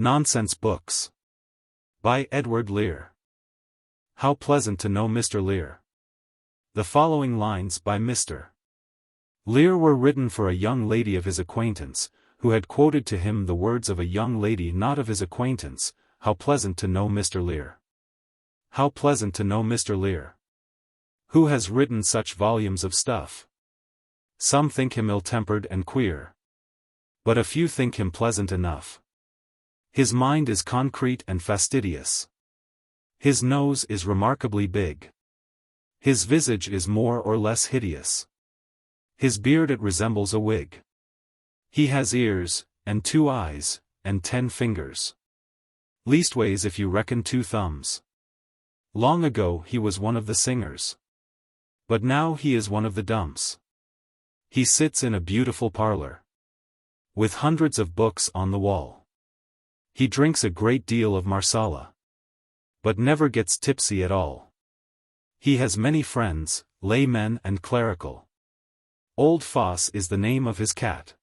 Nonsense Books. By Edward Lear. How pleasant to know Mr. Lear. The following lines by Mr. Lear were written for a young lady of his acquaintance, who had quoted to him the words of a young lady not of his acquaintance. How pleasant to know Mr. Lear. How pleasant to know Mr. Lear. Who has written such volumes of stuff? Some think him ill-tempered and queer, but a few think him pleasant enough. His mind is concrete and fastidious. His nose is remarkably big. His visage is more or less hideous. His beard it resembles a wig. He has ears, and 2 eyes, and 10 fingers. Leastways if you reckon 2 thumbs. Long ago he was one of the singers. But now he is one of the dumps. He sits in a beautiful parlor, with hundreds of books on the wall. He drinks a great deal of marsala, but never gets tipsy at all. He has many friends, laymen and clerical. Old Foss is the name of his cat.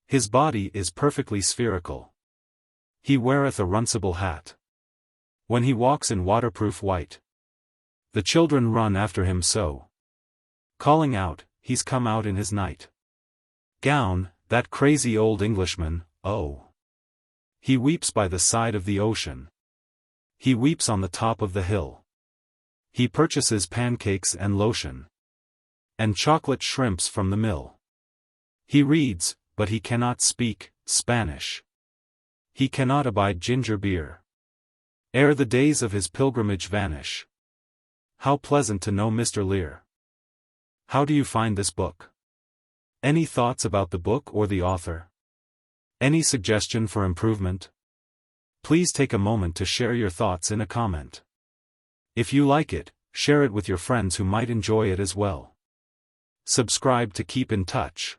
His body is perfectly spherical. He weareth a runcible hat. When he walks in waterproof white, the children run after him so, calling out, he's come out in his night gown, that crazy old Englishman, oh! He weeps by the side of the ocean. He weeps on the top of the hill. He purchases pancakes and lotion, and chocolate shrimps from the mill. He reads, but he cannot speak Spanish. He cannot abide ginger beer, ere the days of his pilgrimage vanish. How pleasant to know Mr. Lear. How do you find this book? Any thoughts about the book or the author? Any suggestion for improvement? Please take a moment to share your thoughts in a comment. If you like it, share it with your friends who might enjoy it as well. Subscribe to keep in touch.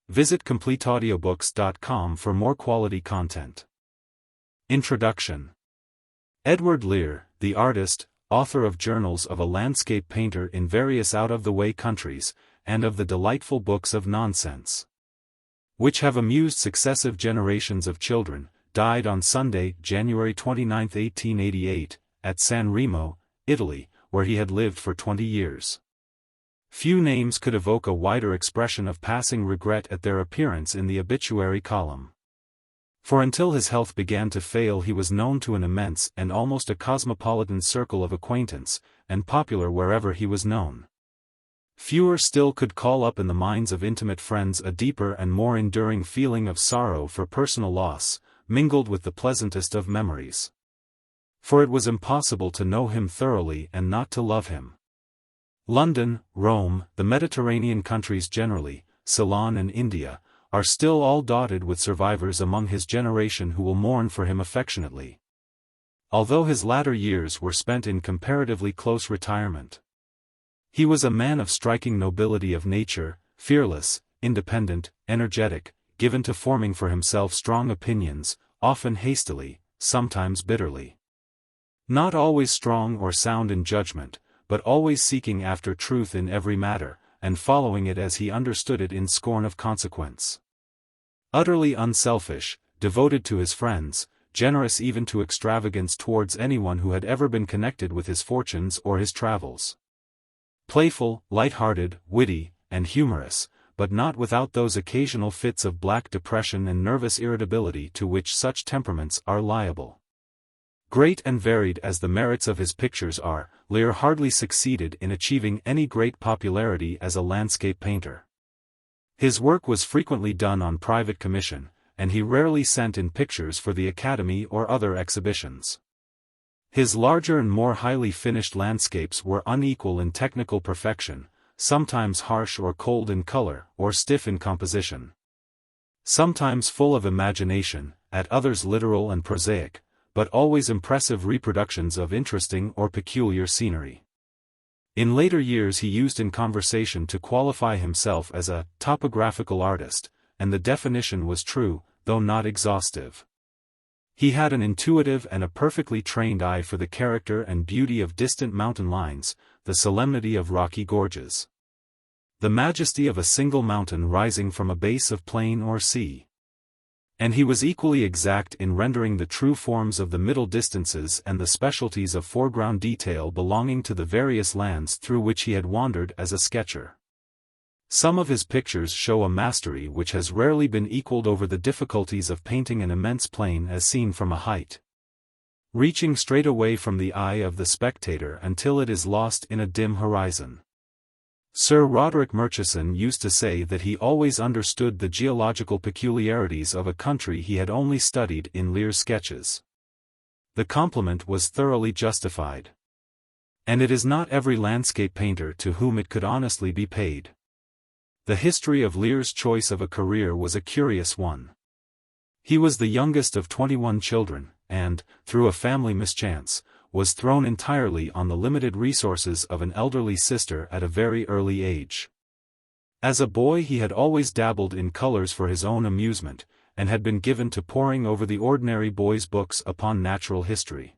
Visit CompleteAudiobooks.com for more quality content. Introduction. Edward Lear, the artist, author of Journals of a Landscape Painter in various out-of-the-way countries, and of the delightful books of nonsense, which have amused successive generations of children, died on Sunday, January 29, 1888, at San Remo, Italy, where he had lived for 20 years. Few names could evoke a wider expression of passing regret at their appearance in the obituary column. For until his health began to fail he was known to an immense and almost a cosmopolitan circle of acquaintance, and popular wherever he was known. Fewer still could call up in the minds of intimate friends a deeper and more enduring feeling of sorrow for personal loss, mingled with the pleasantest of memories. For it was impossible to know him thoroughly and not to love him. London, Rome, the Mediterranean countries generally, Ceylon and India, are still all dotted with survivors among his generation who will mourn for him affectionately, although his latter years were spent in comparatively close retirement. He was a man of striking nobility of nature, fearless, independent, energetic, given to forming for himself strong opinions, often hastily, sometimes bitterly. Not always strong or sound in judgment, but always seeking after truth in every matter, and following it as he understood it in scorn of consequence. Utterly unselfish, devoted to his friends, generous even to extravagance towards anyone who had ever been connected with his fortunes or his travels. Playful, light-hearted, witty, and humorous, but not without those occasional fits of black depression and nervous irritability to which such temperaments are liable. Great and varied as the merits of his pictures are, Lear hardly succeeded in achieving any great popularity as a landscape painter. His work was frequently done on private commission, and he rarely sent in pictures for the Academy or other exhibitions. His larger and more highly finished landscapes were unequal in technical perfection, sometimes harsh or cold in color or stiff in composition. Sometimes full of imagination, at others literal and prosaic, but always impressive reproductions of interesting or peculiar scenery. In later years he used in conversation to qualify himself as a topographical artist, and the definition was true, though not exhaustive. He had an intuitive and a perfectly trained eye for the character and beauty of distant mountain lines, the solemnity of rocky gorges, the majesty of a single mountain rising from a base of plain or sea, And he was equally exact in rendering the true forms of the middle distances and the specialties of foreground detail belonging to the various lands through which he had wandered as a sketcher. Some of his pictures show a mastery which has rarely been equaled over the difficulties of painting an immense plain as seen from a height, reaching straight away from the eye of the spectator until it is lost in a dim horizon. Sir Roderick Murchison used to say that he always understood the geological peculiarities of a country he had only studied in Lear's sketches. The compliment was thoroughly justified. And it is not every landscape painter to whom it could honestly be paid. The history of Lear's choice of a career was a curious one. He was the youngest of 21 children, and, through a family mischance, was thrown entirely on the limited resources of an elderly sister at a very early age. As a boy he had always dabbled in colors for his own amusement, and had been given to poring over the ordinary boys' books upon natural history.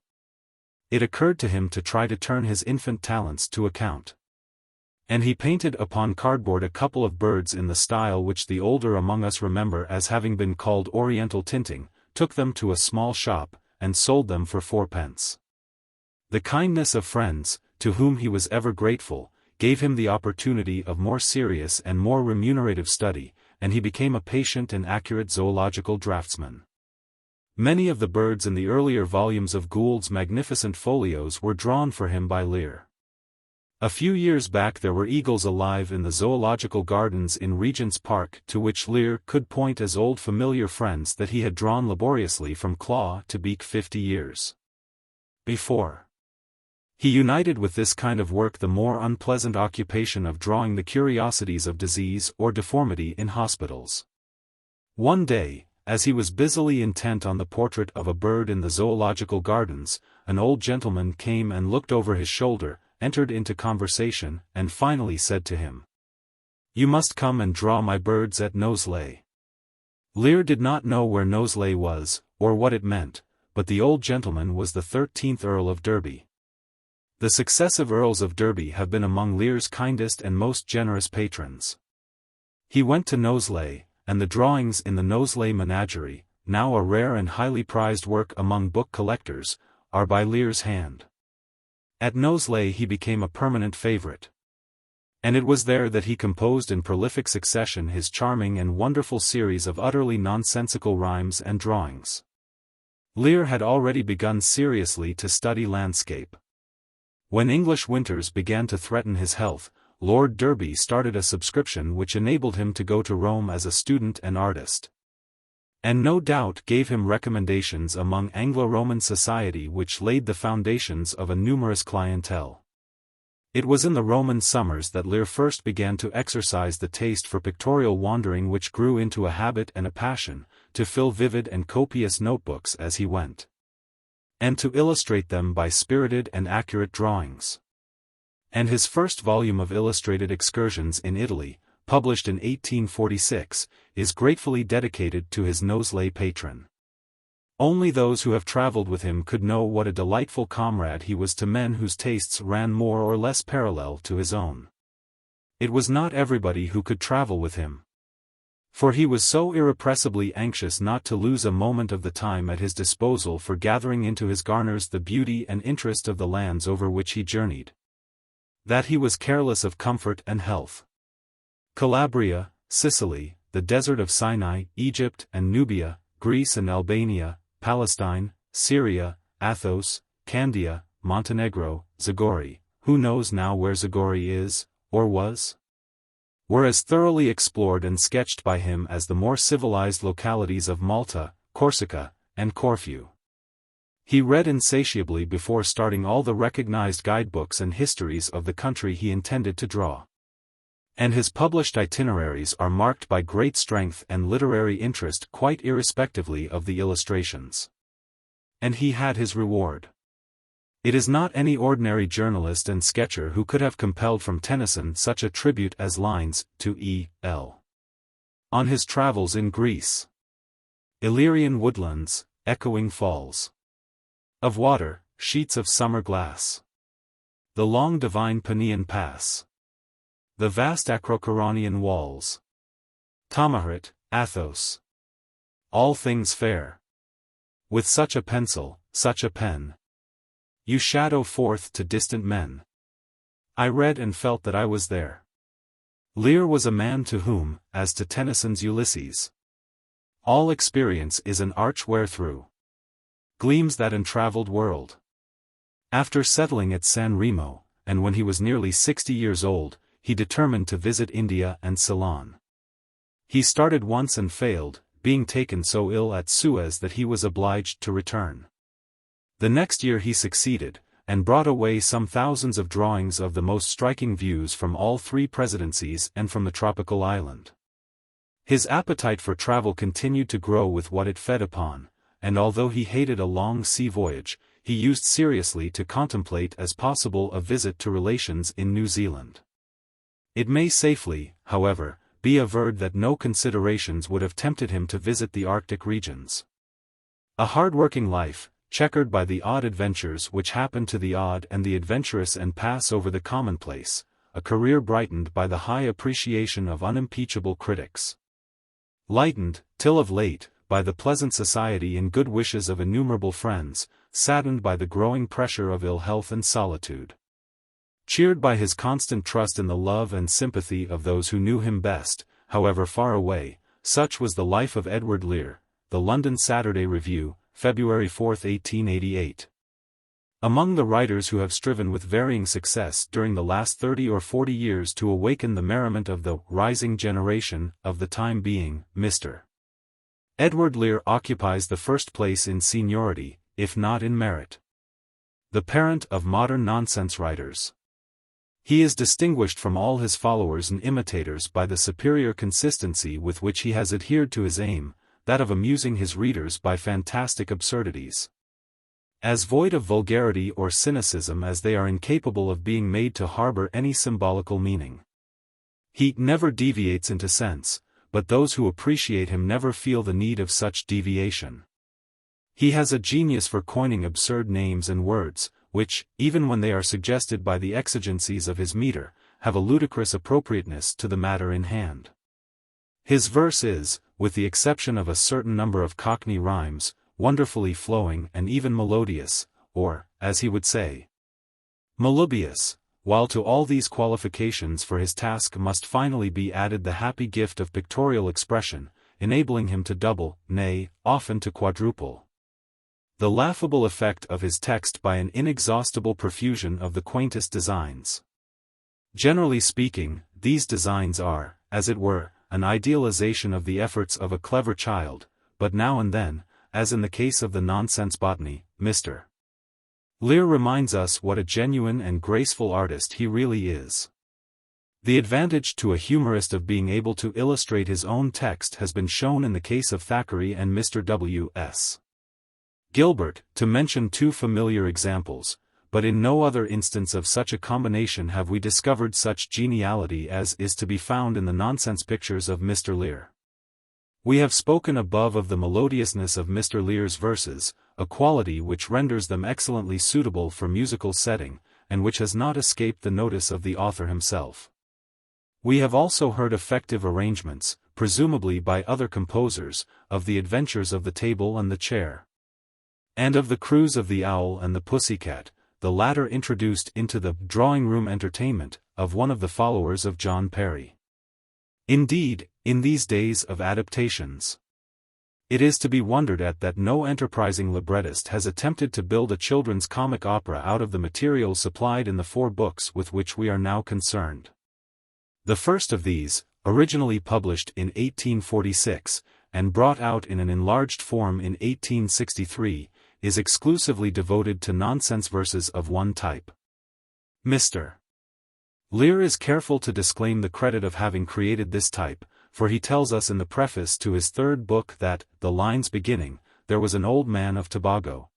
It occurred to him to try to turn his infant talents to account. And he painted upon cardboard a couple of birds in the style which the older among us remember as having been called Oriental tinting, took them to a small shop, and sold them for 4d. The kindness of friends, to whom he was ever grateful, gave him the opportunity of more serious and more remunerative study, and he became a patient and accurate zoological draftsman. Many of the birds in the earlier volumes of Gould's magnificent folios were drawn for him by Lear. A few years back there were eagles alive in the zoological gardens in Regent's Park to which Lear could point as old familiar friends that he had drawn laboriously from claw to beak 50 years before. He united with this kind of work the more unpleasant occupation of drawing the curiosities of disease or deformity in hospitals. One day, as he was busily intent on the portrait of a bird in the zoological gardens, an old gentleman came and looked over his shoulder, entered into conversation, and finally said to him, "You must come and draw my birds at Knowsley." Lear did not know where Knowsley was, or what it meant, but the old gentleman was the 13th Earl of Derby. The successive Earls of Derby have been among Lear's kindest and most generous patrons. He went to Knowsley, and the drawings in the Knowsley Menagerie, now a rare and highly prized work among book collectors, are by Lear's hand. At Knowsley he became a permanent favorite. And it was there that he composed in prolific succession his charming and wonderful series of utterly nonsensical rhymes and drawings. Lear had already begun seriously to study landscape. When English winters began to threaten his health, Lord Derby started a subscription which enabled him to go to Rome as a student and artist. And no doubt gave him recommendations among Anglo-Roman society which laid the foundations of a numerous clientele. It was in the Roman summers that Lear first began to exercise the taste for pictorial wandering which grew into a habit and a passion, to fill vivid and copious notebooks as he went, and to illustrate them by spirited and accurate drawings. And his first volume of illustrated excursions in Italy, published in 1846, is gratefully dedicated to his Knowsley patron. Only those who have traveled with him could know what a delightful comrade he was to men whose tastes ran more or less parallel to his own. It was not everybody who could travel with him, for he was so irrepressibly anxious not to lose a moment of the time at his disposal for gathering into his garners the beauty and interest of the lands over which he journeyed, that he was careless of comfort and health. Calabria, Sicily, the desert of Sinai, Egypt and Nubia, Greece and Albania, Palestine, Syria, Athos, Candia, Montenegro, Zagori, who knows now where Zagori is, or was? Were as thoroughly explored and sketched by him as the more civilized localities of Malta, Corsica, and Corfu. He read insatiably before starting all the recognized guidebooks and histories of the country he intended to draw. And his published itineraries are marked by great strength and literary interest quite irrespectively of the illustrations. And he had his reward. It is not any ordinary journalist and sketcher who could have compelled from Tennyson such a tribute as lines to E.L. on his travels in Greece. Illyrian woodlands, echoing falls of water, sheets of summer glass. The long divine Paeanian pass. The vast Acroceraunian walls. Tamarit, Athos. all things fair. With such a pencil, such a pen, you shadow forth to distant men. I read and felt that I was there. Lear was a man to whom, as to Tennyson's Ulysses, all experience is an arch wherethrough gleams that untravelled world. After settling at San Remo, and when he was nearly 60 years old, he determined to visit India and Ceylon. He started once and failed, being taken so ill at Suez that he was obliged to return. The next year he succeeded, and brought away some thousands of drawings of the most striking views from all three presidencies and from the tropical island. His appetite for travel continued to grow with what it fed upon, and although he hated a long sea voyage, he used seriously to contemplate as possible a visit to relations in New Zealand. It may safely, however, be averred that no considerations would have tempted him to visit the Arctic regions. A hard-working life, checkered by the odd adventures which happen to the odd and the adventurous and pass over the commonplace, a career brightened by the high appreciation of unimpeachable critics, lightened, till of late, by the pleasant society and good wishes of innumerable friends, saddened by the growing pressure of ill health and solitude, cheered by his constant trust in the love and sympathy of those who knew him best, however far away. Such was the life of Edward Lear. The London Saturday Review, February 4, 1888. Among the writers who have striven with varying success during the last 30 or 40 years to awaken the merriment of the rising generation of the time being, Mr. Edward Lear occupies the first place in seniority, if not in merit. The parent of modern nonsense writers, he is distinguished from all his followers and imitators by the superior consistency with which he has adhered to his aim, that of amusing his readers by fantastic absurdities, as void of vulgarity or cynicism as they are incapable of being made to harbor any symbolical meaning. He never deviates into sense, but those who appreciate him never feel the need of such deviation. He has a genius for coining absurd names and words, which, even when they are suggested by the exigencies of his metre, have a ludicrous appropriateness to the matter in hand. His verse is, with the exception of a certain number of Cockney rhymes, wonderfully flowing and even melodious, or, as he would say, melodious, while to all these qualifications for his task must finally be added the happy gift of pictorial expression, enabling him to double, nay, often to quadruple, the laughable effect of his text by an inexhaustible profusion of the quaintest designs. Generally speaking, these designs are, as it were, an idealization of the efforts of a clever child, but now and then, as in the case of the nonsense Botany, Mr. Lear reminds us what a genuine and graceful artist he really is. The advantage to a humorist of being able to illustrate his own text has been shown in the case of Thackeray and Mr. W.S. Gilbert, to mention two familiar examples, but in no other instance of such a combination have we discovered such geniality as is to be found in the nonsense pictures of Mr. Lear. We have spoken above of the melodiousness of Mr. Lear's verses, a quality which renders them excellently suitable for musical setting, and which has not escaped the notice of the author himself. We have also heard effective arrangements, presumably by other composers, of the adventures of the table and the chair, and of the cruise of the owl and the pussycat, the latter introduced into the drawing-room entertainment of one of the followers of John Perry. Indeed, in these days of adaptations, it is to be wondered at that no enterprising librettist has attempted to build a children's comic opera out of the material supplied in the 4 books with which we are now concerned. The first of these, originally published in 1846, and brought out in an enlarged form in 1863, is exclusively devoted to nonsense verses of one type. Mr. Lear is careful to disclaim the credit of having created this type, for he tells us in the preface to his 3rd book that, the lines beginning, "There was an old man of Tobago,"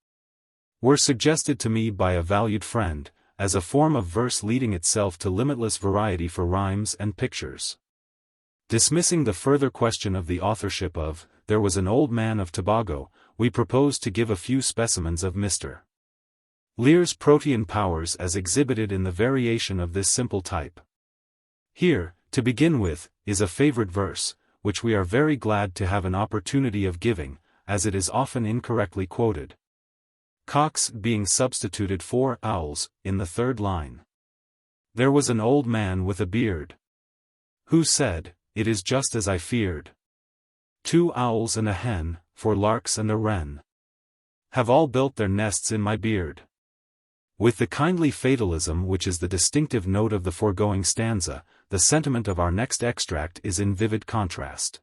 were suggested to me by a valued friend, as a form of verse leading itself to limitless variety for rhymes and pictures. Dismissing the further question of the authorship of "There was an old man of Tobago," we propose to give a few specimens of Mr. Lear's protean powers as exhibited in the variation of this simple type. Here, to begin with, is a favorite verse, which we are very glad to have an opportunity of giving, as it is often incorrectly quoted. Cocks being substituted for owls, in the third line. There was an old man with a beard, who said, "It is just as I feared. 2 owls and a hen, 4 larks and a wren, have all built their nests in my beard." With the kindly fatalism which is the distinctive note of the foregoing stanza, the sentiment of our next extract is in vivid contrast.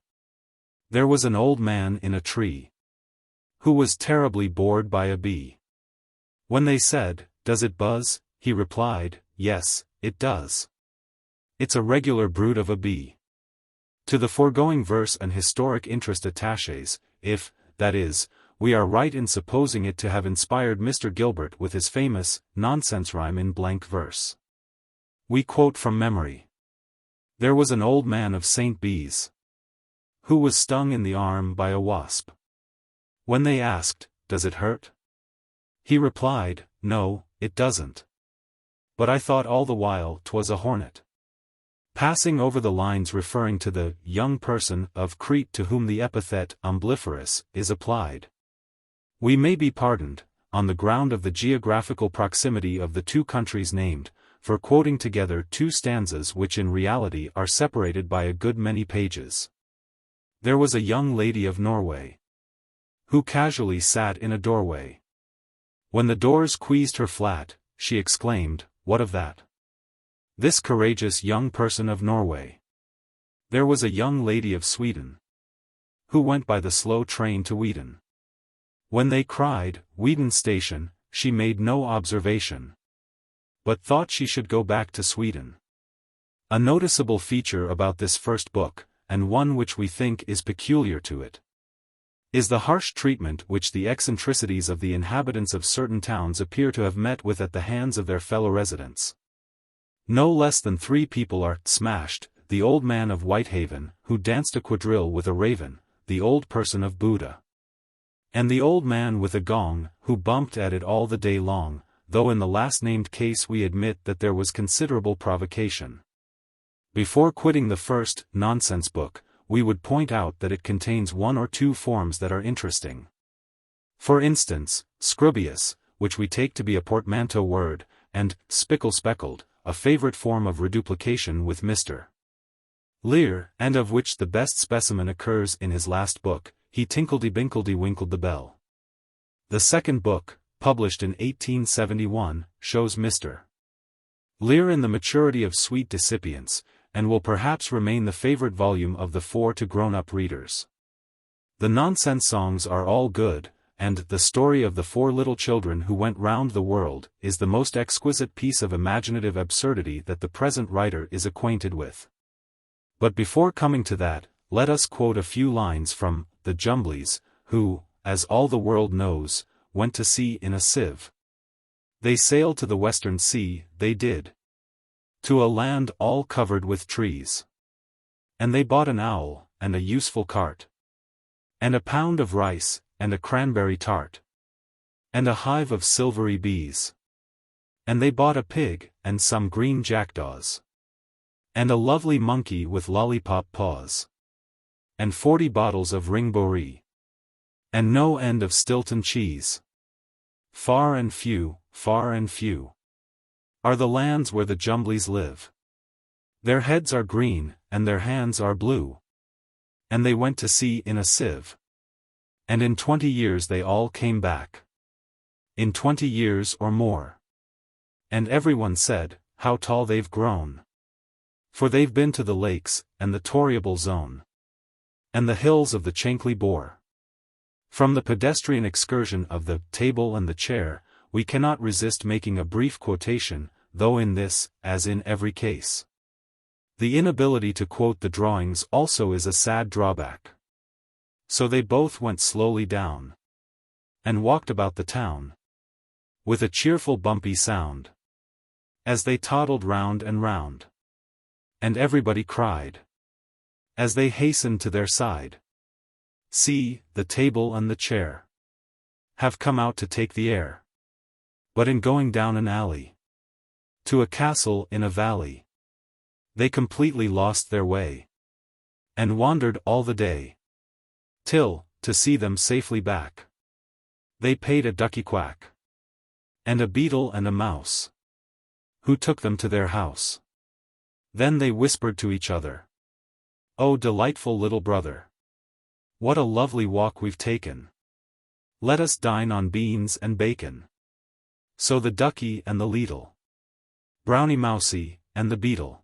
There was an old man in a tree, who was terribly bored by a bee. When they said, "Does it buzz?" he replied, "Yes, it does. It's a regular brood of a bee." To the foregoing verse an historic interest attaches, if, that is, we are right in supposing it to have inspired Mr. Gilbert with his famous nonsense rhyme in blank verse. We quote from memory. There was an old man of St. Bees, who was stung in the arm by a wasp. When they asked, "Does it hurt?" he replied, "No, it doesn't. But I thought all the while 'twas a hornet." Passing over the lines referring to the young person of Crete to whom the epithet umbelliferous is applied, we may be pardoned, on the ground of the geographical proximity of the 2 countries named, for quoting together 2 stanzas which in reality are separated by a good many pages. There was a young lady of Norway, who casually sat in a doorway. When the doors squeezed her flat, she exclaimed, "What of that?" This courageous young person of Norway. There was a young lady of Sweden, who went by the slow train to Wheaton. When they cried, "Wheaton Station," she made no observation, but thought she should go back to Sweden. A noticeable feature about this first book, and one which we think is peculiar to it, is the harsh treatment which the eccentricities of the inhabitants of certain towns appear to have met with at the hands of their fellow residents. No less than 3 people are smashed: the old man of Whitehaven, who danced a quadrille with a raven, the old person of Buda, and the old man with a gong, who bumped at it all the day long, though in the last-named case we admit that there was considerable provocation. Before quitting the first nonsense book, we would point out that it contains 1 or 2 forms that are interesting. For instance, scrubbious, which we take to be a portmanteau word, and spickle-speckled, a favorite form of reduplication with Mr. Lear, and of which the best specimen occurs in his last book, He Tinkledy-Binkledy-Winkled the Bell. The second book, published in 1871, shows Mr. Lear in the maturity of sweet dissipience, and will perhaps remain the favorite volume of the 4 to grown-up readers. The nonsense songs are all good, and The Story of the 4 Little Children Who Went Round the World is the most exquisite piece of imaginative absurdity that the present writer is acquainted with. But before coming to that, let us quote a few lines from The Jumblies, who, as all the world knows, went to sea in a sieve. They sailed to the western sea, they did, to a land all covered with trees. And they bought an owl, and a useful cart, and a pound of rice, and a cranberry tart, and a hive of silvery bees. And they bought a pig, and some green jackdaws, and a lovely monkey with lollipop paws, and 40 bottles of ringbory, and no end of Stilton cheese. Far and few are the lands where the Jumblies live. Their heads are green, and their hands are blue. And they went to sea in a sieve. And in 20 years they all came back. In 20 years or more. And everyone said, "How tall they've grown." For they've been to the lakes, and the Torriable Zone, and the hills of the Chankly Bore. From the pedestrian excursion of the Table and the Chair, we cannot resist making a brief quotation, though in this, as in every case, the inability to quote the drawings also is a sad drawback. So they both went slowly down, and walked about the town, with a cheerful bumpy sound, as they toddled round and round. And everybody cried, as they hastened to their side, "See, the Table and the Chair have come out to take the air." But in going down an alley, to a castle in a valley, they completely lost their way. and wandered all the day, till, to see them safely back, they paid a ducky quack, and a beetle and a mouse, who took them to their house. Then they whispered to each other, "Oh, delightful little brother! What a lovely walk we've taken! Let us dine on beans and bacon." So the ducky and the leetle, Brownie Mousy, and the beetle,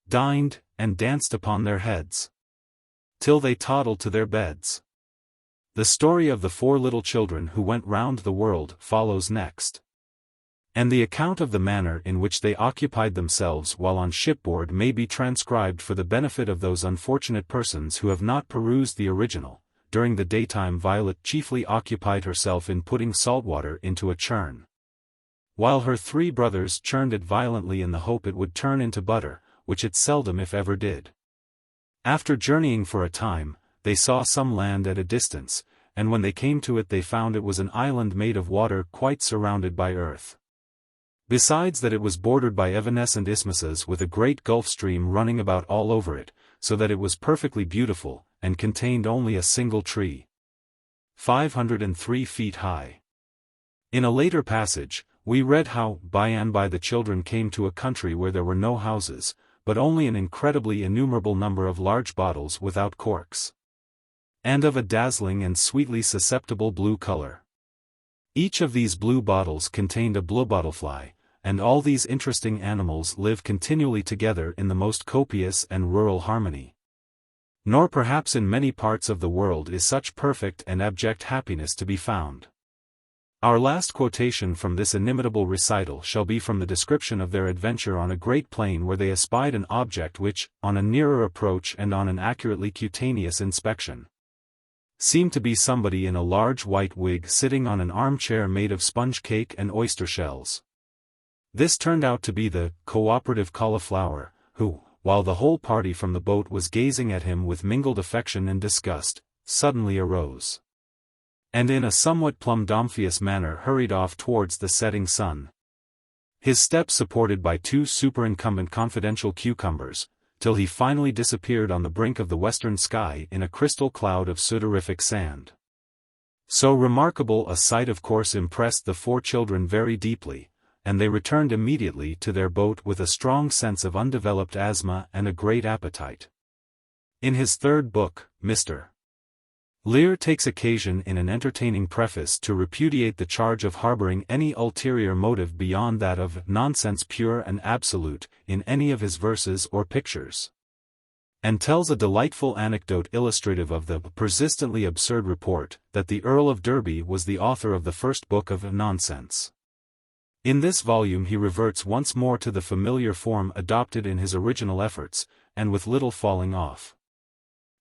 dined, and danced upon their heads, till they toddled to their beds. The story of the 4 little children who went round the world follows next. And the account of the manner in which they occupied themselves while on shipboard may be transcribed for the benefit of those unfortunate persons who have not perused the original. During the daytime Violet chiefly occupied herself in putting salt water into a churn, while her 3 brothers churned it violently in the hope it would turn into butter, which it seldom if ever did. After journeying for a time, they saw some land at a distance, and when they came to it they found it was an island made of water quite surrounded by earth. Besides that it was bordered by evanescent isthmuses with a great gulf stream running about all over it, so that it was perfectly beautiful, and contained only a single tree, 503 feet high. In a later passage, we read how, by and by the children came to a country where there were no houses, but only an incredibly innumerable number of large bottles without corks, and of a dazzling and sweetly susceptible blue color. Each of these blue bottles contained a bluebottlefly, and all these interesting animals live continually together in the most copious and rural harmony. Nor perhaps in many parts of the world is such perfect and abject happiness to be found. Our last quotation from this inimitable recital shall be from the description of their adventure on a great plain where they espied an object which, on a nearer approach and on an accurately cutaneous inspection, seemed to be somebody in a large white wig sitting on an armchair made of sponge cake and oyster shells. This turned out to be the cooperative cauliflower, who, while the whole party from the boat was gazing at him with mingled affection and disgust, suddenly arose, and in a somewhat plumdomphious manner hurried off towards the setting sun, his steps supported by 2 superincumbent confidential cucumbers, till he finally disappeared on the brink of the western sky in a crystal cloud of sudorific sand. So remarkable a sight of course impressed the 4 children very deeply, and they returned immediately to their boat with a strong sense of undeveloped asthma and a great appetite. In his 3rd book, Mr. Lear takes occasion in an entertaining preface to repudiate the charge of harboring any ulterior motive beyond that of nonsense pure and absolute in any of his verses or pictures, and tells a delightful anecdote illustrative of the persistently absurd report that the Earl of Derby was the author of the first book of nonsense. In this volume he reverts once more to the familiar form adopted in his original efforts, and with little falling off.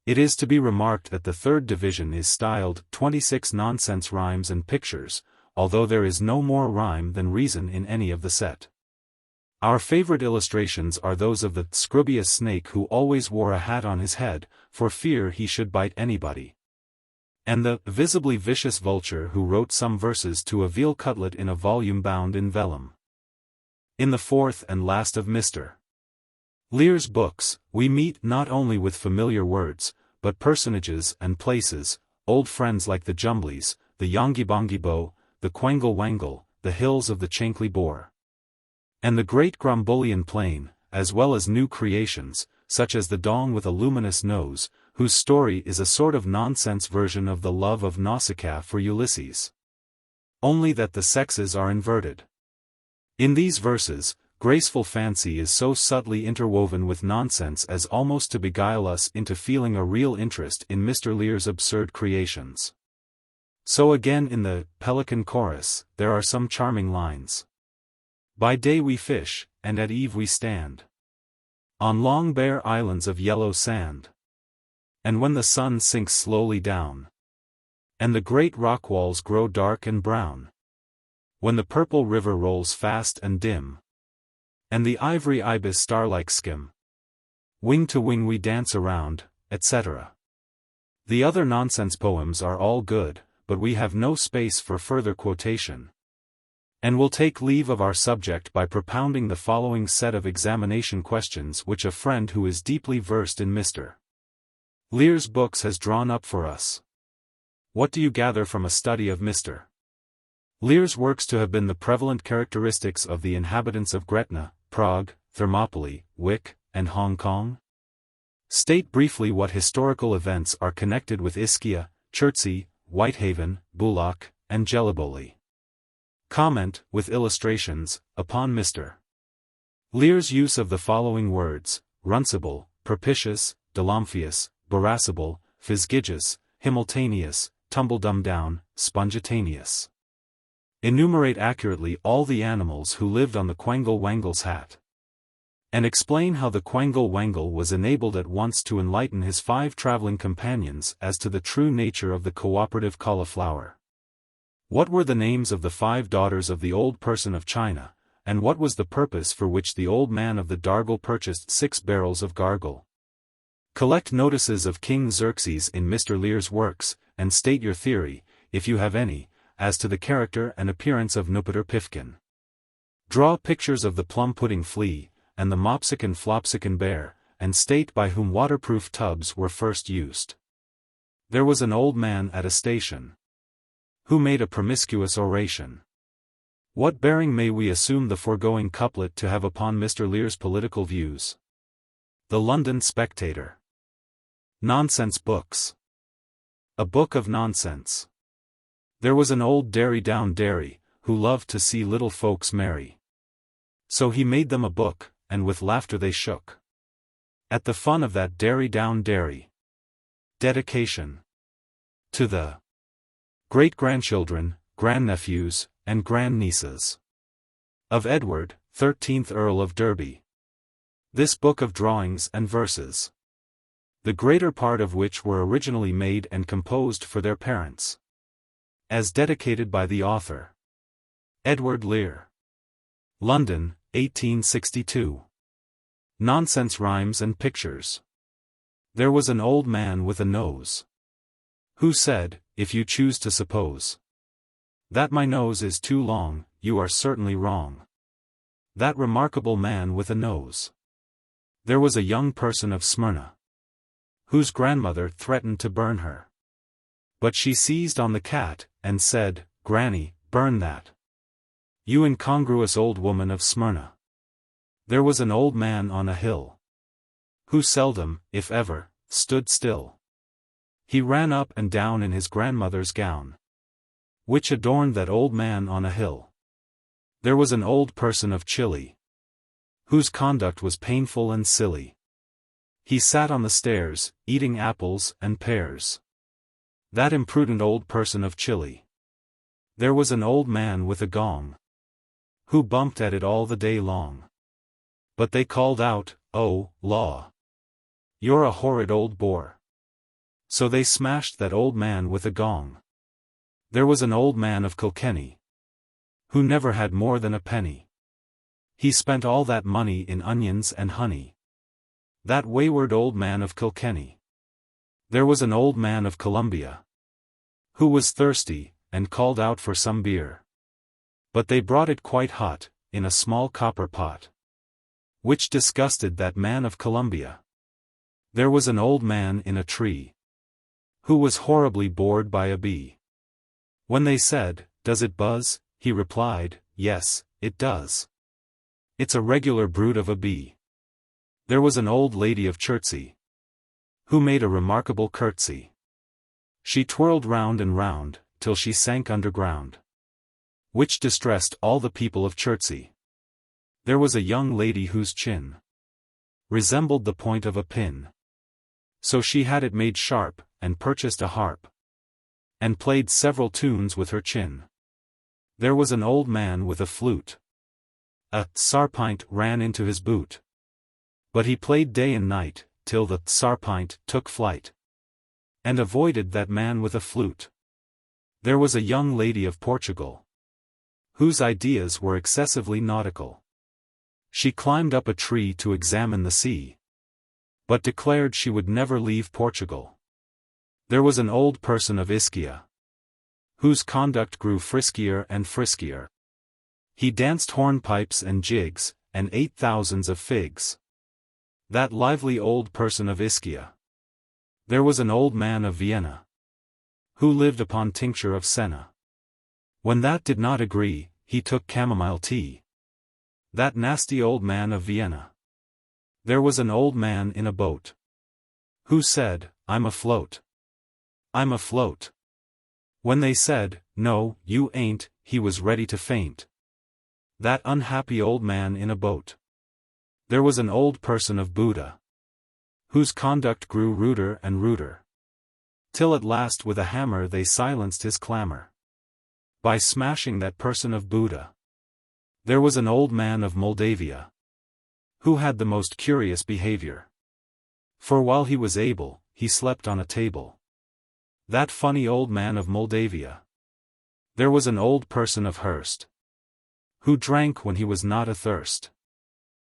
It is to be remarked that the 3rd division is styled 26 Nonsense Rhymes and Pictures, although there is no more rhyme than reason in any of the set. Our favorite illustrations are those of the Scroobius snake who always wore a hat on his head, for fear he should bite anybody, and the visibly vicious vulture who wrote some verses to a veal cutlet in a volume bound in vellum. In the 4th and last of Mr. Lear's books, we meet not only with familiar words, but personages and places, old friends like the Jumblies, the Yongibongibo, the Quangle Wangle, the hills of the Chankly Bore, and the great Grombolian plain, as well as new creations, such as the Dong with a luminous nose, whose story is a sort of nonsense version of the love of Nausicaa for Ulysses, only that the sexes are inverted. In these verses, graceful fancy is so subtly interwoven with nonsense as almost to beguile us into feeling a real interest in Mr. Lear's absurd creations. So again in the Pelican Chorus, there are some charming lines. By day we fish, and at eve we stand on long bare islands of yellow sand. And when the sun sinks slowly down, and the great rock walls grow dark and brown, when the purple river rolls fast and dim, and the ivory ibis star-like skim, wing to wing we dance around, etc. The other nonsense poems are all good, but we have no space for further quotation, and will take leave of our subject by propounding the following set of examination questions which a friend who is deeply versed in Mr. Lear's books has drawn up for us. What do you gather from a study of Mr. Lear's works to have been the prevalent characteristics of the inhabitants of Gretna, Prague, Thermopylae, Wick, and Hong Kong? State briefly what historical events are connected with Ischia, Chertsey, Whitehaven, Bullock, and Geliboli. Comment, with illustrations, upon Mr. Lear's use of the following words: runcible, propitious, delamphius, borasible, physgigious, himmeltaneous, tumbledum-down, spongitaneous. Enumerate accurately all the animals who lived on the Quangle-Wangle's hat. And explain how the Quangle-Wangle was enabled at once to enlighten his 5 traveling companions as to the true nature of the cooperative cauliflower. What were the names of the 5 daughters of the old person of China, and what was the purpose for which the old man of the Dargle purchased 6 barrels of gargle? Collect notices of King Xerxes in Mr. Lear's works, and state your theory, if you have any, as to the character and appearance of Nupeter Pifkin. Draw pictures of the plum-pudding flea, and the mopsican flopsican bear, and state by whom waterproof tubs were first used. There was an old man at a station, who made a promiscuous oration. What bearing may we assume the foregoing couplet to have upon Mr. Lear's political views? The London Spectator. Nonsense books. A book of nonsense. There was an old dairy, who loved to see little folks merry. So he made them a book, and with laughter they shook at the fun of that dairy. Dedication. To the great-grandchildren, grandnephews, and grandnieces of Edward, 13th Earl of Derby. This book of drawings and verses, the greater part of which were originally made and composed for their parents, as dedicated by the author, Edward Lear. London, 1862. Nonsense Rhymes and Pictures. There was an old man with a nose, who said, if you choose to suppose that my nose is too long, you are certainly wrong. That remarkable man with a nose. There was a young person of Smyrna, whose grandmother threatened to burn her. But she seized on the cat, and said, Granny, burn that, you incongruous old woman of Smyrna. There was an old man on a hill, who seldom, if ever, stood still. He ran up and down in his grandmother's gown, which adorned that old man on a hill. There was an old person of Chile, whose conduct was painful and silly. He sat on the stairs, eating apples and pears. That imprudent old person of Chile. There was an old man with a gong, who bumped at it all the day long. But they called out, oh, law, you're a horrid old bore. So they smashed that old man with a gong. There was an old man of Kilkenny, who never had more than a penny. He spent all that money in onions and honey. That wayward old man of Kilkenny. There was an old man of Columbia, who was thirsty, and called out for some beer. But they brought it quite hot, in a small copper pot, which disgusted that man of Columbia. There was an old man in a tree, who was horribly bored by a bee. When they said, does it buzz? He replied, yes, it does. It's a regular brood of a bee. There was an old lady of Chertsey, who made a remarkable curtsy. She twirled round and round, till she sank underground, which distressed all the people of Chertsey. There was a young lady whose chin resembled the point of a pin. So she had it made sharp, and purchased a harp, and played several tunes with her chin. There was an old man with a flute. A sarpint ran into his boot. But he played day and night, till the sarpint took flight, and avoided that man with a flute. There was a young lady of Portugal, whose ideas were excessively nautical. She climbed up a tree to examine the sea, but declared she would never leave Portugal. There was an old person of Ischia, whose conduct grew friskier and friskier. He danced hornpipes and jigs, and ate thousands of figs. That lively old person of Ischia. There was an old man of Vienna, who lived upon tincture of senna. When that did not agree, he took chamomile tea. That nasty old man of Vienna. There was an old man in a boat, who said, I'm afloat. I'm afloat. When they said, no, you ain't, he was ready to faint. That unhappy old man in a boat. There was an old person of Buddha, whose conduct grew ruder and ruder, till at last with a hammer they silenced his clamor, by smashing that person of Buddha. There was an old man of Moldavia, who had the most curious behavior. For while he was able, he slept on a table. That funny old man of Moldavia. There was an old person of Hearst, who drank when he was not athirst.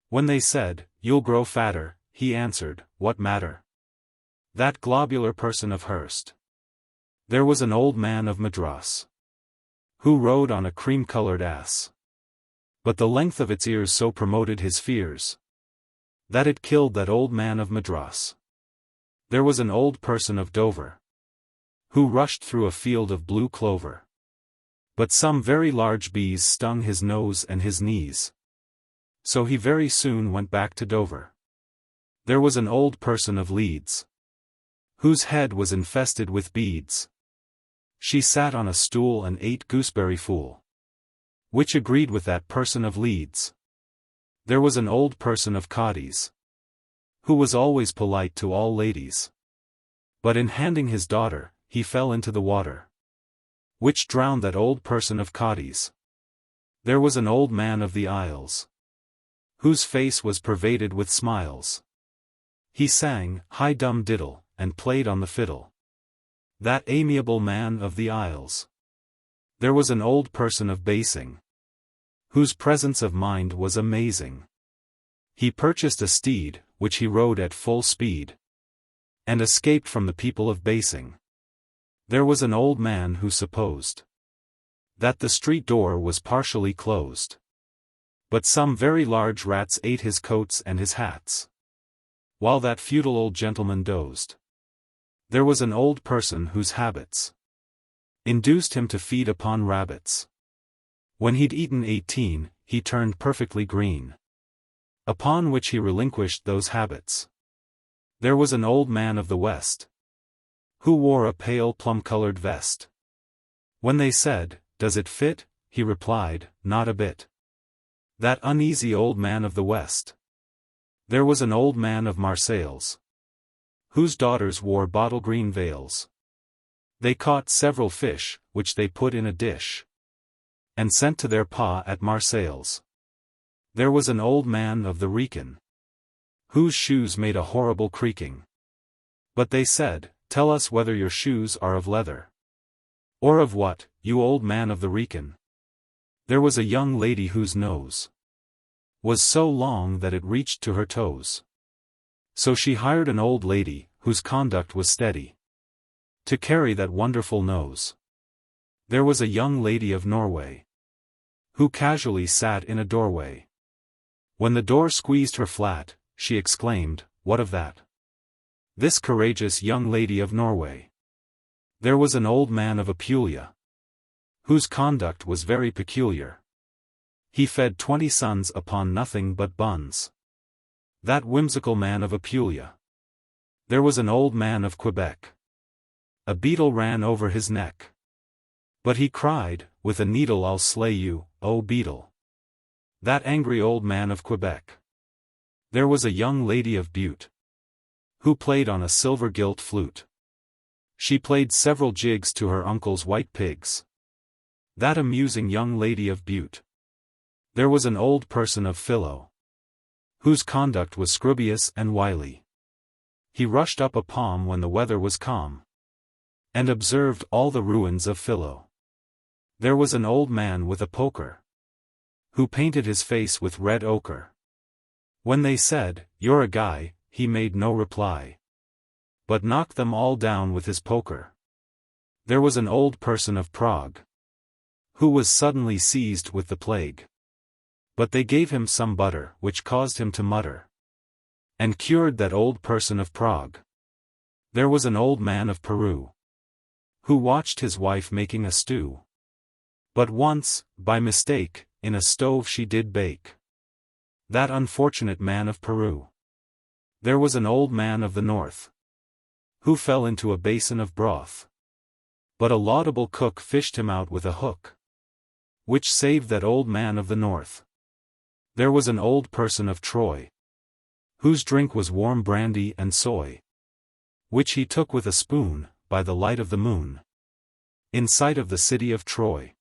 When they said, you'll grow fatter, he answered, what matter? That globular person of Hearst. There was an old man of Madras, who rode on a cream-colored ass. But the length of its ears so promoted his fears, that it killed that old man of Madras. There was an old person of Dover, who rushed through a field of blue clover. But some very large bees stung his nose and his knees, so he very soon went back to Dover. There was an old person of Leeds, whose head was infested with beads. She sat on a stool and ate gooseberry fool, which agreed with that person of Leeds. There was an old person of Cadiz, who was always polite to all ladies. But in handing his daughter, he fell into the water, which drowned that old person of Cadiz. There was an old man of the Isles, whose face was pervaded with smiles. He sang, Hi Dum Diddle, and played on the fiddle. That amiable man of the Isles. There was an old person of Basing, whose presence of mind was amazing. He purchased a steed, which he rode at full speed, and escaped from the people of Basing. There was an old man who supposed that the street door was partially closed, but some very large rats ate his coats and his hats, while that feudal old gentleman dozed. There was an old person whose habits induced him to feed upon rabbits. When he'd eaten 18, he turned perfectly green, upon which he relinquished those habits. There was an old man of the West, who wore a pale plum-colored vest. When they said, does it fit? He replied, not a bit. That uneasy old man of the West. There was an old man of Marseilles, whose daughters wore bottle-green veils. They caught several fish, which they put in a dish, and sent to their pa at Marseilles. There was an old man of the Wrekin, whose shoes made a horrible creaking. But they said, tell us whether your shoes are of leather, or of what, you old man of the Wrekin. There was a young lady whose nose was so long that it reached to her toes. So she hired an old lady, whose conduct was steady, to carry that wonderful nose. There was a young lady of Norway, who casually sat in a doorway. When the door squeezed her flat, she exclaimed, what of that? This courageous young lady of Norway. There was an old man of Apulia, whose conduct was very peculiar. He fed 20 sons upon nothing but buns. That whimsical man of Apulia. There was an old man of Quebec. A beetle ran over his neck, but he cried, with a needle I'll slay you, O beetle. That angry old man of Quebec. There was a young lady of Butte, who played on a silver-gilt flute. She played several jigs to her uncle's white pigs. That amusing young lady of Butte. There was an old person of Philo, whose conduct was scrubious and wily. He rushed up a palm when the weather was calm, and observed all the ruins of Philo. There was an old man with a poker, who painted his face with red ochre. When they said, you're a guy, he made no reply, but knocked them all down with his poker. There was an old person of Prague, who was suddenly seized with the plague. But they gave him some butter, which caused him to mutter, and cured that old person of Prague. There was an old man of Peru, who watched his wife making a stew. But once, by mistake, in a stove she did bake. That unfortunate man of Peru. There was an old man of the north, who fell into a basin of broth. But a laudable cook fished him out with a hook, which saved that old man of the north. There was an old person of Troy, whose drink was warm brandy and soy, which he took with a spoon, by the light of the moon, in sight of the city of Troy.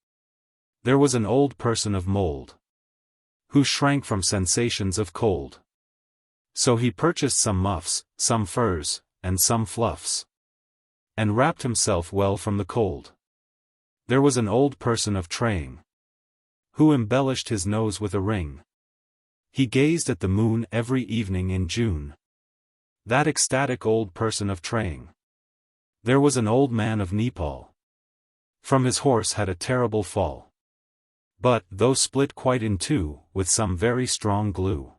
There was an old person of mold, who shrank from sensations of cold. So he purchased some muffs, some furs, and some fluffs, and wrapped himself well from the cold. There was an old person of Traying, who embellished his nose with a ring. He gazed at the moon every evening in June. That ecstatic old person of Traying. There was an old man of Nepal. From his horse had a terrible fall, but, though split quite in two, with some very strong glue,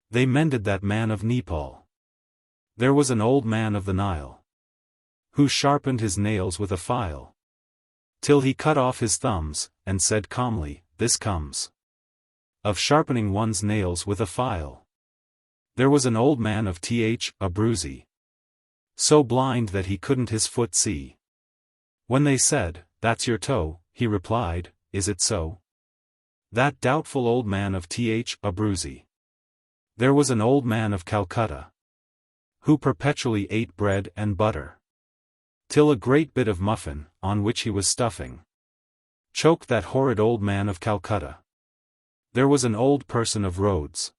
they mended that man of Nepal. There was an old man of the Nile, who sharpened his nails with a file, till he cut off his thumbs, and said calmly, "This comes of sharpening one's nails with a file." There was an old man of Abruzzi, so blind that he couldn't his foot see. When they said, "That's your toe," he replied, "Is it so?" That doubtful old man of Abruzzi. There was an old man of Calcutta, who perpetually ate bread and butter, till a great bit of muffin, on which he was stuffing, choked that horrid old man of Calcutta. There was an old person of Rhodes,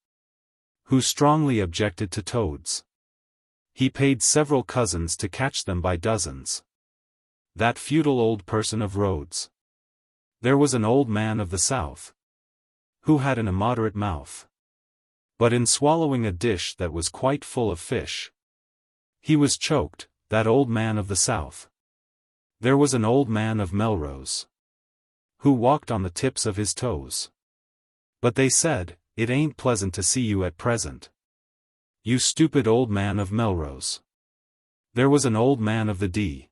who strongly objected to toads. He paid several cousins to catch them by dozens. That feudal old person of Rhodes. There was an old man of the south, who had an immoderate mouth, but in swallowing a dish that was quite full of fish, he was choked, that old man of the south. There was an old man of Melrose, who walked on the tips of his toes. But they said, "It ain't pleasant to see you at present, you stupid old man of Melrose." There was an old man of the D,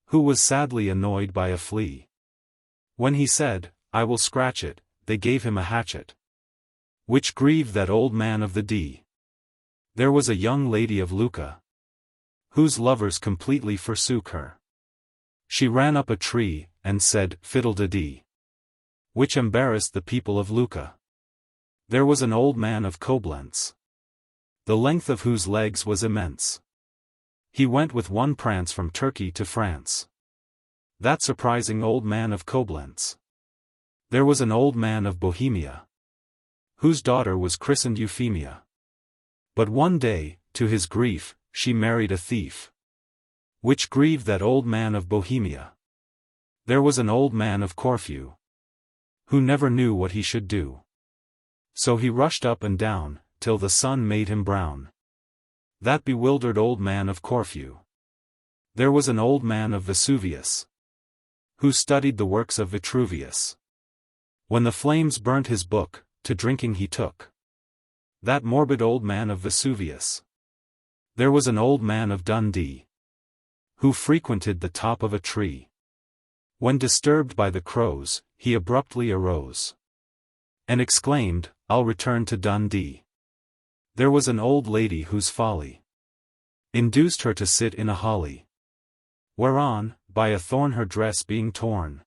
who was sadly annoyed by a flea. When he said, "I will scratch it," they gave him a hatchet, which grieved that old man of the D. There was a young lady of Lucca, whose lovers completely forsook her. She ran up a tree, and said, "Fiddle-de-dee," which embarrassed the people of Lucca. There was an old man of Koblenz, the length of whose legs was immense. He went with one prance from Turkey to France. That surprising old man of Koblenz. There was an old man of Bohemia, whose daughter was christened Euphemia. But one day, to his grief, she married a thief, which grieved that old man of Bohemia. There was an old man of Corfu, who never knew what he should do. So he rushed up and down, till the sun made him brown. That bewildered old man of Corfu. There was an old man of Vesuvius, who studied the works of Vitruvius. When the flames burnt his book, to drinking he took. That morbid old man of Vesuvius. There was an old man of Dundee, who frequented the top of a tree. When disturbed by the crows, he abruptly arose, and exclaimed, "I'll return to Dundee." There was an old lady whose folly induced her to sit in a holly, whereon, by a thorn her dress being torn,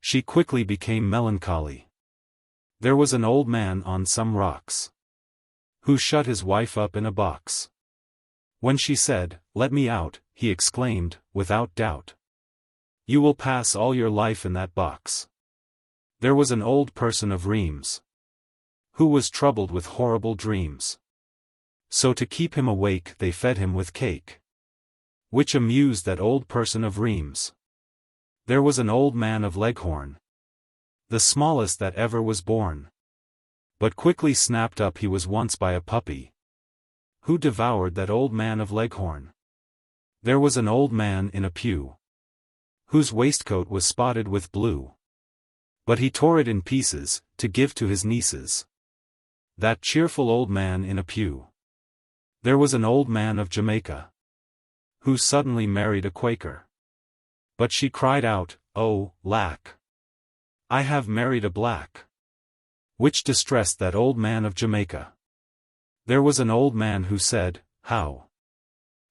she quickly became melancholy. There was an old man on some rocks, who shut his wife up in a box. When she said, "Let me out," he exclaimed, without doubt, "You will pass all your life in that box." There was an old person of Rheims, who was troubled with horrible dreams. So to keep him awake they fed him with cake, which amused that old person of Rheims. There was an old man of Leghorn, the smallest that ever was born, but quickly snapped up he was once by a puppy, who devoured that old man of Leghorn. There was an old man in a pew, whose waistcoat was spotted with blue, but he tore it in pieces, to give to his nieces. That cheerful old man in a pew. There was an old man of Jamaica, who suddenly married a Quaker. But she cried out, "Oh, lack! I have married a black," which distressed that old man of Jamaica. There was an old man who said, "How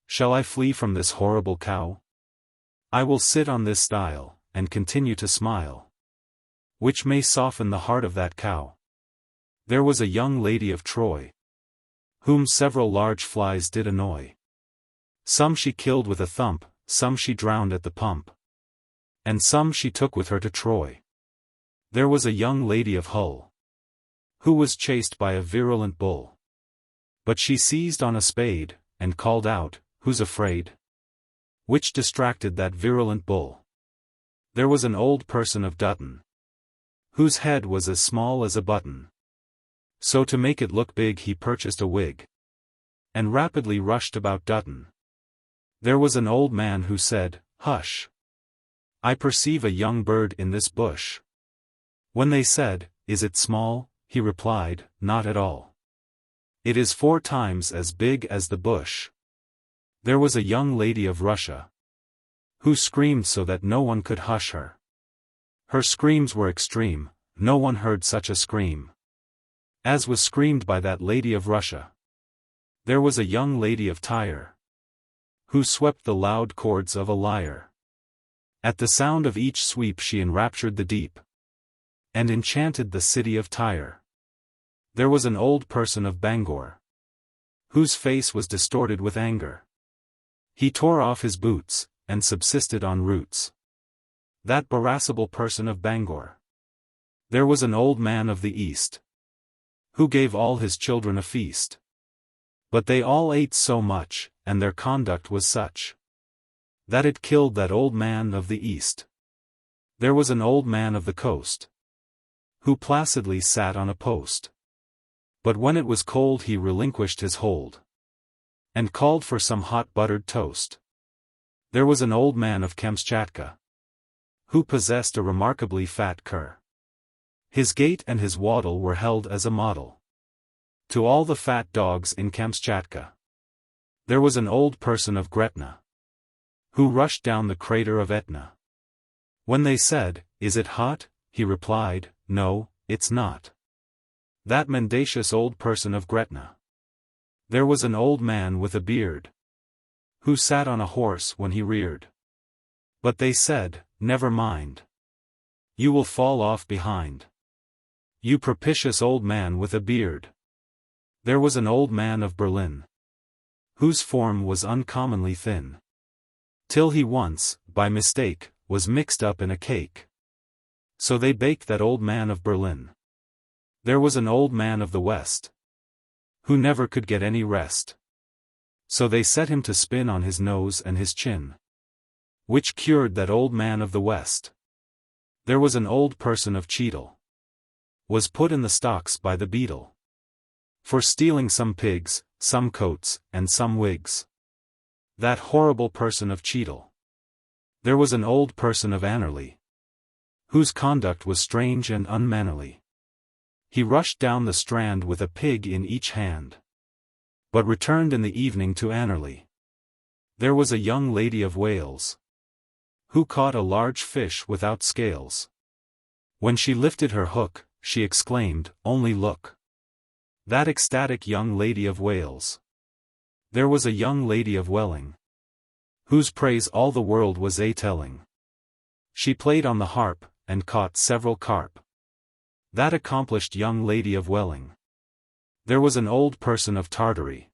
shall I flee from this horrible cow? I will sit on this stile, and continue to smile, which may soften the heart of that cow." There was a young lady of Troy, whom several large flies did annoy. Some she killed with a thump, some she drowned at the pump, and some she took with her to Troy. There was a young lady of Hull, who was chased by a virulent bull. But she seized on a spade, and called out, "Who's afraid?" which distracted that virulent bull. There was an old person of Dutton, whose head was as small as a button. So to make it look big he purchased a wig, and rapidly rushed about Dutton. There was an old man who said, "Hush! I perceive a young bird in this bush." When they said, "Is it small?" he replied, "Not at all. It is 4 times as big as the bush." There was a young lady of Russia, who screamed so that no one could hush her. Her screams were extreme, no one heard such a scream as was screamed by that lady of Russia. There was a young lady of Tyre, who swept the loud chords of a lyre. At the sound of each sweep she enraptured the deep, and enchanted the city of Tyre. There was an old person of Bangor, whose face was distorted with anger. He tore off his boots, and subsisted on roots. That irascible person of Bangor. There was an old man of the East, who gave all his children a feast. But they all ate so much, and their conduct was such, that it killed that old man of the East. There was an old man of the coast, who placidly sat on a post. But when it was cold he relinquished his hold, and called for some hot buttered toast. There was an old man of Kamchatka, who possessed a remarkably fat cur. His gait and his waddle were held as a model to all the fat dogs in Kamchatka. There was an old person of Gretna, who rushed down the crater of Etna. When they said, "Is it hot?" he replied, "No, it's not." That mendacious old person of Gretna. There was an old man with a beard, who sat on a horse when he reared. But they said, "Never mind. You will fall off behind, you propitious old man with a beard." There was an old man of Berlin, whose form was uncommonly thin, till he once, by mistake, was mixed up in a cake. So they baked that old man of Berlin. There was an old man of the West, who never could get any rest. So they set him to spin on his nose and his chin, which cured that old man of the West. There was an old person of Cheadle, was put in the stocks by the beadle, for stealing some pigs, some coats, and some wigs. That horrible person of Cheadle. There was an old person of Anerley, whose conduct was strange and unmannerly. He rushed down the Strand with a pig in each hand, but returned in the evening to Anerley. There was a young lady of Wales, who caught a large fish without scales. When she lifted her hook, she exclaimed, "Only look!" That ecstatic young lady of Wales. There was a young lady of Welling, whose praise all the world was a-telling. She played on the harp, and caught several carp. That accomplished young lady of Welling. There was an old person of Tartary,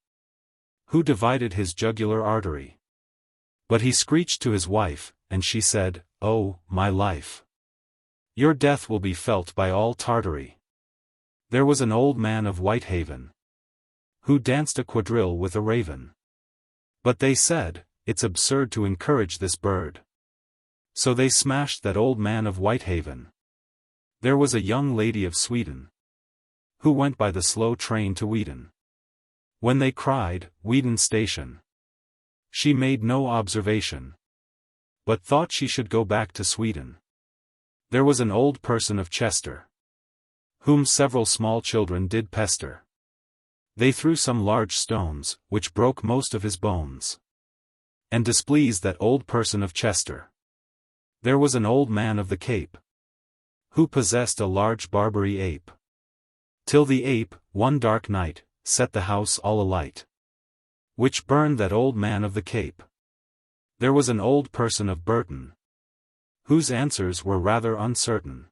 who divided his jugular artery. But he screeched to his wife, and she said, "Oh, my life! Your death will be felt by all Tartary." There was an old man of Whitehaven, who danced a quadrille with a raven. But they said, "It's absurd to encourage this bird." So they smashed that old man of Whitehaven. There was a young lady of Sweden, who went by the slow train to Weedon. When they cried, "Weedon Station," she made no observation, but thought she should go back to Sweden. There was an old person of Chester, whom several small children did pester. They threw some large stones, which broke most of his bones, and displease that old person of Chester. There was an old man of the Cape, who possessed a large Barbary ape. Till the ape, one dark night, set the house all alight, which burned that old man of the Cape. There was an old person of Burton, whose answers were rather uncertain.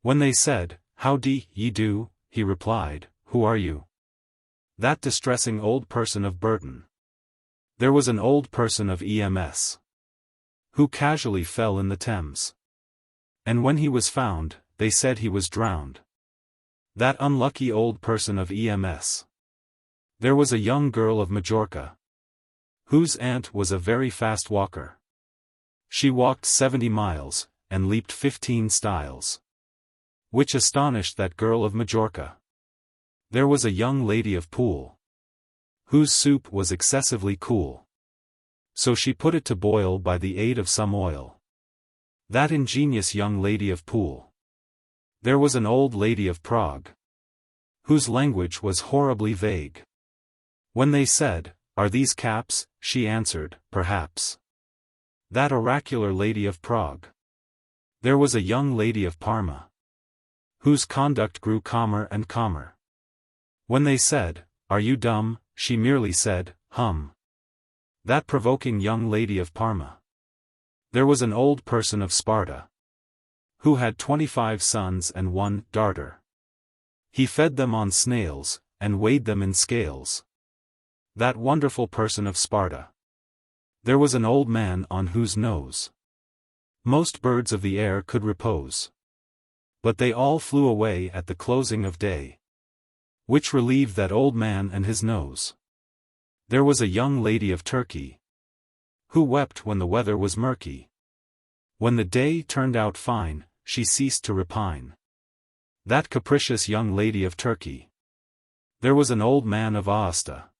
When they said, "How ye do?" he replied, "Who are you?" That distressing old person of Burton. There was an old person of EMS, who casually fell in the Thames. And when he was found, they said he was drowned. That unlucky old person of EMS. There was a young girl of Majorca, whose aunt was a very fast walker. She walked 70 miles, and leaped 15 stiles, which astonished that girl of Majorca. There was a young lady of Poole, whose soup was excessively cool, so she put it to boil by the aid of some oil. That ingenious young lady of Poole. There was an old lady of Prague, whose language was horribly vague. When they said, "Are these caps?" she answered, "Perhaps." That oracular lady of Prague. There was a young lady of Parma, whose conduct grew calmer and calmer. When they said, "Are you dumb?" she merely said, "Hum." That provoking young lady of Parma. There was an old person of Sparta, who had 25 sons and 1 daughter. He fed them on snails, and weighed them in scales. That wonderful person of Sparta. There was an old man on whose nose most birds of the air could repose, but they all flew away at the closing of day, which relieved that old man and his nose. There was a young lady of Turkey, who wept when the weather was murky. When the day turned out fine, she ceased to repine. That capricious young lady of Turkey. There was an old man of Aosta,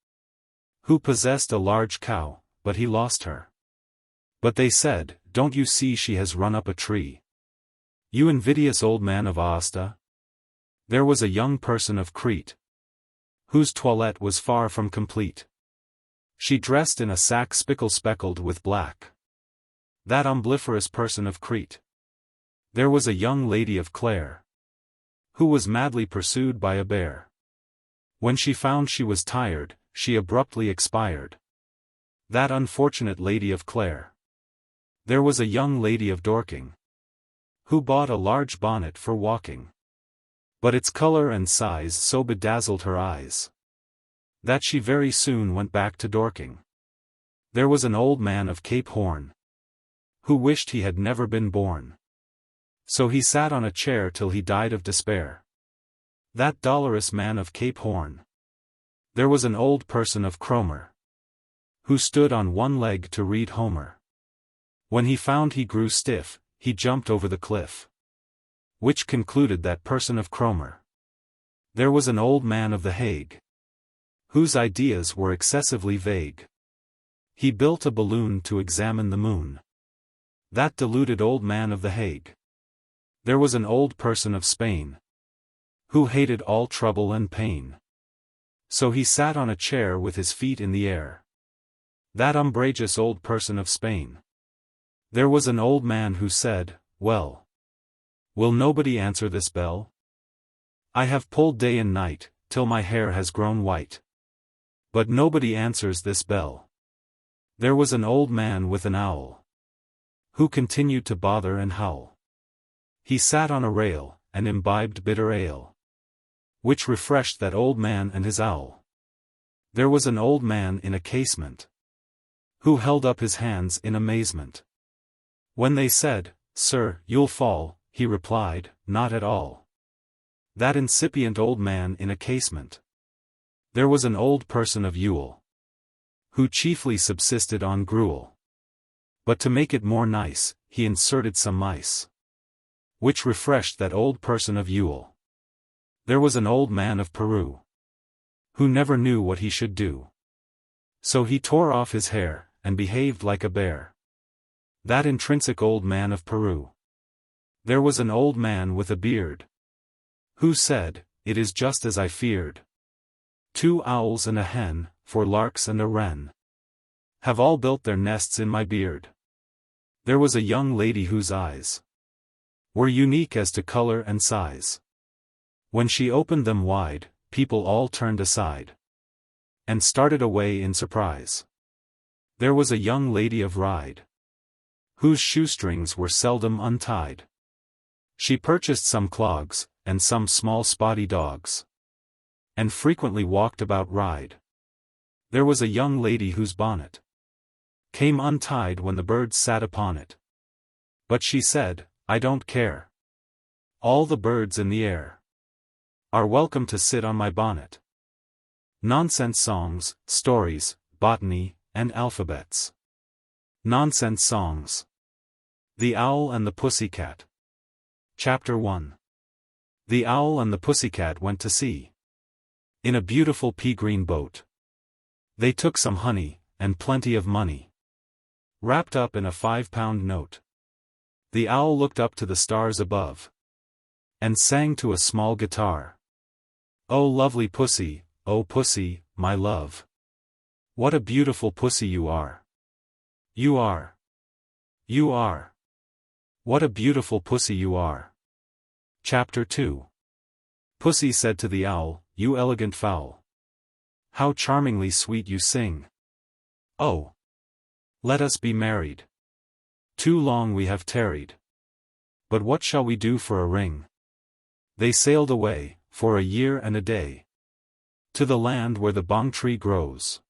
who possessed a large cow, but he lost her. But they said, "Don't you see she has run up a tree? You invidious old man of Aosta?" There was a young person of Crete, whose toilette was far from complete. She dressed in a sack spickle-speckled with black. That umbelliferous person of Crete. There was a young lady of Clare, who was madly pursued by a bear. When she found she was tired, she abruptly expired. That unfortunate lady of Clare. There was a young lady of Dorking, who bought a large bonnet for walking, but its color and size so bedazzled her eyes, that she very soon went back to Dorking. There was an old man of Cape Horn, who wished he had never been born. So he sat on a chair till he died of despair. That dolorous man of Cape Horn. There was an old person of Cromer, who stood on one leg to read Homer. When he found he grew stiff, he jumped over the cliff. Which concluded that person of Cromer. There was an old man of the Hague, whose ideas were excessively vague. He built a balloon to examine the moon. That deluded old man of the Hague. There was an old person of Spain, who hated all trouble and pain. So he sat on a chair with his feet in the air. That umbrageous old person of Spain. There was an old man who said, "Well, will nobody answer this bell? I have pulled day and night, till my hair has grown white. But nobody answers this bell." There was an old man with an owl, who continued to bother and howl. He sat on a rail, and imbibed bitter ale, which refreshed that old man and his owl. There was an old man in a casement, who held up his hands in amazement. When they said, "Sir, you'll fall," he replied, "Not at all." That incipient old man in a casement. There was an old person of Yule, who chiefly subsisted on gruel. But to make it more nice, he inserted some mice, which refreshed that old person of Yule. There was an old man of Peru, who never knew what he should do. So he tore off his hair, and behaved like a bear. That intrinsic old man of Peru. There was an old man with a beard, who said, "It is just as I feared. 2 owls and a hen, 4 larks and a wren." have all built their nests in my beard. There was a young lady whose eyes were unique as to color and size. When she opened them wide, people all turned aside and started away in surprise. There was a young lady of ride whose shoestrings were seldom untied. She purchased some clogs, and some small spotty dogs, and frequently walked about ride. There was a young lady whose bonnet came untied when the birds sat upon it. But she said, I don't care. All the birds in the air are welcome to sit on my bonnet. Nonsense songs, stories, botany, and alphabets. Nonsense songs. The Owl and the Pussycat. Chapter 1. The Owl and the Pussycat went to sea in a beautiful pea-green boat. They took some honey, and plenty of money, wrapped up in a 5-pound note. The Owl looked up to the stars above and sang to a small guitar. Oh lovely pussy, oh pussy, my love. What a beautiful pussy you are. You are. You are. What a beautiful pussy you are. Chapter 2. Pussy said to the Owl, You elegant fowl, how charmingly sweet you sing. Oh, let us be married. Too long we have tarried. But what shall we do for a ring? They sailed away, for a year and a day, to the land where the bong tree grows.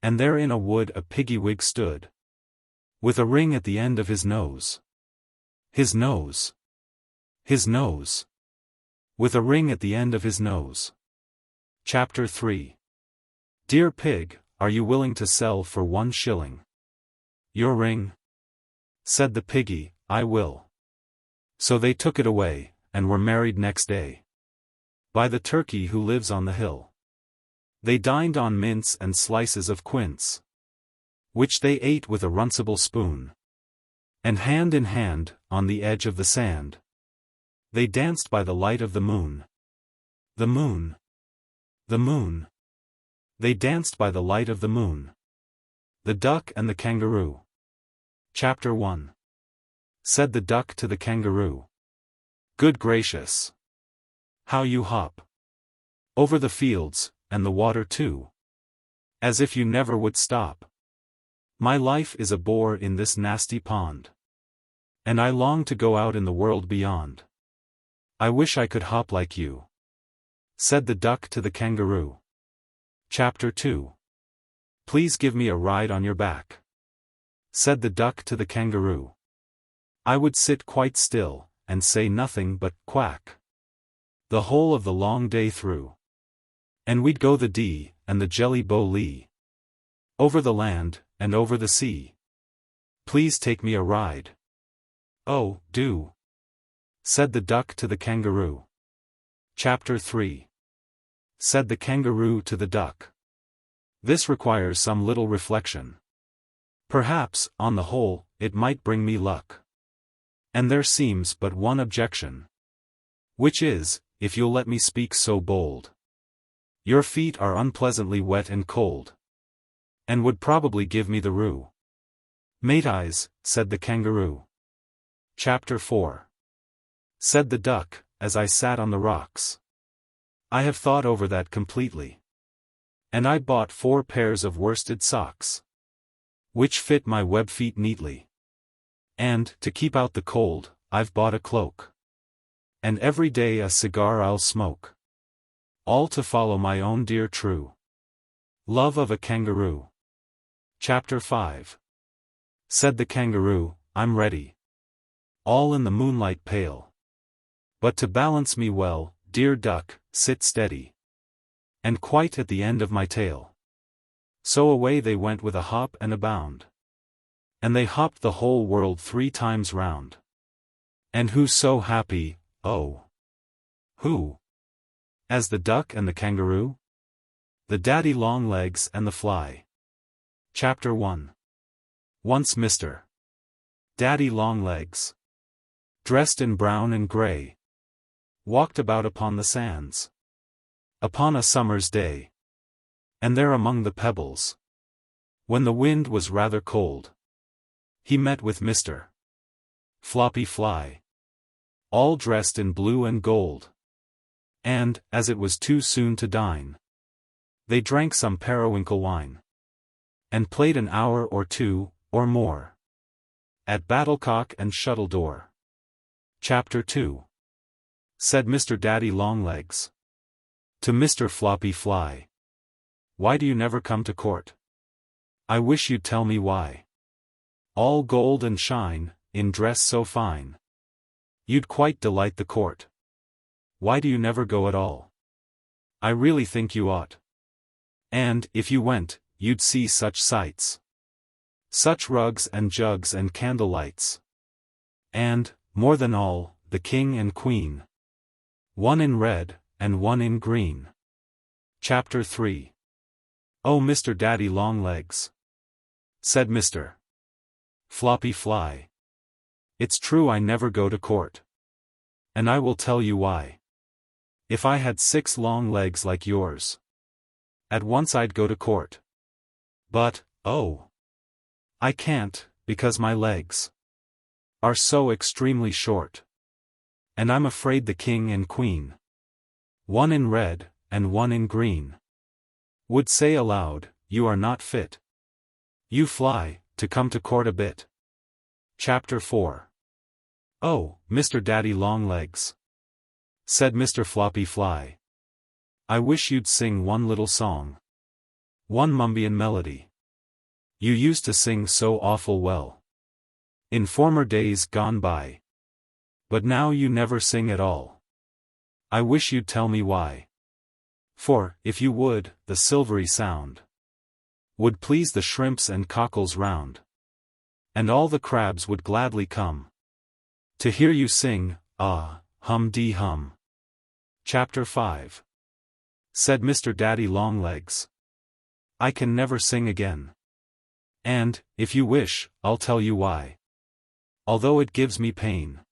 And there in a wood a piggy-wig stood, with a ring at the end of his nose. His nose. His nose. With a ring at the end of his nose. Chapter 3. Dear Pig, are you willing to sell for 1 shilling your ring? Said the piggy, I will. So they took it away, and were married next day by the turkey who lives on the hill. They dined on mince and slices of quince, which they ate with a runcible spoon. And hand in hand, on the edge of the sand, they danced by the light of the moon. The moon. The moon. They danced by the light of the moon. The Duck and the Kangaroo. Chapter 1. Said the Duck to the Kangaroo, Good gracious, how you hop over the fields, and the water too, as if you never would stop. My life is a bore in this nasty pond, and I long to go out in the world beyond. I wish I could hop like you. Said the Duck to the Kangaroo. Chapter 2. Please give me a ride on your back. Said the Duck to the Kangaroo. I would sit quite still, and say nothing but quack the whole of the long day through. And we'd go the Dee, and the Jelly Bo Lee, over the land, and over the sea. Please take me a ride. Oh, do. Said the Duck to the Kangaroo. Chapter 3. Said the Kangaroo to the Duck. This requires some little reflection. Perhaps, on the whole, it might bring me luck. And there seems but one objection, which is, if you'll let me speak so bold. Your feet are unpleasantly wet and cold, and would probably give me the rue. Mate eyes, said the Kangaroo. Chapter 4. Said the Duck, as I sat on the rocks, I have thought over that completely, and I bought 4 pairs of worsted socks, which fit my web feet neatly. And, to keep out the cold, I've bought a cloak, and every day a cigar I'll smoke, all to follow my own dear true love of a kangaroo. Chapter 5. Said the Kangaroo, I'm ready, all in the moonlight pale, but to balance me well, dear Duck, sit steady, and quite at the end of my tail. So away they went with a hop and a bound, and they hopped the whole world 3 times round. And who's so happy, oh? Who? As the Duck and the Kangaroo? The daddy long legs and the fly. Chapter 1. Once Mr. Daddy long legs, dressed in brown and gray, walked about upon the sands, upon a summer's day. And there among the pebbles, When the wind was rather cold, he met with Mr. Floppy Fly, all dressed in blue and gold. And, as it was too soon to dine, they drank some periwinkle wine, and played an hour or two, or more, at battlecock and shuttledore. Chapter 2. Said Mr. Daddy Longlegs to Mr. Floppy Fly, "Why do you never come to court? I wish you'd tell me why. All gold and shine, in dress so fine. You'd quite delight the court. Why do you never go at all? I really think you ought. And, if you went, you'd see such sights. Such rugs and jugs and candlelights. And, more than all, the king and queen. One in red, and one in green." Chapter 3. "Oh, Mr. Daddy Longlegs," said Mr. Floppy Fly, "it's true I never go to court. And I will tell you why. If I had 6 long legs like yours, at once I'd go to court. But, oh, I can't, because my legs are so extremely short. And I'm afraid the king and queen, one in red, and one in green, would say aloud, 'You are not fit, you fly, to come to court a bit.'" Chapter 4. "Oh, Mr. Daddy Longlegs," said Mr. Floppy Fly, "I wish you'd sing one little song. One Mumbian melody. You used to sing so awful well in former days gone by. But now you never sing at all. I wish you'd tell me why. For, if you would, the silvery sound would please the shrimps and cockles round, and all the crabs would gladly come to hear you sing, ah, hum-dee-hum." Chapter 5. Said Mr. Daddy Longlegs, "I can never sing again. And, if you wish, I'll tell you why. Although it gives me pain.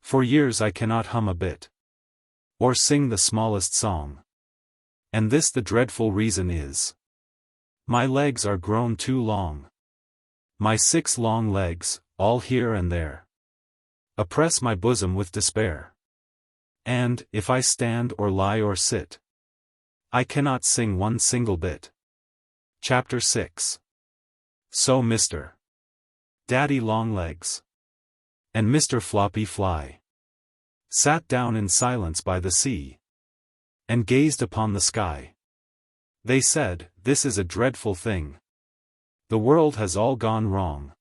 For years I cannot hum a bit, or sing the smallest song. And this the dreadful reason is, my legs are grown too long. My 6 long legs, all here and there, oppress my bosom with despair. And, if I stand or lie or sit, I cannot sing one single bit." Chapter 6. So Mr. Daddy Longlegs and Mr. Floppy Fly sat down in silence by the sea, and gazed upon the sky. They said, "This is a dreadful thing. The world has all gone wrong.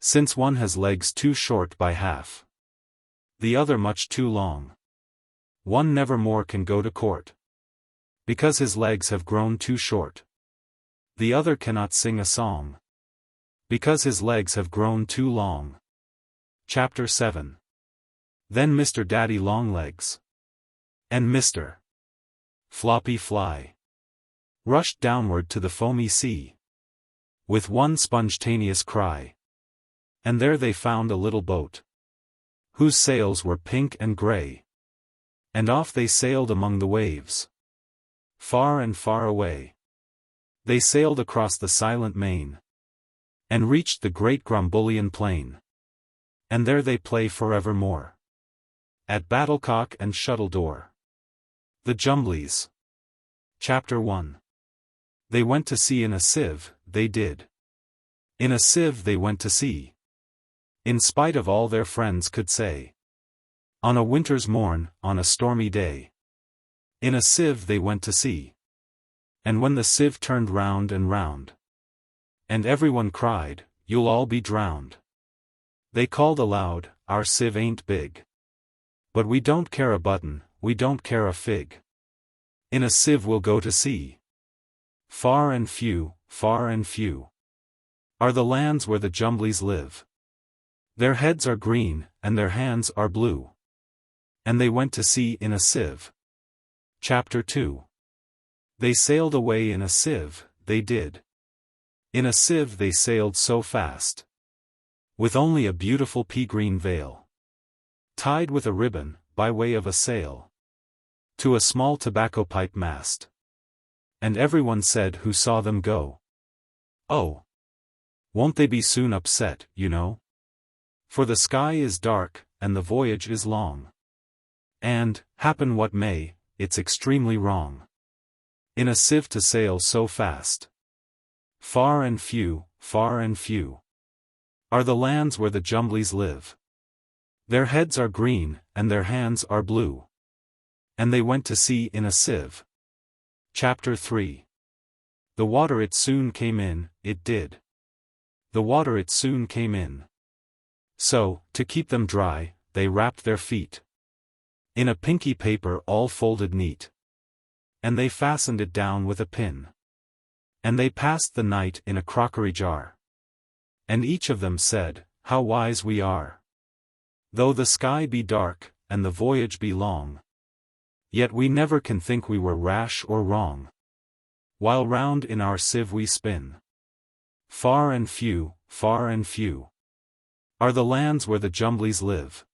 Since one has legs too short by half, the other much too long. One never more can go to court, because his legs have grown too short. The other cannot sing a song, because his legs have grown too long." Chapter 7. Then Mr. Daddy Longlegs and Mr. Floppy Fly rushed downward to the foamy sea, with one spontaneous cry. And there they found a little boat, whose sails were pink and gray. And off they sailed among the waves, far and far away. They sailed across the silent main, and reached the great Grombulian plain. And there they play forevermore, at battlecock and shuttledore. The Jumblies. Chapter 1. They went to sea in a sieve, they did. In a sieve they went to sea, in spite of all their friends could say. On a winter's morn, on a stormy day, in a sieve they went to sea. And when the sieve turned round and round, and everyone cried, "You'll all be drowned," they called aloud, "Our sieve ain't big, but we don't care a button, we don't care a fig. In a sieve we'll go to sea. Far and few are the lands where the Jumblies live. Their heads are green, and their hands are blue." And they went to sea in a sieve. Chapter 2. They sailed away in a sieve, they did. In a sieve they sailed so fast, with only a beautiful pea-green veil, tied with a ribbon, by way of a sail, to a small tobacco pipe mast. And everyone said who saw them go, Oh, won't they be soon upset, you know? For the sky is dark, and the voyage is long. And, happen what may, it's extremely wrong in a sieve to sail so fast. Far and few are the lands where the Jumblies live. Their heads are green, and their hands are blue. And they went to sea in a sieve. Chapter 3. The water it soon came in, it did. The water it soon came in. So, to keep them dry, they wrapped their feet in a pinky paper all folded neat. And they fastened it down with a pin. And they passed the night in a crockery jar. And each of them said, "How wise we are! Though the sky be dark, and the voyage be long, yet we never can think we were rash or wrong, while round in our sieve we spin. Far and few are the lands where the Jumblies live.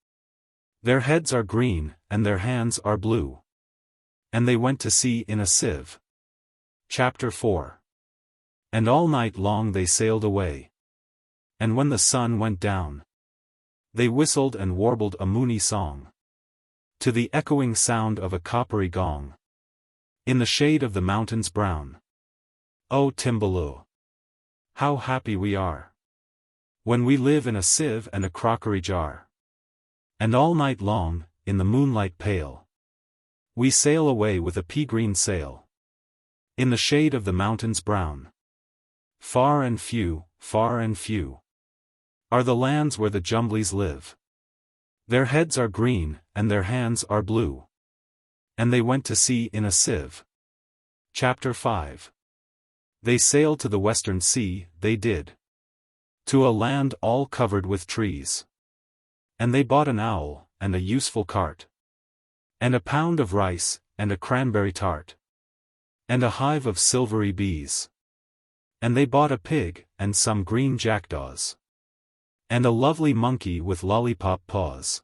Their heads are green, and their hands are blue. And they went to sea in a sieve." Chapter 4. And all night long they sailed away. And when the sun went down, they whistled and warbled a moony song, to the echoing sound of a coppery gong, in the shade of the mountains brown. Oh Timbaloo! How happy we are, when we live in a sieve and a crockery jar. And all night long, in the moonlight pale, we sail away with a pea-green sail, in the shade of the mountains brown. Far and few are the lands where the Jumblies live. Their heads are green, and their hands are blue. And they went to sea in a sieve. Chapter 5. They sailed to the western sea, they did. To a land all covered with trees. And they bought an owl, and a useful cart, and a pound of rice, and a cranberry tart, and a hive of silvery bees. And they bought a pig, and some green jackdaws, and a lovely monkey with lollipop paws,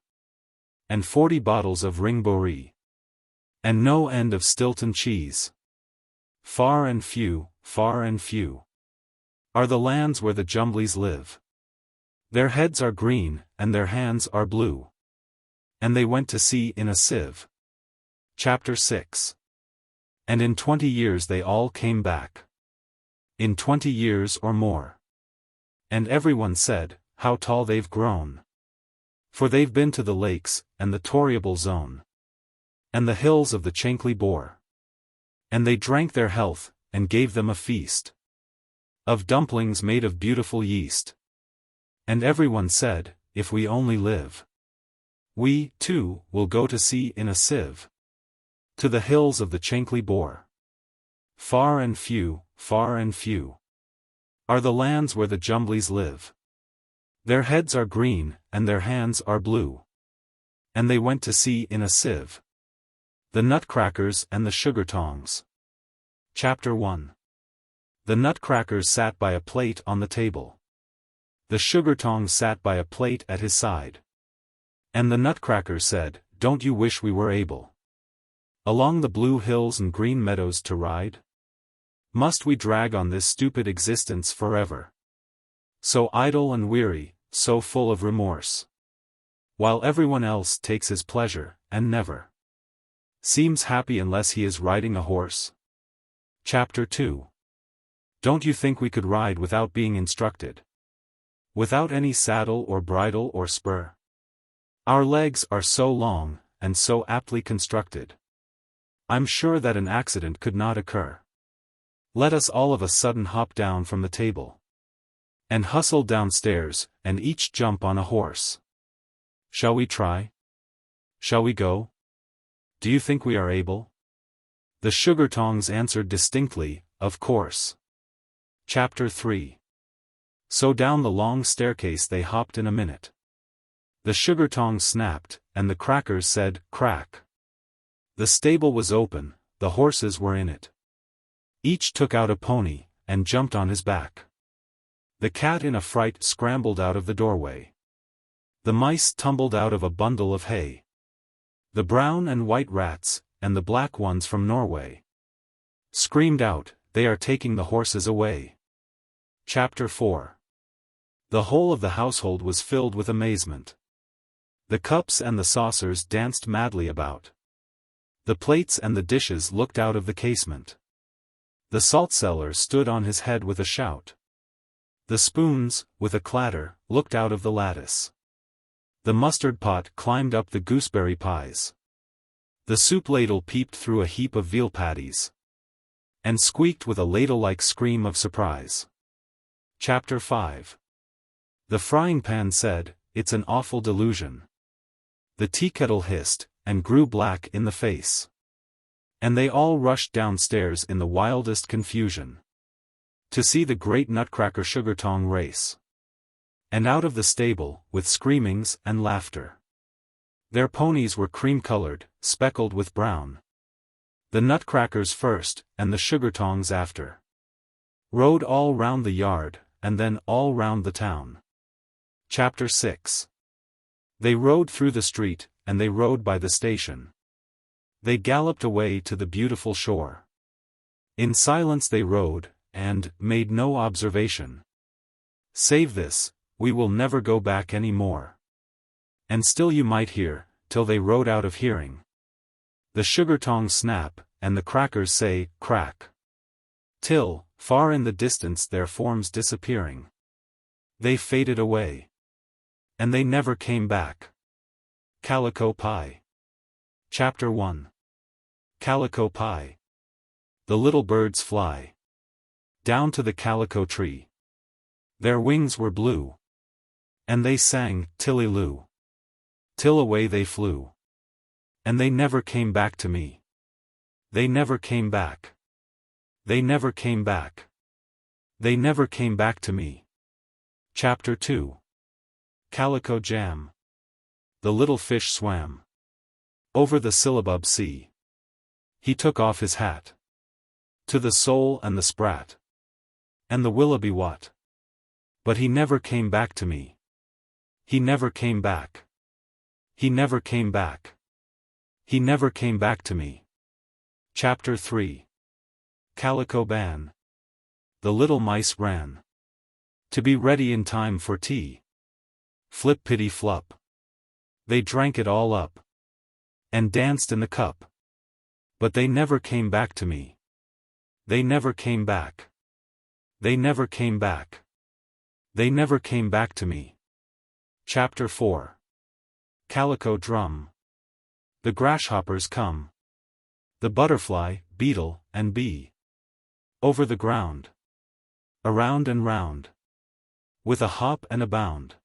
and 40 bottles of ringboree, and no end of Stilton cheese. Far and few are the lands where the Jumblies live. Their heads are green, and their hands are blue. And they went to sea in a sieve. Chapter 6. And in 20 years they all came back. In 20 years or more. And everyone said, "How tall they've grown! For they've been to the lakes, and the Torriable Zone, and the hills of the Chankly Bore. And they drank their health, and gave them a feast of dumplings made of beautiful yeast. And everyone said, if we only live, we, too, will go to sea in a sieve, to the hills of the Chankly Bore. Far and few are the lands where the Jumblies live. Their heads are green, and their hands are blue. And they went to sea in a sieve. The Nutcrackers and the Sugar Tongs. Chapter 1. The Nutcrackers sat by a plate on the table. The Sugar Tongs sat by a plate at his side. And the Nutcracker said, "Don't you wish we were able along the blue hills and green meadows to ride? Must we drag on this stupid existence forever? So idle and weary, so full of remorse, while everyone else takes his pleasure, and never seems happy unless he is riding a horse." Chapter 2. Don't you think we could ride without being instructed? Without any saddle or bridle or spur? Our legs are so long, and so aptly constructed. I'm sure that an accident could not occur. Let us all of a sudden hop down from the table, and hustle downstairs, and each jump on a horse. Shall we try? Shall we go? Do you think we are able? The Sugar Tongs answered distinctly, "Of course." Chapter 3. So down the long staircase they hopped in a minute. The Sugar Tongs snapped, and the Crackers said, "Crack." The stable was open, the horses were in it. Each took out a pony, and jumped on his back. The cat in a fright scrambled out of the doorway. The mice tumbled out of a bundle of hay. The brown and white rats, and the black ones from Norway, screamed out, "They are taking the horses away." Chapter 4. The whole of the household was filled with amazement. The cups and the saucers danced madly about. The plates and the dishes looked out of the casement. The saltcellar stood on his head with a shout. The spoons, with a clatter, looked out of the lattice. The mustard pot climbed up the gooseberry pies. The soup ladle peeped through a heap of veal patties, and squeaked with a ladle-like scream of surprise. Chapter 5. The frying pan said, "It's an awful delusion." The teakettle hissed, and grew black in the face. And they all rushed downstairs in the wildest confusion, to see the great nutcracker sugar-tong race. And out of the stable, with screamings and laughter. Their ponies were cream-colored, speckled with brown. The nutcrackers first, and the sugar-tongs after. Rode all round the yard, and then all round the town. Chapter 6. They rode through the street, and they rode by the station. They galloped away to the beautiful shore. In silence they rode, and made no observation. Save this, we will never go back any more. And still you might hear, till they rode out of hearing, the sugar-tongs snap, and the crackers say, crack. Till, far in the distance their forms disappearing, they faded away. And they never came back. Calico Pie. Chapter 1. Calico Pie. The little birds fly down to the calico tree. Their wings were blue, and they sang, Tilly-loo. Till away they flew. And they never came back to me. They never came back. They never came back. They never came back to me. Chapter 2. Calico Jam. The little fish swam over the syllabub sea. He took off his hat to the sole and the sprat and the willoughby what. But he never came back to me. He never came back. He never came back. He never came back to me. Chapter 3. Calico Ban. The little mice ran to be ready in time for tea. Flip-pitty-flop. They drank it all up, and danced in the cup. But they never came back to me. They never came back. They never came back. They never came back to me. Chapter 4. Calico Drum. The grasshoppers come. The butterfly, beetle, and bee. Over the ground. Around and round. With a hop and a bound.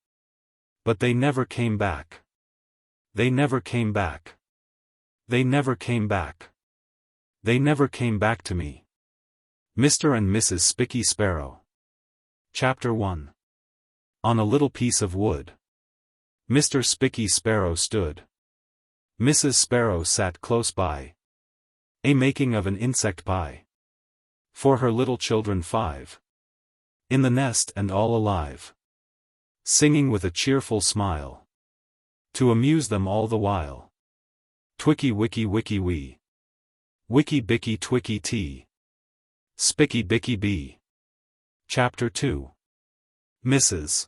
But they never came back. They never came back. They never came back. They never came back to me. Mr. and Mrs. Spicky Sparrow. Chapter 1. On a little piece of wood, Mr. Spicky Sparrow stood. Mrs. Sparrow sat close by, a-making of an insect pie for her little children 5. In the nest and all alive, singing with a cheerful smile, to amuse them all the while. Twicky wicky wicky wee. Wicky bicky twicky tee. Spicky bicky bee. Chapter 2. Mrs.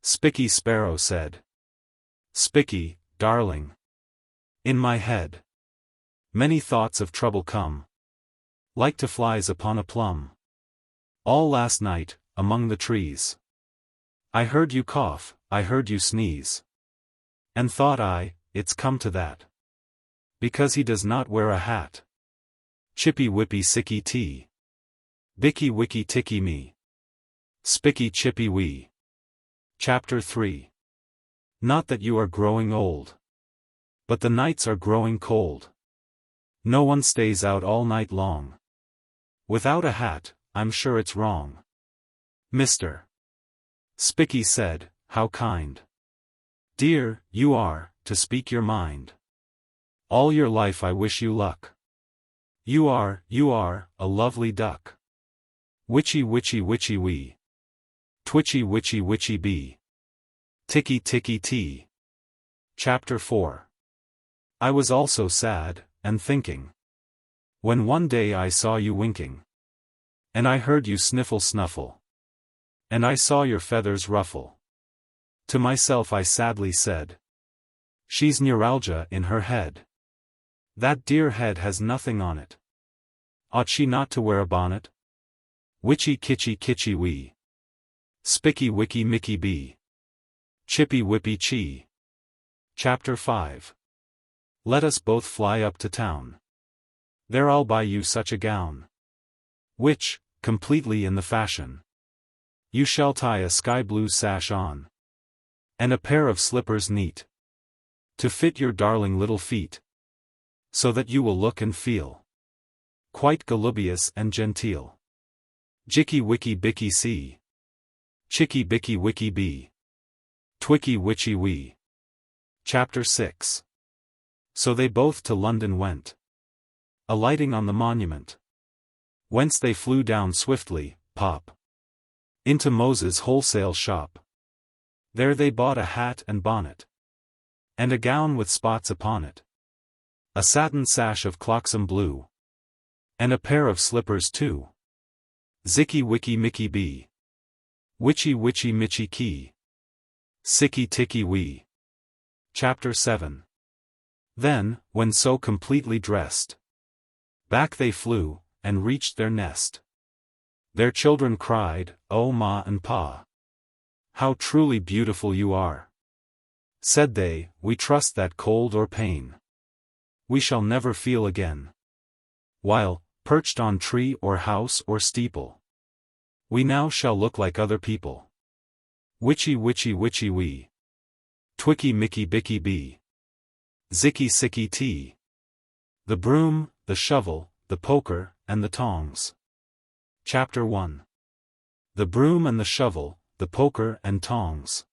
Spicky Sparrow said, Spicky, darling, in my head many thoughts of trouble come, like to flies upon a plum. All last night, among the trees, I heard you cough, I heard you sneeze. And thought I, it's come to that, because he does not wear a hat. Chippy whippy sicky tee. Bicky wicky ticky me. Spicky chippy wee. Chapter 3. Not that you are growing old, but the nights are growing cold. No one stays out all night long without a hat, I'm sure it's wrong. Mr. Spicky said, how kind, dear, you are, to speak your mind. All your life I wish you luck. You are, a lovely duck. Witchy witchy witchy wee. Twitchy witchy witchy bee. Ticky ticky tee. Chapter 4. I was also sad, and thinking, when one day I saw you winking, and I heard you sniffle snuffle, And I saw your feathers ruffle. To myself I sadly said, she's neuralgia in her head. That dear head has nothing on it. Ought she not to wear a bonnet? Witchy kitchy kitchy wee. Spicky wicky mickey bee. Chippy whippy chee. Chapter 5. Let us both fly up to town. There I'll buy you such a gown, which, completely in the fashion, you shall tie a sky blue sash on, and a pair of slippers neat, to fit your darling little feet, so that you will look and feel quite volubious and genteel. Jicky wicky bicky see. Chicky bicky wicky bee. Twicky witchy wee. Chapter 6. So they both to London went, alighting on the Monument, whence they flew down swiftly, pop, into Moses' wholesale shop. There they bought a hat and bonnet, and a gown with spots upon it, a satin sash of clocksome blue, and a pair of slippers too. Zicky wicky mickey bee. Witchy witchy mitchy key. Sicky ticky wee. Chapter 7. Then, when so completely dressed, back they flew, and reached their nest. Their children cried, "Oh ma and pa, how truly beautiful you are!" Said they, "We trust that cold or pain we shall never feel again, while, perched on tree or house or steeple, we now shall look like other people." Witchy witchy witchy wee. Twicky mickey bicky bee. Zicky sicky tee. The broom, the shovel, the poker, and the tongs. Chapter 1. The broom and the shovel, the poker and tongs.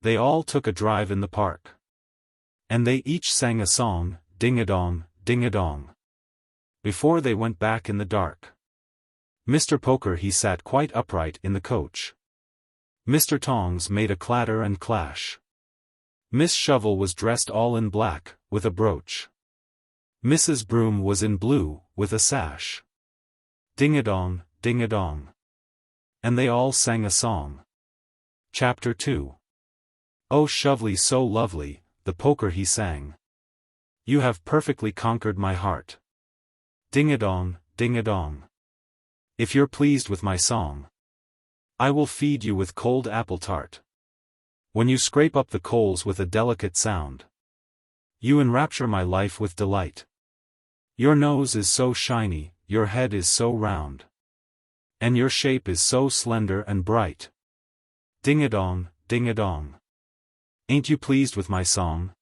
They all took a drive in the park, and they each sang a song, ding-a-dong, ding-a-dong, before they went back in the dark. Mr. Poker he sat quite upright in the coach. Mr. Tongs made a clatter and clash. Miss Shovel was dressed all in black, with a brooch. Mrs. Broom was in blue, with a sash. Ding-a-dong, ding-a-dong. And they all sang a song. Chapter 2. "Oh Shovely so lovely," the Poker he sang. "You have perfectly conquered my heart. Ding-a-dong, ding-a-dong. If you're pleased with my song, I will feed you with cold apple tart. When you scrape up the coals with a delicate sound, you enrapture my life with delight. Your nose is so shiny, your head is so round, and your shape is so slender and bright. Ding-a-dong, ding-a-dong. Ain't you pleased with my song?"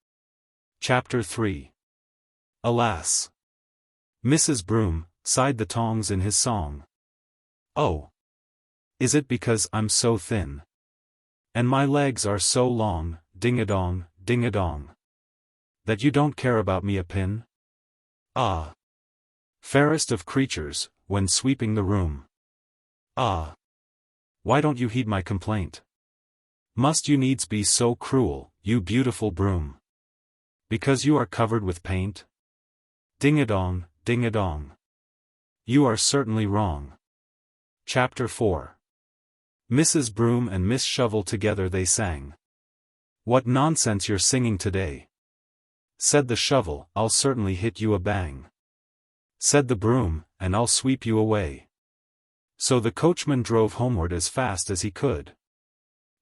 Chapter 3. Alas! Mrs. Broom, sighed the Tongs in his song. "Oh! Is it because I'm so thin, and my legs are so long, ding-a-dong, ding-a-dong, that you don't care about me a pin? Ah! Fairest of creatures, when sweeping the room. Ah! Why don't you heed my complaint? Must you needs be so cruel, you beautiful broom? Because you are covered with paint? Ding-a-dong, ding-a-dong. You are certainly wrong." Chapter 4. Mrs. Broom and Miss Shovel together they sang. "What nonsense you're singing today!" Said the shovel, "I'll certainly hit you a bang." Said the broom, "And I'll sweep you away." So the coachman drove homeward as fast as he could,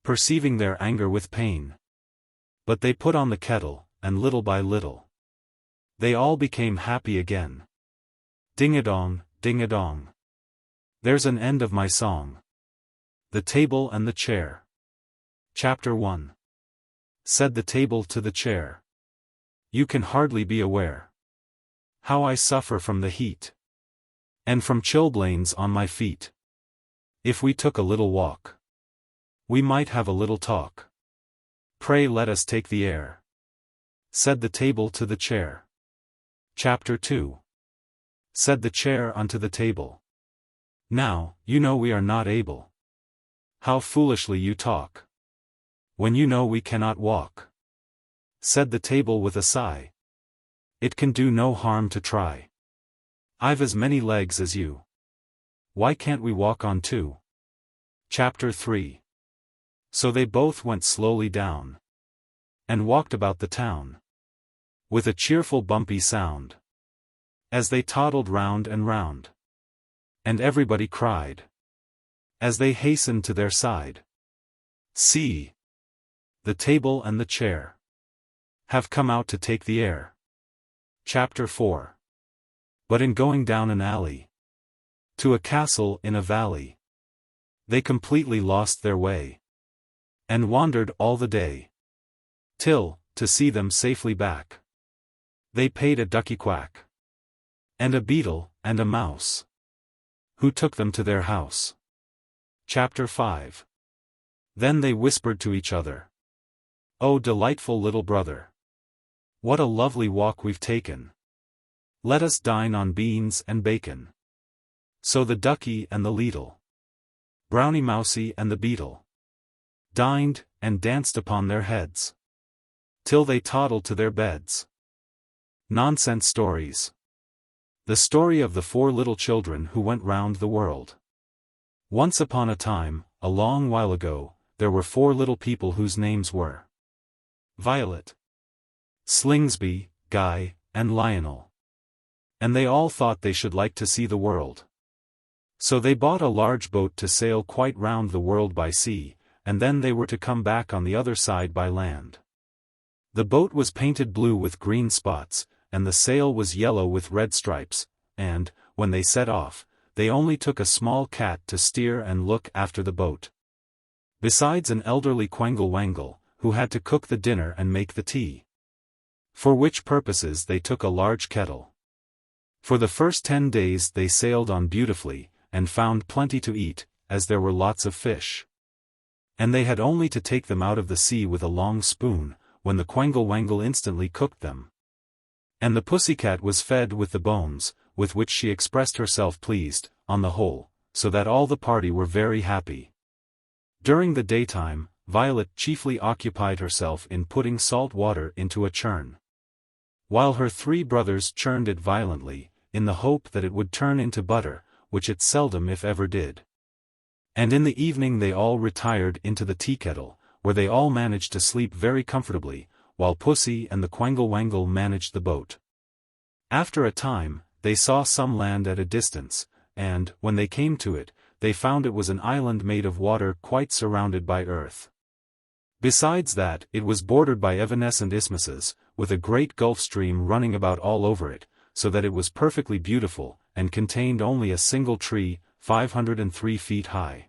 perceiving their anger with pain. But they put on the kettle, and little by little, they all became happy again. Ding-a-dong, ding-a-dong. There's an end of my song. The Table and the Chair. Chapter 1. Said the table to the chair, "You can hardly be aware how I suffer from the heat, and from chilblains on my feet. If we took a little walk, we might have a little talk. Pray let us take the air." Said the table to the chair. Chapter 2. Said the chair unto the table, "Now, you know we are not able. How foolishly you talk, when you know we cannot walk." Said the table with a sigh, "It can do no harm to try. I've as many legs as you. Why can't we walk on two?" Chapter 3. So they both went slowly down, and walked about the town, with a cheerful bumpy sound, as they toddled round and round. And everybody cried, as they hastened to their side, "See! The table and the chair have come out to take the air." Chapter 4. But in going down an alley, to a castle in a valley, they completely lost their way, and wandered all the day, till, to see them safely back, they paid a ducky quack, and a beetle, and a mouse, who took them to their house. Chapter 5. Then they whispered to each other, "Oh, delightful little brother! What a lovely walk we've taken! Let us dine on beans and bacon." So the ducky and the leetle, Brownie Mousy and the beetle, dined, and danced upon their heads, till they toddled to their beds. Nonsense stories. The story of the 4 little children who went round the world. Once upon a time, a long while ago, there were 4 little people whose names were Violet, Slingsby, Guy, and Lionel. And they all thought they should like to see the world. So they bought a large boat to sail quite round the world by sea, and then they were to come back on the other side by land. The boat was painted blue with green spots, and the sail was yellow with red stripes, and, when they set off, they only took a small cat to steer and look after the boat, besides an elderly quangle-wangle, who had to cook the dinner and make the tea, for which purposes they took a large kettle. For the first 10 days they sailed on beautifully, and found plenty to eat, as there were lots of fish. And they had only to take them out of the sea with a long spoon, when the quangle-wangle instantly cooked them. And the Pussycat was fed with the bones, with which she expressed herself pleased, on the whole, so that all the party were very happy. During the daytime, Violet chiefly occupied herself in putting salt water into a churn, while her 3 brothers churned it violently, in the hope that it would turn into butter, which it seldom if ever did. And in the evening they all retired into the tea-kettle, where they all managed to sleep very comfortably, while Pussy and the quangle-wangle managed the boat. After a time, they saw some land at a distance, and, when they came to it, they found it was an island made of water quite surrounded by earth. Besides that, it was bordered by evanescent isthmuses, with a great gulf stream running about all over it, so that it was perfectly beautiful, and contained only a single tree, 503 feet high.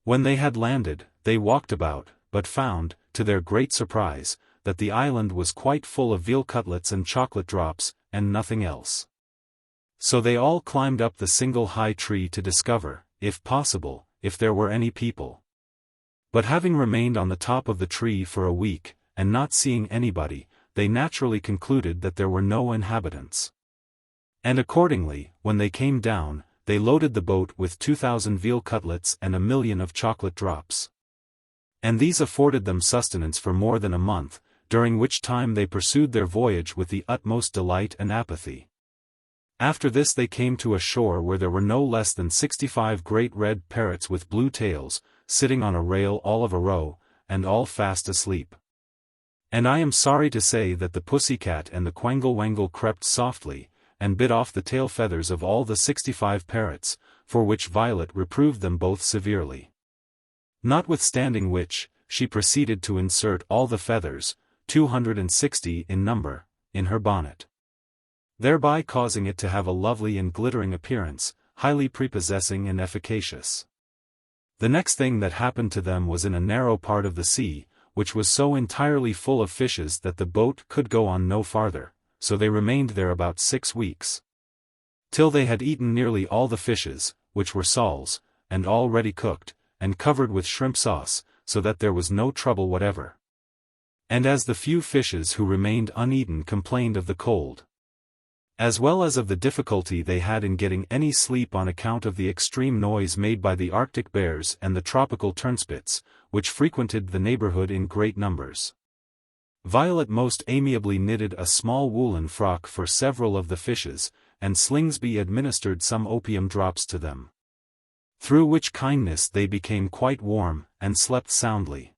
When they had landed, they walked about, but found, to their great surprise, that the island was quite full of veal cutlets and chocolate drops, and nothing else. So they all climbed up the single high tree to discover, if possible, if there were any people. But having remained on the top of the tree for a week, and not seeing anybody, they naturally concluded that there were no inhabitants. And accordingly, when they came down, they loaded the boat with 2,000 veal cutlets and 1,000,000 of chocolate drops. And these afforded them sustenance for more than a month, during which time they pursued their voyage with the utmost delight and apathy. After this they came to a shore where there were no less than 65 great red parrots with blue tails, sitting on a rail all of a row, and all fast asleep. And I am sorry to say that the Pussycat and the quangle-wangle crept softly, and bit off the tail feathers of all the 65 parrots, for which Violet reproved them both severely. Notwithstanding which, she proceeded to insert all the feathers, 260 in number, in her bonnet, thereby causing it to have a lovely and glittering appearance, highly prepossessing and efficacious. The next thing that happened to them was in a narrow part of the sea, which was so entirely full of fishes that the boat could go on no farther, so they remained there about 6 weeks. Till they had eaten nearly all the fishes, which were soles, and already cooked, and covered with shrimp sauce, so that there was no trouble whatever. And as the few fishes who remained uneaten complained of the cold, as well as of the difficulty they had in getting any sleep on account of the extreme noise made by the Arctic bears and the tropical turnspits, which frequented the neighborhood in great numbers, Violet most amiably knitted a small woolen frock for several of the fishes, and Slingsby administered some opium drops to them. through which kindness they became quite warm, and slept soundly.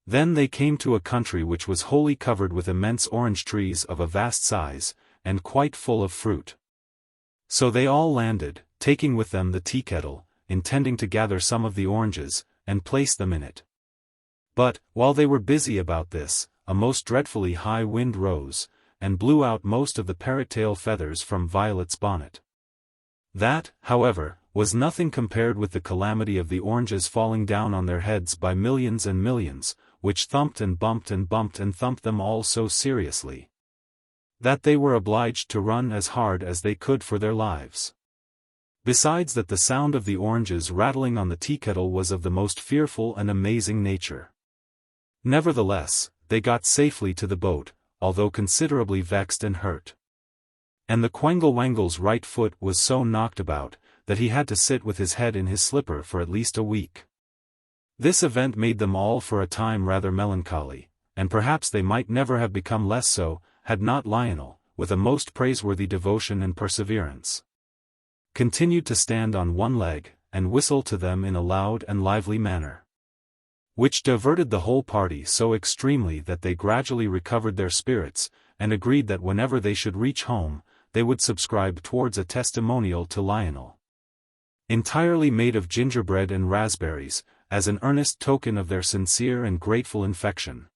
Then they came to a country which was wholly covered with immense orange trees of a vast size, and quite full of fruit. So they all landed, taking with them the tea kettle, intending to gather some of the oranges, and place them in it. But, while they were busy about this, a most dreadfully high wind rose, and blew out most of the parrot-tail feathers from Violet's bonnet. That, however, was nothing compared with the calamity of the oranges falling down on their heads by millions and millions, which thumped and bumped and bumped and thumped them all so seriously that they were obliged to run as hard as they could for their lives. Besides that the sound of the oranges rattling on the tea kettle was of the most fearful and amazing nature. Nevertheless, they got safely to the boat, although considerably vexed and hurt. And the Quangle-Wangle's right foot was so knocked about, that he had to sit with his head in his slipper for at least a week. This event made them all for a time rather melancholy, and perhaps they might never have become less so, had not Lionel, with a most praiseworthy devotion and perseverance, continued to stand on one leg, and whistle to them in a loud and lively manner, which diverted the whole party so extremely that they gradually recovered their spirits, and agreed that whenever they should reach home, they would subscribe towards a testimonial to Lionel, entirely made of gingerbread and raspberries, as an earnest token of their sincere and grateful affection.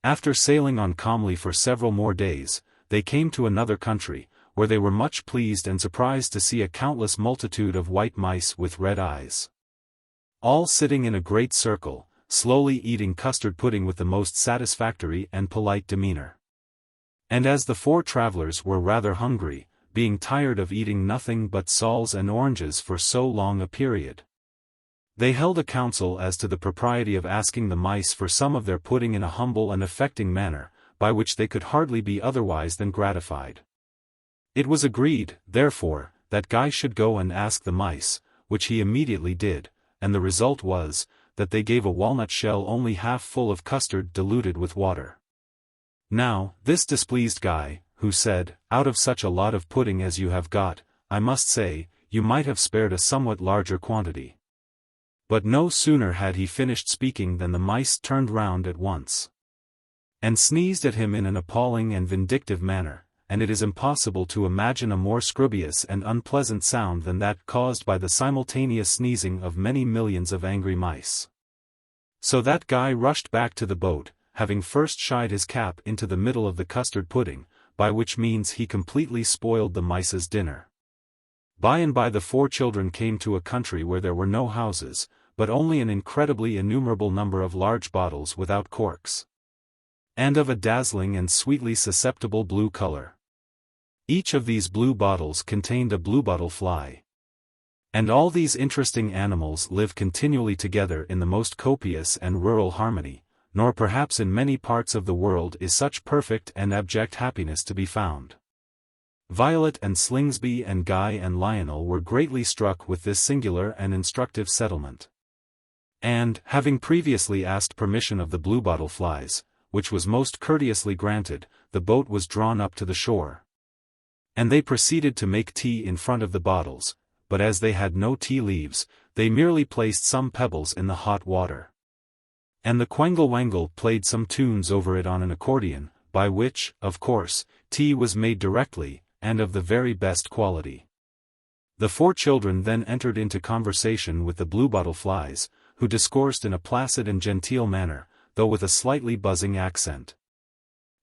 After sailing on calmly for several more days, they came to another country, where they were much pleased and surprised to see a countless multitude of white mice with red eyes, all sitting in a great circle, slowly eating custard pudding with the most satisfactory and polite demeanor. And as the 4 travelers were rather hungry, being tired of eating nothing but sols and oranges for so long a period, they held a council as to the propriety of asking the mice for some of their pudding in a humble and affecting manner, by which they could hardly be otherwise than gratified. It was agreed, therefore, that Guy should go and ask the mice, which he immediately did, and the result was, that they gave a walnut shell only half full of custard diluted with water. Now, this displeased Guy, who said, "Out of such a lot of pudding as you have got, I must say, you might have spared a somewhat larger quantity." But no sooner had he finished speaking than the mice turned round at once, and sneezed at him in an appalling and vindictive manner, and it is impossible to imagine a more scroobious and unpleasant sound than that caused by the simultaneous sneezing of many millions of angry mice. So that Guy rushed back to the boat, having first shied his cap into the middle of the custard pudding, by which means he completely spoiled the mice's dinner. By and by the 4 children came to a country where there were no houses, but only an incredibly innumerable number of large bottles without corks, and of a dazzling and sweetly susceptible blue color. Each of these blue bottles contained a bluebottle fly. And all these interesting animals live continually together in the most copious and rural harmony, nor perhaps in many parts of the world is such perfect and abject happiness to be found. Violet and Slingsby and Guy and Lionel were greatly struck with this singular and instructive settlement. And, having previously asked permission of the bluebottle flies, which was most courteously granted, the boat was drawn up to the shore. And they proceeded to make tea in front of the bottles, but as they had no tea leaves, they merely placed some pebbles in the hot water. And the Quangle-Wangle played some tunes over it on an accordion, by which, of course, tea was made directly, and of the very best quality. The 4 children then entered into conversation with the bluebottle flies, who discoursed in a placid and genteel manner, though with a slightly buzzing accent,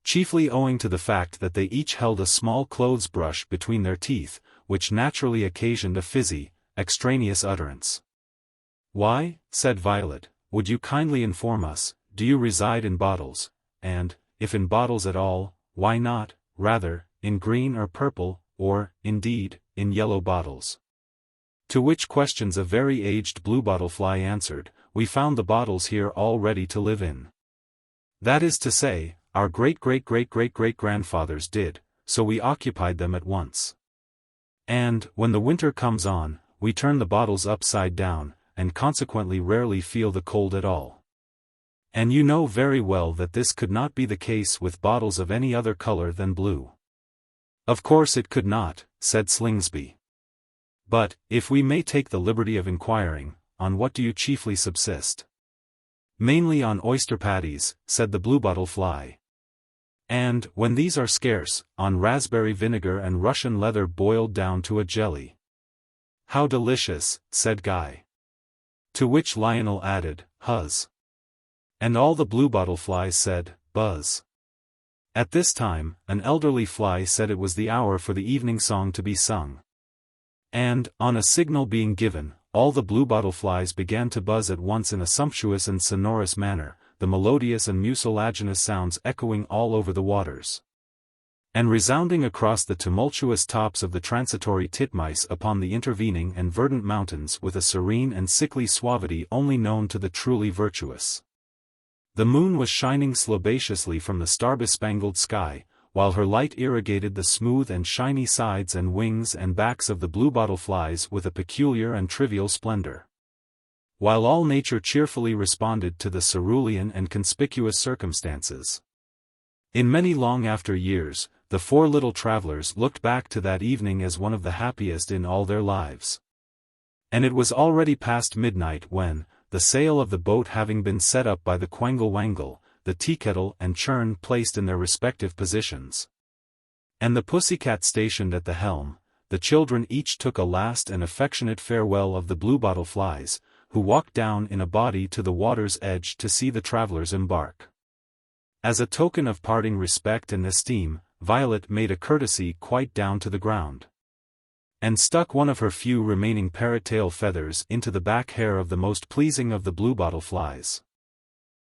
chiefly owing to the fact that they each held a small clothes brush between their teeth, which naturally occasioned a fizzy, extraneous utterance. "Why," said Violet, "would you kindly inform us, do you reside in bottles, and, if in bottles at all, why not, rather, in green or purple, or, indeed, in yellow bottles?" To which questions a very aged bluebottle fly answered, "We found the bottles here all ready to live in. That is to say, our great-great-great-great-great-grandfathers did, so we occupied them at once. And, when the winter comes on, we turn the bottles upside down, and consequently rarely feel the cold at all. And you know very well that this could not be the case with bottles of any other color than blue." "Of course it could not," said Slingsby. But, if we may take the liberty of inquiring, on what do you chiefly subsist? Mainly on oyster patties, said the bluebottle fly. And, when these are scarce, on raspberry vinegar and Russian leather boiled down to a jelly. How delicious, said Guy. To which Lionel added, huzz. And all the bluebottle flies said, buzz. At this time, an elderly fly said it was the hour for the evening song to be sung. And, on a signal being given, all the bluebottle flies began to buzz at once in a sumptuous and sonorous manner, the melodious and mucilaginous sounds echoing all over the waters, and resounding across the tumultuous tops of the transitory titmice upon the intervening and verdant mountains with a serene and sickly suavity only known to the truly virtuous. The moon was shining slobaciously from the star-bespangled sky, while her light irrigated the smooth and shiny sides and wings and backs of the bluebottle flies with a peculiar and trivial splendor. While all nature cheerfully responded to the cerulean and conspicuous circumstances. In many long after years, the four little travelers looked back to that evening as one of the happiest in all their lives. And it was already past midnight when, the sail of the boat having been set up by the quangle-wangle, the teakettle and churn placed in their respective positions, and the Pussycat stationed at the helm, the children each took a last and affectionate farewell of the bluebottle flies, who walked down in a body to the water's edge to see the travelers embark. As a token of parting respect and esteem, Violet made a courtesy quite down to the ground, and stuck one of her few remaining parrot-tail feathers into the back hair of the most pleasing of the bluebottle flies,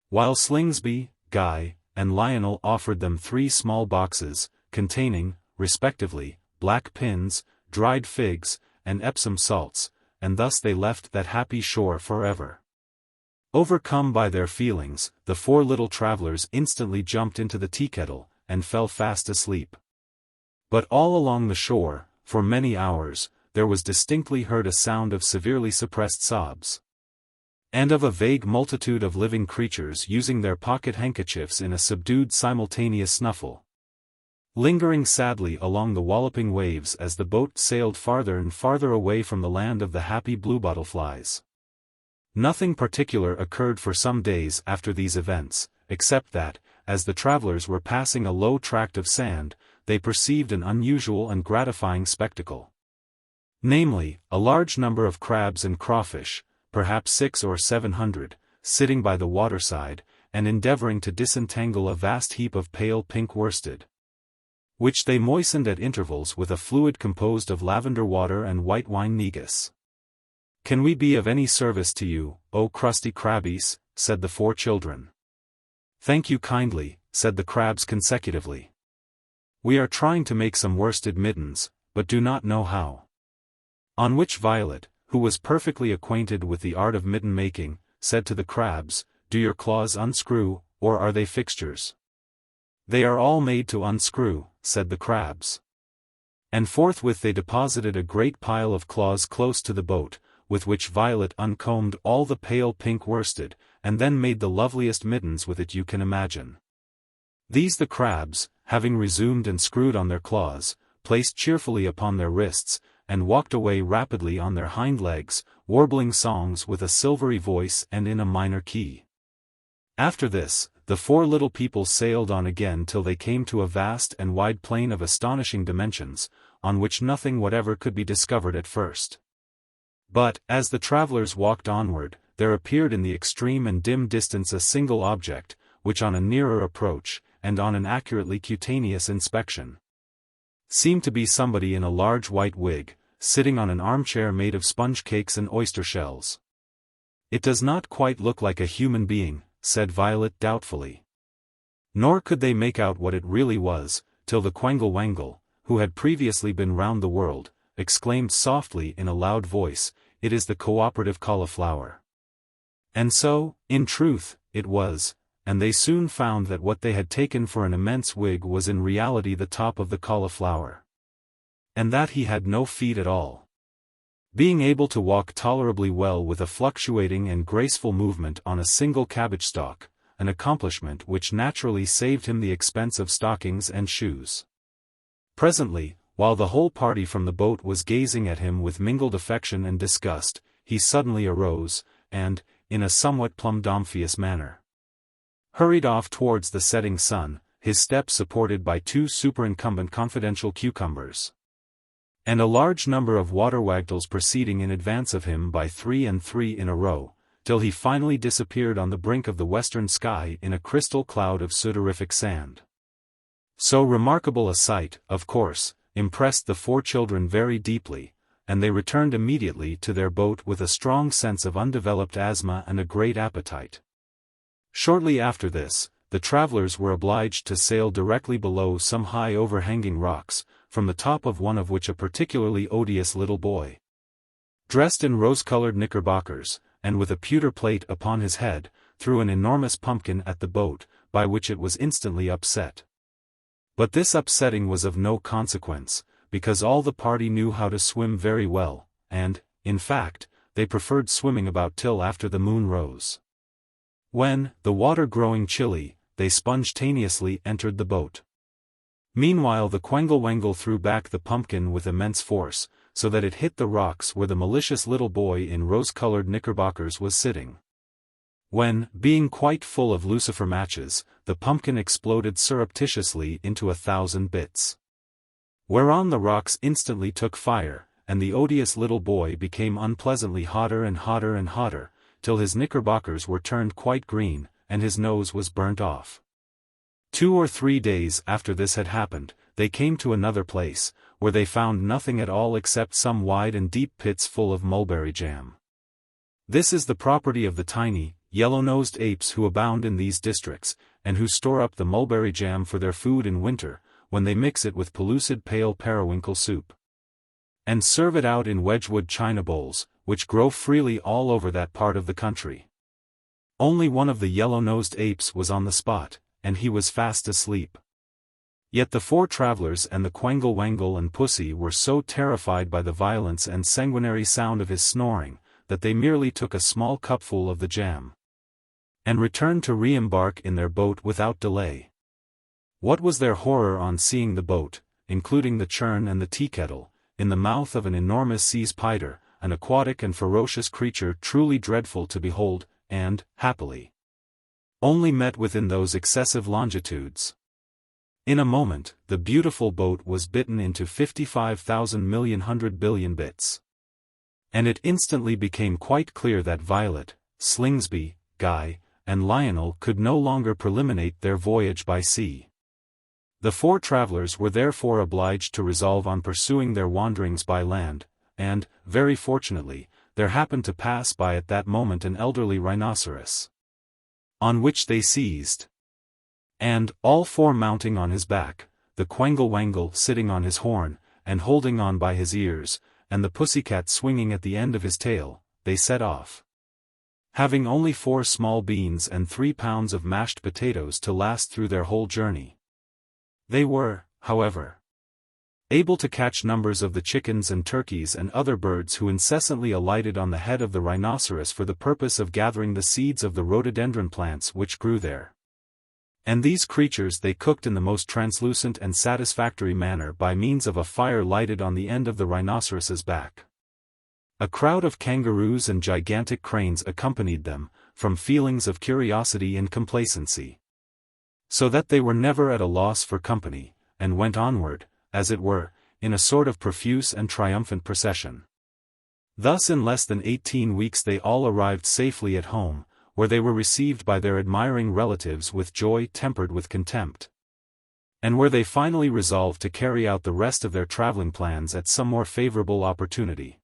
while Slingsby, Guy, and Lionel offered them 3 small boxes, containing, respectively, black pins, dried figs, and Epsom salts, and thus they left that happy shore forever. Overcome by their feelings, the 4 little travelers instantly jumped into the teakettle, and fell fast asleep. But all along the shore, for many hours, there was distinctly heard a sound of severely suppressed sobs, and of a vague multitude of living creatures using their pocket handkerchiefs in a subdued simultaneous snuffle, lingering sadly along the walloping waves as the boat sailed farther and farther away from the land of the happy bluebottle flies. Nothing particular occurred for some days after these events, except that, as the travelers were passing a low tract of sand, they perceived an unusual and gratifying spectacle. Namely, a large number of crabs and crawfish, perhaps 600 or 700, sitting by the waterside, and endeavoring to disentangle a vast heap of pale pink worsted, which they moistened at intervals with a fluid composed of lavender water and white wine negus. "Can we be of any service to you, O crusty crabbies?" said the 4 children. "Thank you kindly," said the crabs consecutively. "We are trying to make some worsted mittens, but do not know how." On which Violet, who was perfectly acquainted with the art of mitten making, said to the crabs, "Do your claws unscrew, or are they fixtures?" "They are all made to unscrew," said the crabs. And forthwith they deposited a great pile of claws close to the boat, with which Violet uncombed all the pale pink worsted, and then made the loveliest mittens with it you can imagine. These the crabs, having resumed and screwed on their claws, placed cheerfully upon their wrists, and walked away rapidly on their hind legs, warbling songs with a silvery voice and in a minor key. After this, the 4 little people sailed on again till they came to a vast and wide plain of astonishing dimensions, on which nothing whatever could be discovered at first. But, as the travelers walked onward, there appeared in the extreme and dim distance a single object, which on a nearer approach, and on an accurately cutaneous inspection, seemed to be somebody in a large white wig, sitting on an armchair made of sponge cakes and oyster shells. "It does not quite look like a human being," said Violet doubtfully. Nor could they make out what it really was, till the quangle-wangle, who had previously been round the world, exclaimed softly in a loud voice, "It is the cooperative cauliflower." And so, in truth, it was, and they soon found that what they had taken for an immense wig was in reality the top of the cauliflower, and that he had no feet at all, being able to walk tolerably well with a fluctuating and graceful movement on a single cabbage stalk, an accomplishment which naturally saved him the expense of stockings and shoes. Presently, while the whole party from the boat was gazing at him with mingled affection and disgust, he suddenly arose, and, in a somewhat plumdomphious manner, hurried off towards the setting sun, his steps supported by two superincumbent confidential cucumbers, and a large number of water wagtails proceeding in advance of him by 3 and 3 in a row, till he finally disappeared on the brink of the western sky in a crystal cloud of sudorific sand. So remarkable a sight, of course, impressed the 4 children very deeply, and they returned immediately to their boat with a strong sense of undeveloped asthma and a great appetite. Shortly after this, the travelers were obliged to sail directly below some high overhanging rocks, from the top of one of which a particularly odious little boy, dressed in rose-colored knickerbockers, and with a pewter plate upon his head, threw an enormous pumpkin at the boat, by which it was instantly upset. But this upsetting was of no consequence, because all the party knew how to swim very well, and, in fact, they preferred swimming about till after the moon rose, when, the water growing chilly, they spontaneously entered the boat. Meanwhile the Quengle-Wangle threw back the pumpkin with immense force, so that it hit the rocks where the malicious little boy in rose-colored knickerbockers was sitting, when, being quite full of lucifer matches, the pumpkin exploded surreptitiously into 1,000 bits. Whereon the rocks instantly took fire, and the odious little boy became unpleasantly hotter and hotter and hotter, till his knickerbockers were turned quite green, and his nose was burnt off. 2 or 3 days after this had happened, they came to another place, where they found nothing at all except some wide and deep pits full of mulberry jam. This is the property of the tiny, yellow-nosed apes who abound in these districts, and who store up the mulberry jam for their food in winter, when they mix it with pellucid pale periwinkle soup, and serve it out in Wedgwood china bowls, which grow freely all over that part of the country. Only one of the yellow-nosed apes was on the spot, and he was fast asleep. Yet the 4 travelers and the Quengle-Wangle and Pussy were so terrified by the violence and sanguinary sound of his snoring, that they merely took a small cupful of the jam, and returned to re-embark in their boat without delay. What was their horror on seeing the boat, including the churn and the tea-kettle, in the mouth of an enormous sea spider, an aquatic and ferocious creature truly dreadful to behold, and, happily, only met with in those excessive longitudes. In a moment, the beautiful boat was bitten into 55,000,000,000,000,000,000 bits. And it instantly became quite clear that Violet, Slingsby, Guy, and Lionel could no longer preliminate their voyage by sea. The 4 travelers were therefore obliged to resolve on pursuing their wanderings by land, and, very fortunately, there happened to pass by at that moment an elderly rhinoceros, on which they seized, and, all 4 mounting on his back, the Quengle-Wangle sitting on his horn, and holding on by his ears, and the Pussycat swinging at the end of his tail, they set off, having only 4 small beans and 3 pounds of mashed potatoes to last through their whole journey. They were, however, able to catch numbers of the chickens and turkeys and other birds who incessantly alighted on the head of the rhinoceros for the purpose of gathering the seeds of the rhododendron plants which grew there. And these creatures they cooked in the most translucent and satisfactory manner by means of a fire lighted on the end of the rhinoceros's back. A crowd of kangaroos and gigantic cranes accompanied them, from feelings of curiosity and complacency, so that they were never at a loss for company, and went onward, as it were, in a sort of profuse and triumphant procession. Thus in less than 18 weeks they all arrived safely at home, where they were received by their admiring relatives with joy tempered with contempt, and where they finally resolved to carry out the rest of their traveling plans at some more favorable opportunity.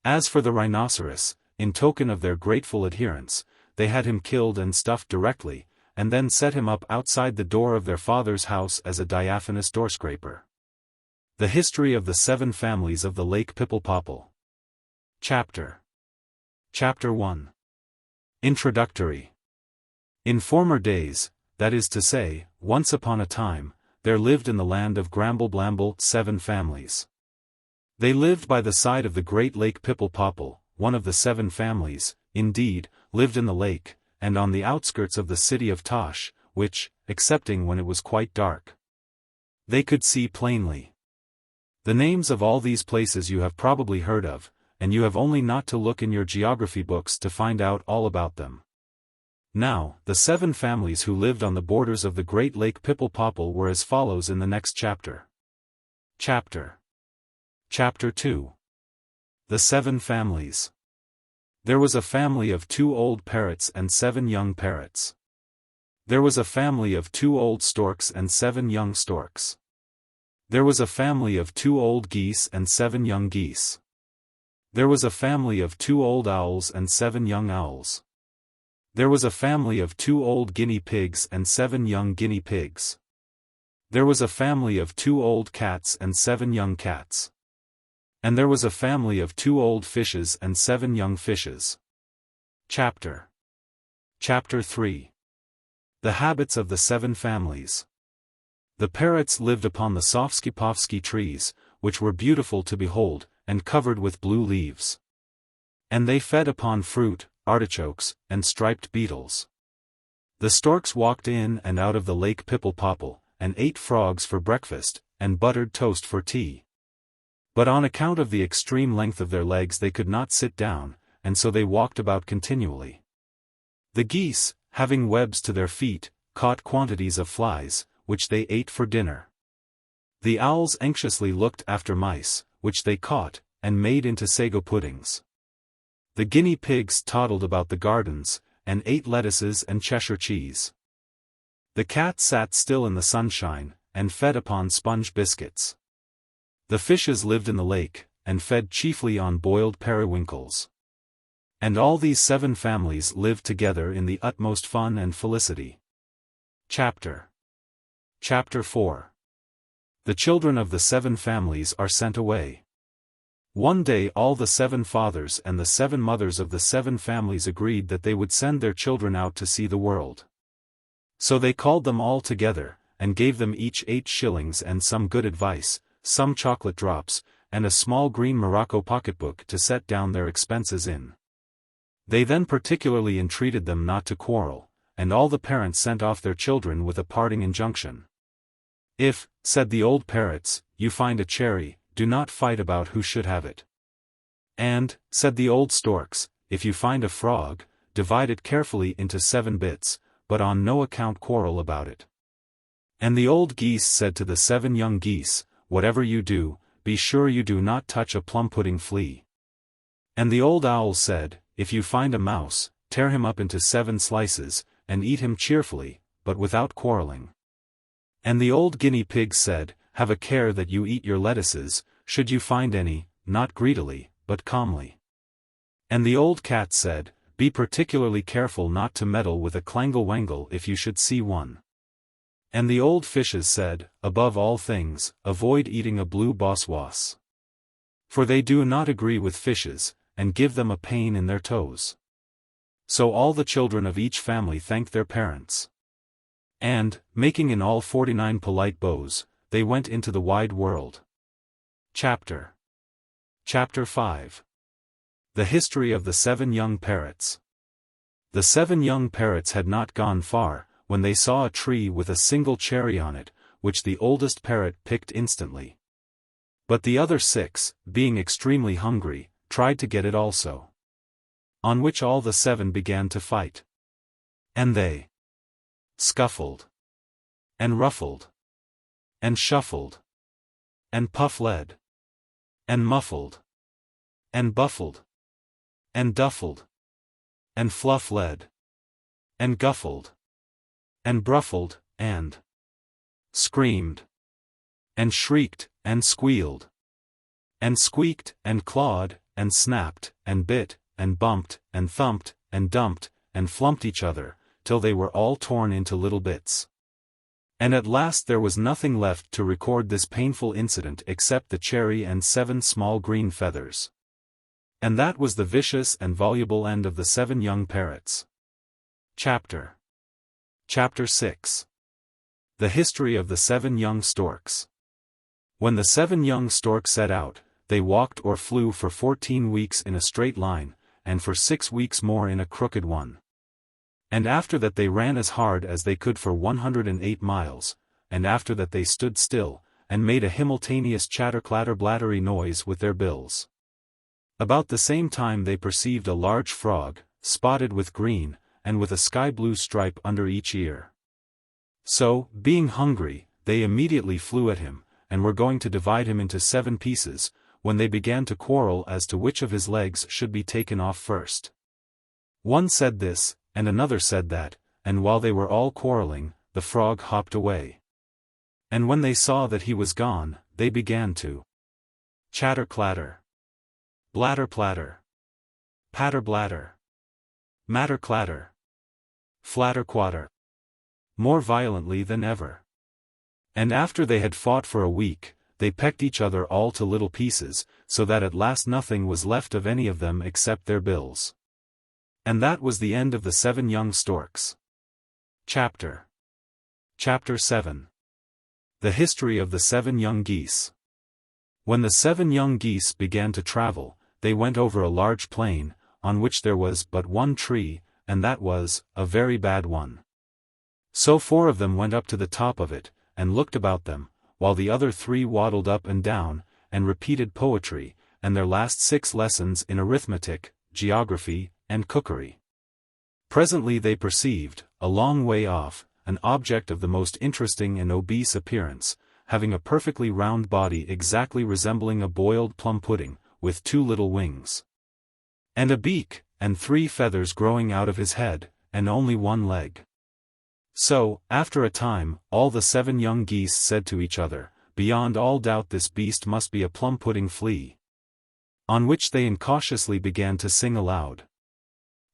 As for the rhinoceros, in token of their grateful adherence, they had him killed and stuffed directly, and then set him up outside the door of their father's house as a diaphanous doorscraper. The History of the 7 Families of the Lake Pipple-Popple. Chapter 1. Introductory. In former days, that is to say, once upon a time, there lived in the land of Gramble-Blamble 7 families. They lived by the side of the great Lake Pipple-Popple. One of the 7 families, indeed, lived in the lake, and on the outskirts of the city of Tosh, which, excepting when it was quite dark, they could see plainly. The names of all these places you have probably heard of, and you have only not to look in your geography books to find out all about them. Now, the 7 families who lived on the borders of the Great Lake Pipple Popple were as follows in the next chapter. Chapter 2. The 7 Families. There was a family of 2 old parrots and 7 young parrots. There was a family of 2 old storks and 7 young storks. There was a family of 2 old geese and 7 young geese. There was a family of 2 old owls and 7 young owls. There was a family of 2 old guinea pigs and 7 young guinea pigs. There was a family of 2 old cats and 7 young cats. And there was a family of 2 old fishes and 7 young fishes. Chapter 3. The habits of the 7 families. The parrots lived upon the softskipovsky trees, which were beautiful to behold, and covered with blue leaves. And they fed upon fruit, artichokes, and striped beetles. The storks walked in and out of the Lake Pipple Popple, and ate frogs for breakfast, and buttered toast for tea. But on account of the extreme length of their legs they could not sit down, and so they walked about continually. The geese, having webs to their feet, caught quantities of flies, which they ate for dinner. The owls anxiously looked after mice, which they caught, and made into sago puddings. The guinea pigs toddled about the gardens, and ate lettuces and Cheshire cheese. The cat sat still in the sunshine, and fed upon sponge biscuits. The fishes lived in the lake, and fed chiefly on boiled periwinkles. And all these 7 families lived together in the utmost fun and felicity. Chapter 4. The children of the 7 families are sent away. One day all the 7 fathers and the 7 mothers of the 7 families agreed that they would send their children out to see the world. So they called them all together, and gave them each 8 shillings and some good advice, some chocolate drops, and a small green morocco pocketbook to set down their expenses in. They then particularly entreated them not to quarrel, and all the parents sent off their children with a parting injunction. If, said the old parrots, you find a cherry, do not fight about who should have it. And, said the old storks, if you find a frog, divide it carefully into 7 bits, but on no account quarrel about it. And the old geese said to the 7 young geese, whatever you do, be sure you do not touch a plum-pudding flea. And the old owl said, if you find a mouse, tear him up into 7 slices, and eat him cheerfully, but without quarreling. And the old guinea pig said, have a care that you eat your lettuces, should you find any, not greedily, but calmly. And the old cat said, be particularly careful not to meddle with a clangle-wangle if you should see one. And the old fishes said, above all things, avoid eating a blue boss-was. For they do not agree with fishes, and give them a pain in their toes. So all the children of each family thanked their parents. And, making in all 49 polite bows, they went into the wide world. Chapter 5. The history of the 7 young parrots. The 7 young parrots had not gone far, when they saw a tree with a single cherry on it, which the oldest parrot picked instantly. But the other 6, being extremely hungry, tried to get it also. On which all the 7 began to fight. And they scuffled, and ruffled, and shuffled, and puff-led, and muffled, and buffled, and duffled, and fluff-led, and guffled, and bruffled, and screamed, and shrieked, and squealed, and squeaked, and clawed, and snapped, and bit, and bumped, and thumped, and dumped, and flumped each other, till they were all torn into little bits. And at last there was nothing left to record this painful incident except the cherry and 7 small green feathers. And that was the vicious and voluble end of the 7 young parrots. Chapter 6. The history of the 7 young storks. When the 7 young storks set out, they walked or flew for 14 weeks in a straight line, and for 6 weeks more in a crooked one. And after that they ran as hard as they could for 108 miles, and after that they stood still, and made a simultaneous chatter-clatter-blattery noise with their bills. About the same time they perceived a large frog, spotted with green, and with a sky-blue stripe under each ear. So, being hungry, they immediately flew at him, and were going to divide him into 7 pieces, when they began to quarrel as to which of his legs should be taken off first. One said this, and another said that, and while they were all quarreling, the frog hopped away. And when they saw that he was gone, they began to chatter-clatter, blatter-platter, patter-blatter, matter-clatter, flatter-quatter, more violently than ever. And after they had fought for a week, they pecked each other all to little pieces, so that at last nothing was left of any of them except their bills. And that was the end of the 7 young storks. Chapter 7. The history of the 7 young geese. When the 7 young geese began to travel, they went over a large plain, on which there was but one tree, and that was a very bad one. So 4 of them went up to the top of it, and looked about them, while the other 3 waddled up and down, and repeated poetry, and their last 6 lessons in arithmetic, geography, and cookery. Presently they perceived, a long way off, an object of the most interesting and obese appearance, having a perfectly round body exactly resembling a boiled plum pudding, with 2 little wings, and a beak, and 3 feathers growing out of his head, and only 1 leg. So, after a time, all the 7 young geese said to each other, "Beyond all doubt this beast must be a plum-pudding flea." On which they incautiously began to sing aloud.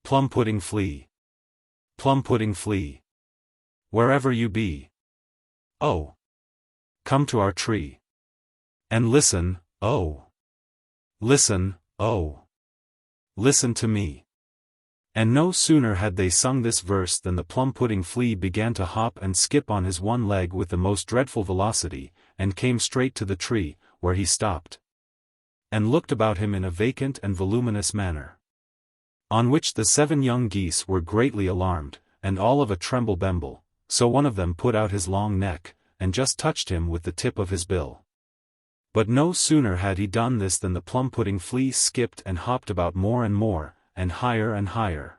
Plum-pudding flea. Plum-pudding flea. Wherever you be. Oh. Come to our tree. And listen, oh. Listen, oh. Listen to me. And no sooner had they sung this verse than the plum-pudding flea began to hop and skip on his 1 leg with the most dreadful velocity, and came straight to the tree, where he stopped, and looked about him in a vacant and voluminous manner. On which the 7 young geese were greatly alarmed, and all of a tremble-bemble, so one of them put out his long neck, and just touched him with the tip of his bill. But no sooner had he done this than the plum-pudding flea skipped and hopped about more and more, and higher.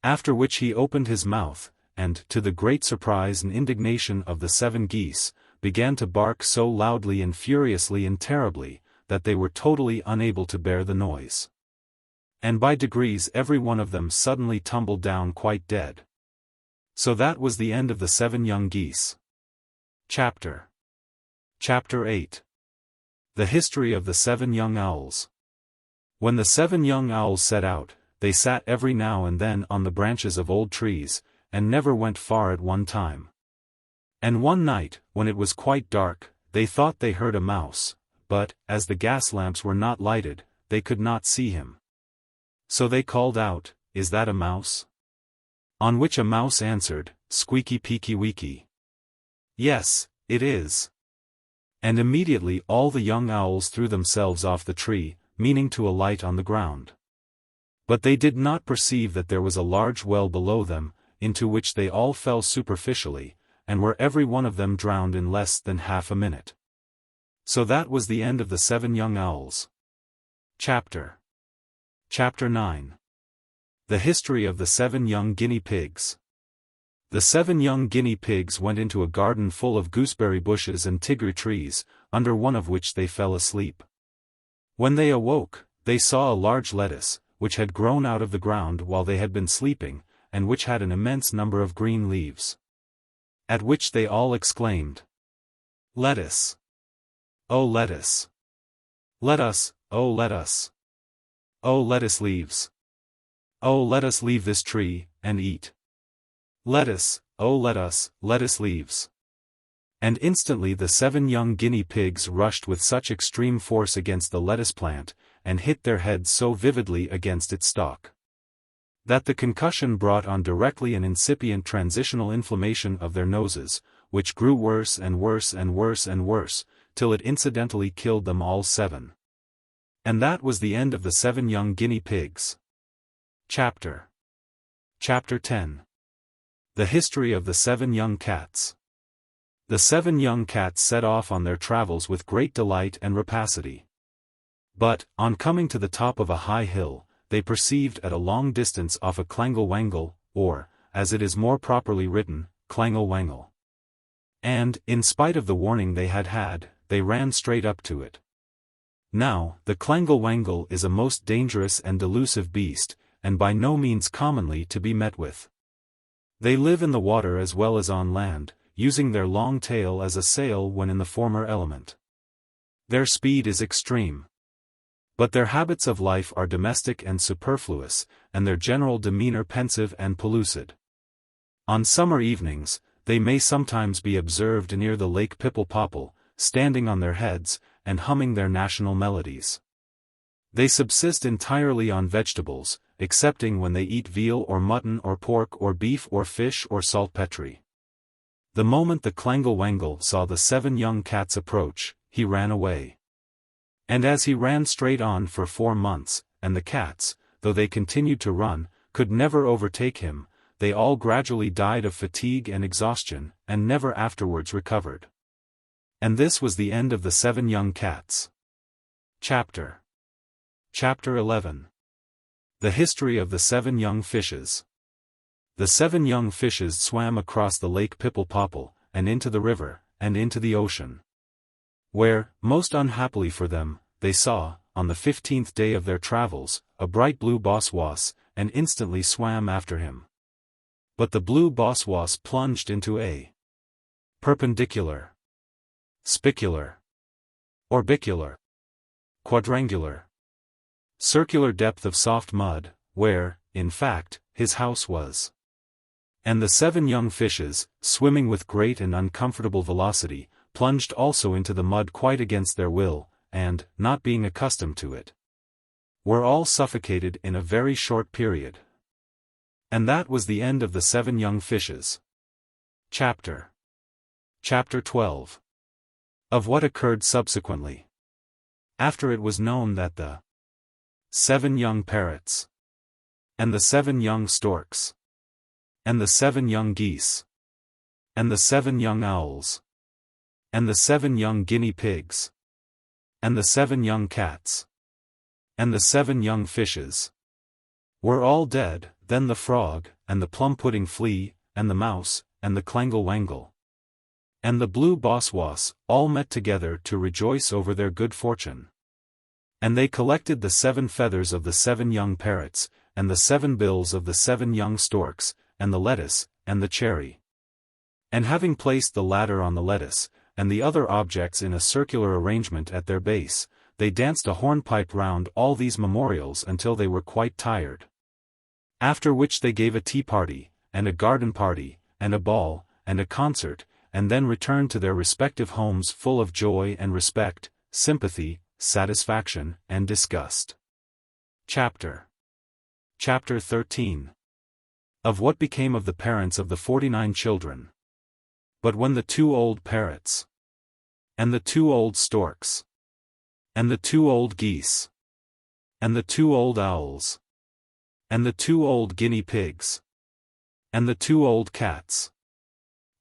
After which he opened his mouth, and, to the great surprise and indignation of the 7 geese, began to bark so loudly and furiously and terribly, that they were totally unable to bear the noise. And by degrees every one of them suddenly tumbled down quite dead. So that was the end of the 7 young geese. Chapter 8. The history of the 7 young owls. When the 7 young owls set out, they sat every now and then on the branches of old trees, and never went far at one time. And one night, when it was quite dark, they thought they heard a mouse, but, as the gas lamps were not lighted, they could not see him. So they called out, "Is that a mouse?" On which a mouse answered, "Squeaky peeky weeky. Yes, it is." And immediately all the young owls threw themselves off the tree, meaning to alight on the ground. But they did not perceive that there was a large well below them, into which they all fell superficially, and were every one of them drowned in less than half a minute. So that was the end of the 7 young owls. Chapter 9. The history of the 7 young guinea pigs. The 7 young guinea pigs went into a garden full of gooseberry bushes and tigri trees, under one of which they fell asleep. When they awoke, they saw a large lettuce, which had grown out of the ground while they had been sleeping, and which had an immense number of green leaves. At which they all exclaimed, "Lettuce! Oh lettuce! Let us, oh let us! Oh lettuce leaves! Oh let us leave this tree, and eat! Lettuce, oh let us, lettuce leaves!" And instantly the 7 young guinea pigs rushed with such extreme force against the lettuce plant, and hit their heads so vividly against its stalk, that the concussion brought on directly an incipient transitional inflammation of their noses, which grew worse and worse and worse and worse, till it incidentally killed them all 7. And that was the end of the 7 young guinea pigs. Chapter 10. The history of the 7 young cats. The 7 young cats set off on their travels with great delight and rapacity. But, on coming to the top of a high hill, they perceived at a long distance off a clangle-wangle, or, as it is more properly written, clangle-wangle. And, in spite of the warning they had had, they ran straight up to it. Now, the clangle-wangle is a most dangerous and delusive beast, and by no means commonly to be met with. They live in the water as well as on land, using their long tail as a sail when in the former element. Their speed is extreme. But their habits of life are domestic and superfluous, and their general demeanor pensive and pellucid. On summer evenings, they may sometimes be observed near the lake Pipple-Popple, standing on their heads, and humming their national melodies. They subsist entirely on vegetables, excepting when they eat veal or mutton or pork or beef or fish or saltpetre. The moment the clangle-wangle saw the 7 young cats approach, he ran away. And as he ran straight on for 4 months, and the cats, though they continued to run, could never overtake him, they all gradually died of fatigue and exhaustion, and never afterwards recovered. And this was the end of the 7 young cats. Chapter 11. The History of the 7 Young Fishes. The 7 young fishes swam across the lake Pipple-Popple, and into the river, and into the ocean. Where, most unhappily for them, they saw, on the 15th day of their travels, a bright blue boss-woss, and instantly swam after him. But the blue boss-woss plunged into a perpendicular, spicular, orbicular, quadrangular, circular depth of soft mud, where, in fact, his house was. And the 7 young fishes, swimming with great and uncomfortable velocity, plunged also into the mud quite against their will, and, not being accustomed to it, were all suffocated in a very short period. And that was the end of the 7 young fishes. Chapter 12. Of what occurred subsequently. After it was known that the 7 young parrots, and the 7 young storks, and the 7 young geese, and the 7 young owls, and the 7 young guinea pigs, and the 7 young cats, and the 7 young fishes, were all dead, then the frog, and the plum-pudding flea, and the mouse, and the clangle-wangle, and the blue boss-woss, all met together to rejoice over their good fortune. And they collected the 7 feathers of the 7 young parrots, and the 7 bills of the 7 young storks, and the lettuce, and the cherry. And having placed the latter on the lettuce, and the other objects in a circular arrangement at their base, they danced a hornpipe round all these memorials until they were quite tired. After which they gave a tea-party, and a garden-party, and a ball, and a concert, and then returned to their respective homes full of joy and respect, sympathy, satisfaction, and disgust. Chapter 13. Of what became of the parents of the 49 children. But when the 2 old parrots, and the 2 old storks, and the 2 old geese, and the 2 old owls, and the 2 old guinea pigs, and the 2 old cats,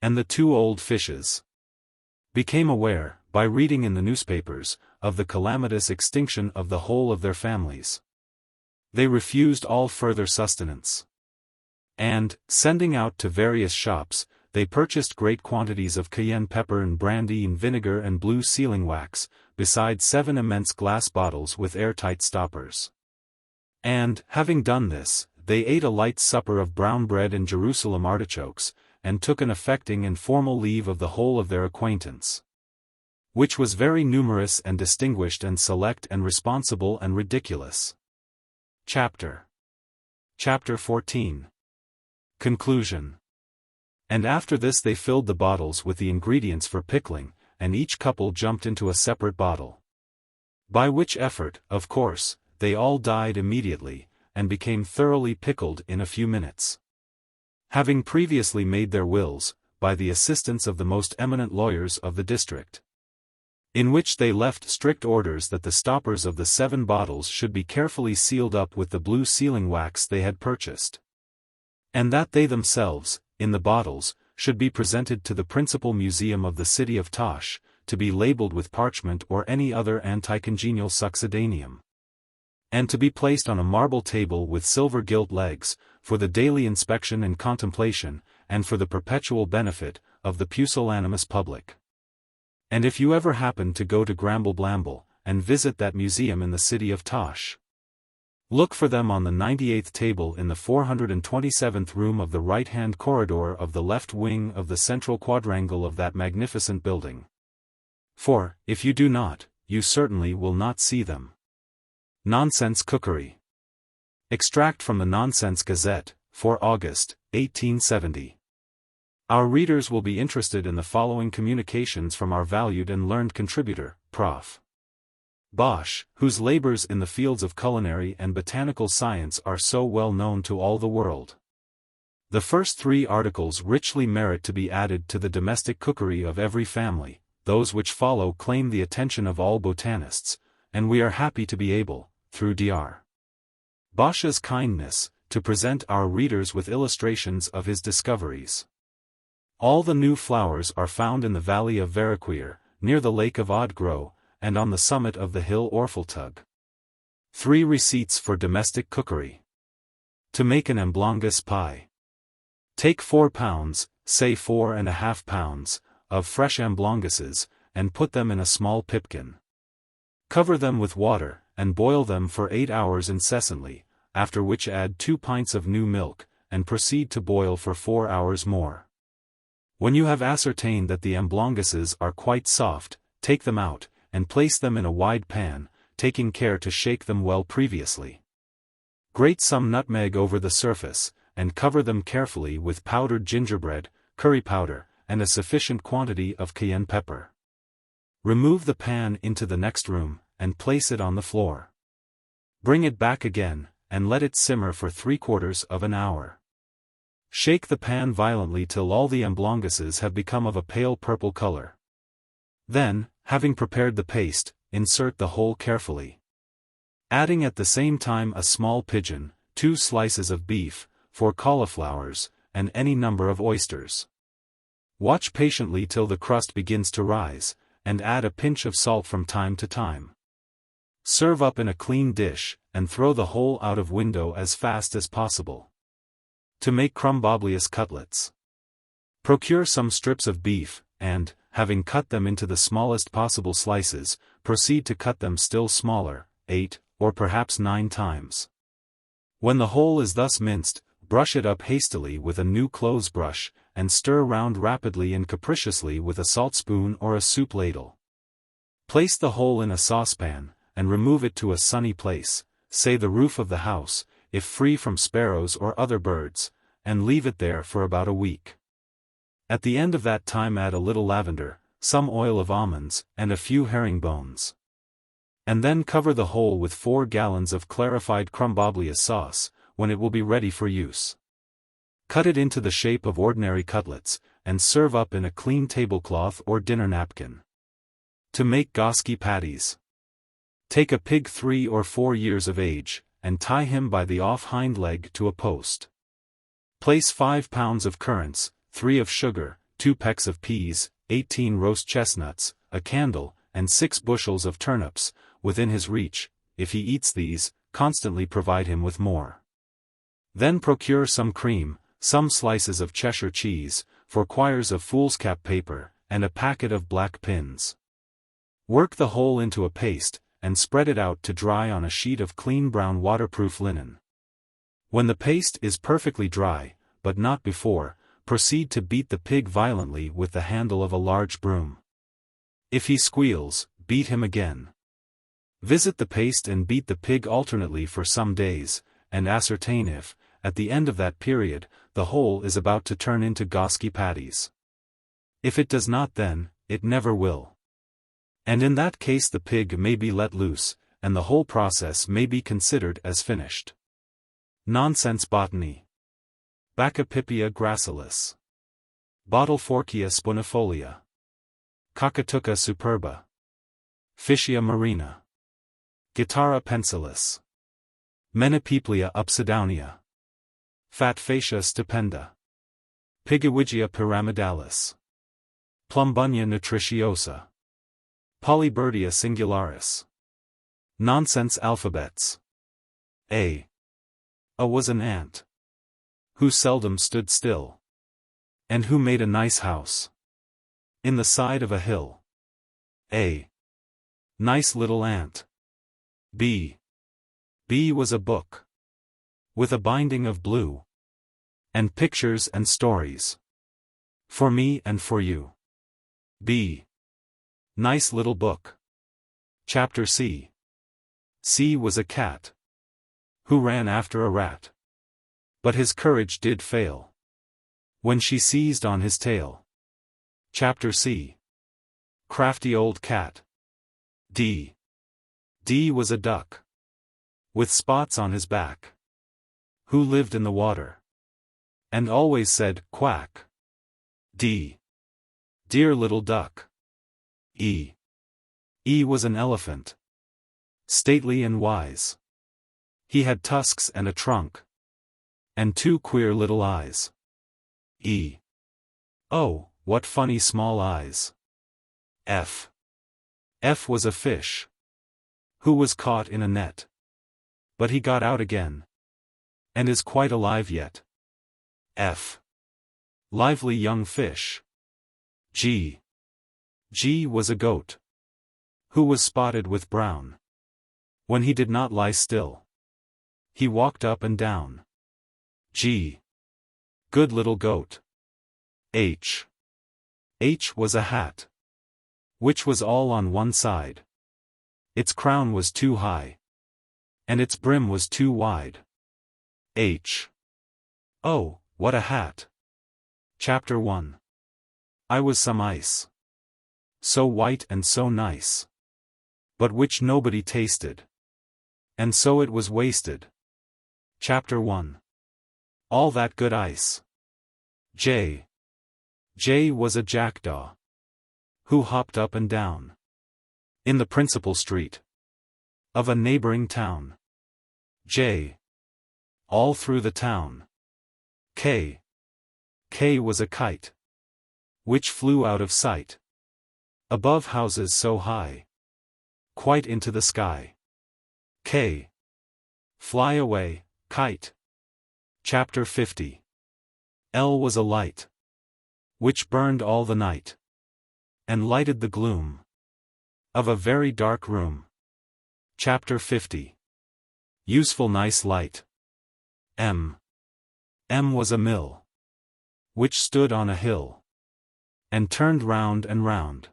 and the 2 old fishes, became aware, by reading in the newspapers, of the calamitous extinction of the whole of their families, they refused all further sustenance. And, sending out to various shops, they purchased great quantities of cayenne pepper and brandy and vinegar and blue sealing wax, besides 7 immense glass bottles with airtight stoppers. And, having done this, they ate a light supper of brown bread and Jerusalem artichokes, and took an affecting and formal leave of the whole of their acquaintance, which was very numerous and distinguished and select and responsible and ridiculous. Chapter 14. Conclusion. And after this they filled the bottles with the ingredients for pickling, and each couple jumped into a separate bottle. By which effort, of course, they all died immediately, and became thoroughly pickled in a few minutes. Having previously made their wills, by the assistance of the most eminent lawyers of the district, in which they left strict orders that the stoppers of the 7 bottles should be carefully sealed up with the blue sealing wax they had purchased, and that they themselves, in the bottles, should be presented to the principal museum of the city of Tosh, to be labeled with parchment or any other anti-congenial succedaneum, and to be placed on a marble table with silver gilt legs, for the daily inspection and contemplation, and for the perpetual benefit, of the pusillanimous public. And if you ever happen to go to Gramble Blamble, and visit that museum in the city of Tosh, look for them on the 98th table in the 427th room of the right-hand corridor of the left wing of the central quadrangle of that magnificent building. For, if you do not, you certainly will not see them. Nonsense Cookery. Extract from the Nonsense Gazette, for August, 1870. Our readers will be interested in the following communications from our valued and learned contributor, Prof. Bosch, whose labors in the fields of culinary and botanical science are so well known to all the world. The first 3 articles richly merit to be added to the domestic cookery of every family. Those which follow claim the attention of all botanists, and we are happy to be able, through Dr. Bosch's kindness, to present our readers with illustrations of his discoveries. All the new flowers are found in the valley of Veriqueer, near the lake of Ardgrow, and on the summit of the hill Orfaltug. 3 receipts for domestic cookery. To make an amblongus pie. Take 4 pounds, say 4½ pounds, of fresh amblonguses, and put them in a small pipkin. Cover them with water, and boil them for 8 hours incessantly, after which add 2 pints of new milk, and proceed to boil for 4 hours more. When you have ascertained that the amblonguses are quite soft, take them out, and place them in a wide pan, taking care to shake them well previously. Grate some nutmeg over the surface, and cover them carefully with powdered gingerbread, curry powder, and a sufficient quantity of cayenne pepper. Remove the pan into the next room, and place it on the floor. Bring it back again, and let it simmer for 3/4 of an hour. Shake the pan violently till all the amblonguses have become of a pale purple color. Then, having prepared the paste, insert the whole carefully, adding at the same time a small pigeon, 2 slices of beef, 4 cauliflowers, and any number of oysters. Watch patiently till the crust begins to rise, and add a pinch of salt from time to time. Serve up in a clean dish, and throw the whole out of window as fast as possible. To make crumboblious cutlets. Procure some strips of beef, and, having cut them into the smallest possible slices, proceed to cut them still smaller, 8, or perhaps 9 times. When the whole is thus minced, brush it up hastily with a new clothes brush, and stir round rapidly and capriciously with a saltspoon or a soup ladle. Place the whole in a saucepan, and remove it to a sunny place, say the roof of the house, if free from sparrows or other birds, and leave it there for about a week. At the end of that time add a little lavender, some oil of almonds, and a few herring bones. And then cover the whole with 4 gallons of clarified crumboblious sauce, when it will be ready for use. Cut it into the shape of ordinary cutlets, and serve up in a clean tablecloth or dinner napkin. To make gosky patties. Take a pig 3 or 4 years of age, and tie him by the off hind leg to a post. Place 5 pounds of currants, 3 of sugar, 2 pecks of peas, 18 roast chestnuts, a candle, and 6 bushels of turnips, within his reach. If he eats these, constantly provide him with more. Then procure some cream, some slices of Cheshire cheese, 4 quires of foolscap paper, and a packet of black pins. Work the whole into a paste, and spread it out to dry on a sheet of clean brown waterproof linen. When the paste is perfectly dry, but not before, proceed to beat the pig violently with the handle of a large broom. If he squeals, beat him again. Visit the paste and beat the pig alternately for some days, and ascertain if, at the end of that period, the whole is about to turn into gosky patties. If it does not then, it never will. And in that case the pig may be let loose, and the whole process may be considered as finished. Nonsense Botany. Baccapipia gracilis. Bottleforkia sponifolia. Cockatuca superba. Fischia marina. Guitarra pensilis. Menipiplia upsidownia. Fat fascia stupenda. Piggewigia pyramidalis. Plumbunia nutriciosa. Polybirdia singularis. Nonsense alphabets. A was an ant who seldom stood still, and who made a nice house in the side of a hill. A nice little ant. B was a book with a binding of blue, and pictures and stories for me and for you. B nice little book. Chapter C. C was a cat who ran after a rat, but his courage did fail when she seized on his tail. Chapter C. Crafty old cat. D was a duck with spots on his back, who lived in the water and always said quack. D dear little duck. E was an elephant, stately and wise. He had tusks and a trunk, and two queer little eyes. E oh, what funny small eyes. F was a fish who was caught in a net, but he got out again and is quite alive yet. F lively young fish. G was a goat who was spotted with brown. When he did not lie still, he walked up and down. G good little goat. H was a hat which was all on one side. Its crown was too high, and its brim was too wide. H oh, what a hat. Chapter 1. I was some ice, so white and so nice, but which nobody tasted, and so it was wasted. Chapter 1. All that good ice. J was a jackdaw who hopped up and down in the principal street of a neighboring town. J all through the town. K was a kite which flew out of sight above houses so high, quite into the sky. K fly away, kite. Chapter 50. L was a light which burned all the night and lighted the gloom of a very dark room. Chapter 50. Useful nice light. M was a mill which stood on a hill and turned round and round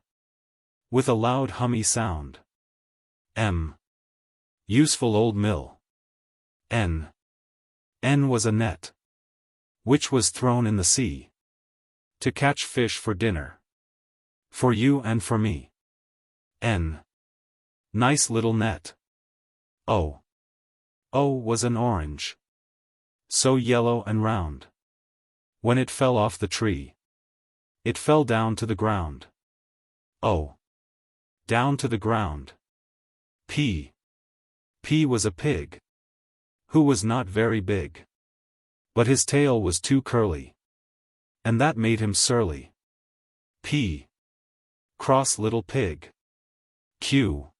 with a loud hummy sound. M useful old mill. N was a net which was thrown in the sea to catch fish for dinner, for you and for me. N nice little net. O was an orange so yellow and round. When it fell off the tree, it fell down to the ground. O down to the ground. P was a pig who was not very big, but his tail was too curly, and that made him surly. P cross little pig. Q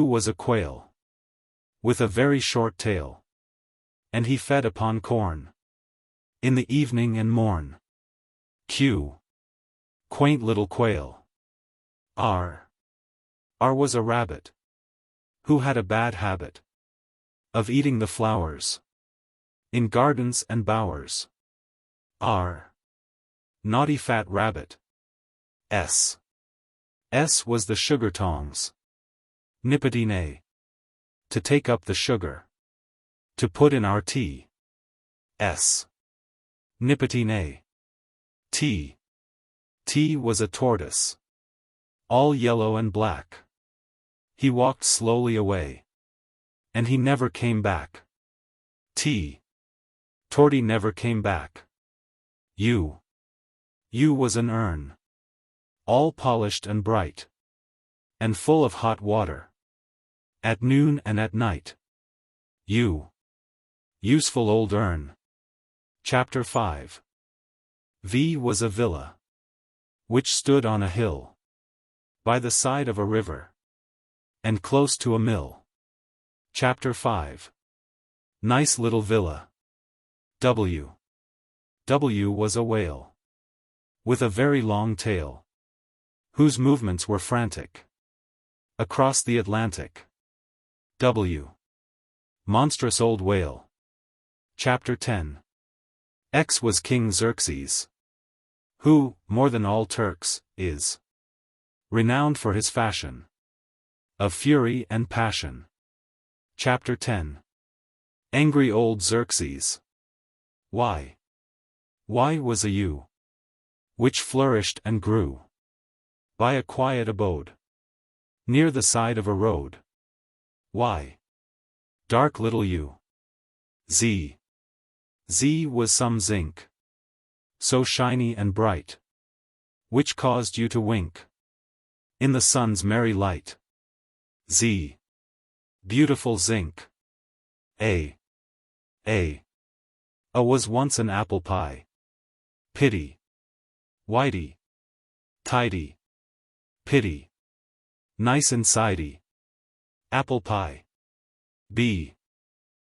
was a quail with a very short tail, and he fed upon corn in the evening and morn. Q quaint little quail. R was a rabbit who had a bad habit of eating the flowers in gardens and bowers. R naughty fat rabbit. S was the sugar tongs. Nipotine to take up the sugar to put in our tea. S nipotine. T was a tortoise all yellow and black. He walked slowly away, and he never came back. T Torty never came back. U was an urn all polished and bright and full of hot water at noon and at night. U useful old urn. Chapter 5. V was a villa, which stood on a hill, by the side of a river, and close to a mill. Chapter 5. Nice little villa. W. W was a whale, with a very long tail, whose movements were frantic, across the Atlantic. W. Monstrous old whale. Chapter 10. X was King Xerxes, who, more than all Turks, is renowned for his fashion of fury and passion. Chapter 10. Angry old Xerxes. Y. Y was a yew, which flourished and grew by a quiet abode, near the side of a road. Y. Dark little yew. Z. Z was some zinc, so shiny and bright, which caused you to wink in the sun's merry light. Z. Beautiful zinc. A. A. A was once an apple pie. Pity. Whitey. Tidy. Pity. Nice and sidey. Apple pie. B.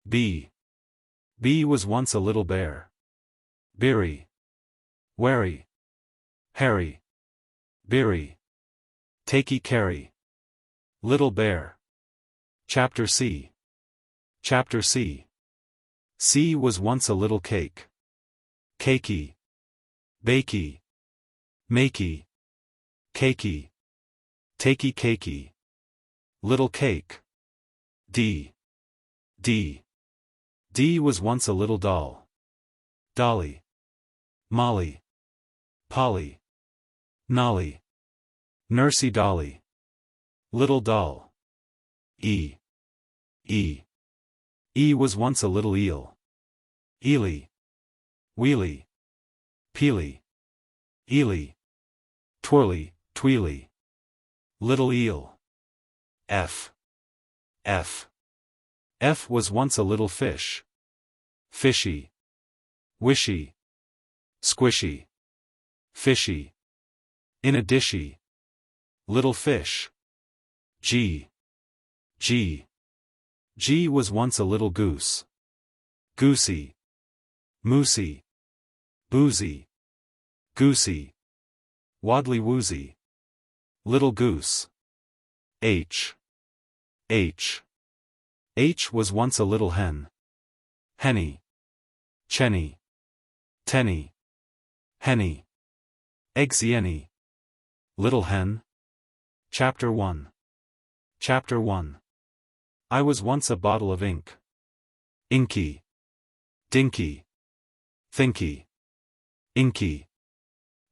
B. B was once a little bear. Beery. Wary. Hairy. Beery. Takey carry. Little bear. Chapter C. Chapter C. C was once a little cake. Cakey. Bakey. Makey. Cakey. Takey cakey. Little cake. D. D. D was once a little doll. Dolly. Molly. Polly. Nolly. Nursey dolly. Little doll. E. E. E was once a little eel. Eely. Wheely. Peely. Eely. Twirly, tweely. Little eel. F. F. F was once a little fish. Fishy. Wishy. Squishy. Fishy. In a dishy. Little fish. G. G. G was once a little goose. Goosey. Moosey. Boozy. Goosey. Waddly woozy. Little goose. H. H. H was once a little hen. Henny. Chenny. Tenny. Henny. Eggsy-any. Little hen. Chapter 1. Chapter 1. I was once a bottle of ink. Inky. Dinky. Thinky. Inky.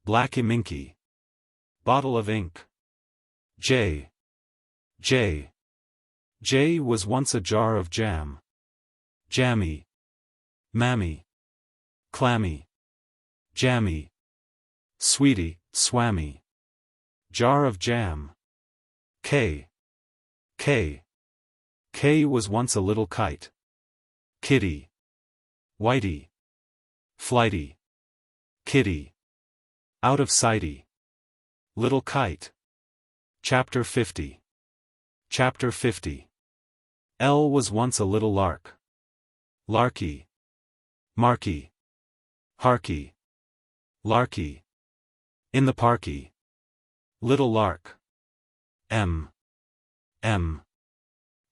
Blacky minky. Bottle of ink. J. J. J was once a jar of jam. Jammy. Mammy. Clammy. Jammy. Sweetie, swammy. Jar of jam. K. K. K was once a little kite. Kitty. Whitey. Flighty. Kitty. Out of sighty. Little kite. Chapter 50. Chapter 50. L was once a little lark. Larky. Marky. Harky. Larky. In the parky. Little lark. M. M.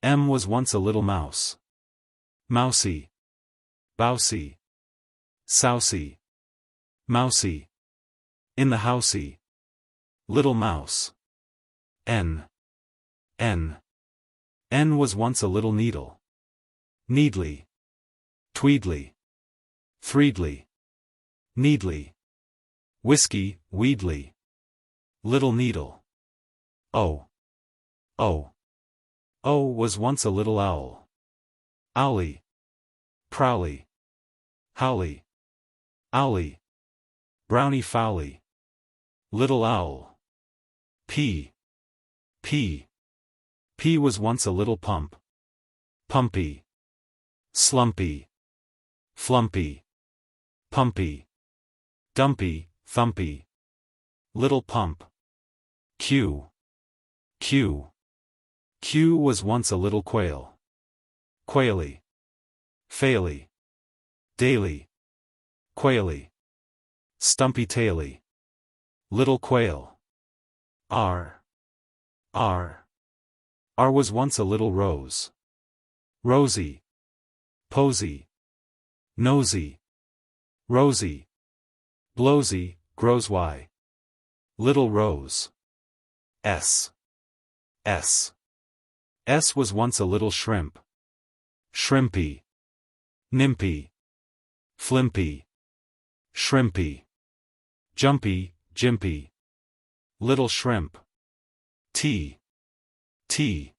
M was once a little mouse. Mousy. Bousy. Sousy. Mousy. In the housey. Little mouse. N. N. N was once a little needle. Needly. Tweedly. Threedly. Needly. Whiskey, weedly. Little needle. O. O. O was once a little owl. Owly. Prowly. Howly. Owly. Brownie fowly. Little owl. P. P. P was once a little pump. Pumpy. Slumpy. Flumpy. Pumpy. dumpy, thumpy. Little pump. Q. Q. Q was once a little quail. Quaily. Faily. Daily. Quaily. Stumpy-taily. Little quail. R. R. R was once a little rose. Rosy. Posy. Nosy. Rosy. Blowsy, grows Y. Little rose. S. S. S was once a little shrimp. Shrimpy. Nimpy. Flimpy. Shrimpy. Jumpy, jimpy. Little shrimp. T. T.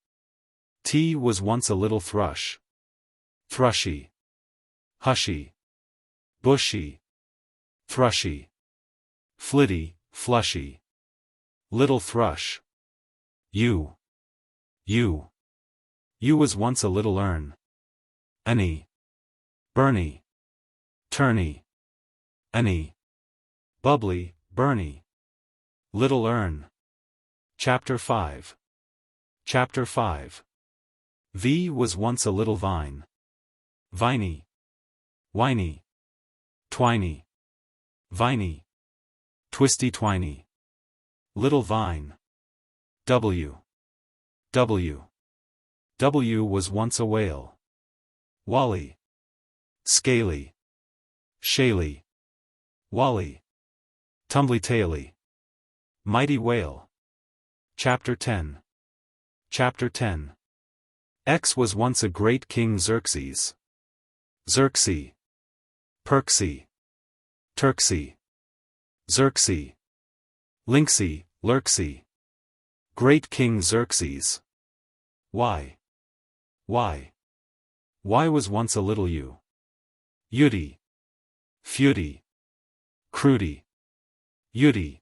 T was once a little thrush. Thrushy. Hushy. Bushy. Thrushy. Flitty, flushy. Little thrush. U. U. U was once a little urn. Any. Bernie. Turny. Any. Bubbly, Bernie. Little urn. Chapter 5. Chapter 5. V was once a little vine. Viney. Whiny. Twiny. Viney. Twisty-twiny. Little vine. W. W. W was once a whale. Wally. Scaly. Shaly. Wally. Tumbly-taily. Mighty whale. Chapter 10. Chapter 10. X was once a great king Xerxes. Xerxes. Perksy. Turksy. Xerxes. Lynxy, lurksy. Great King Xerxes. Y. Y. Y was once a little U. Uty. Feudy. Crudy. Uty.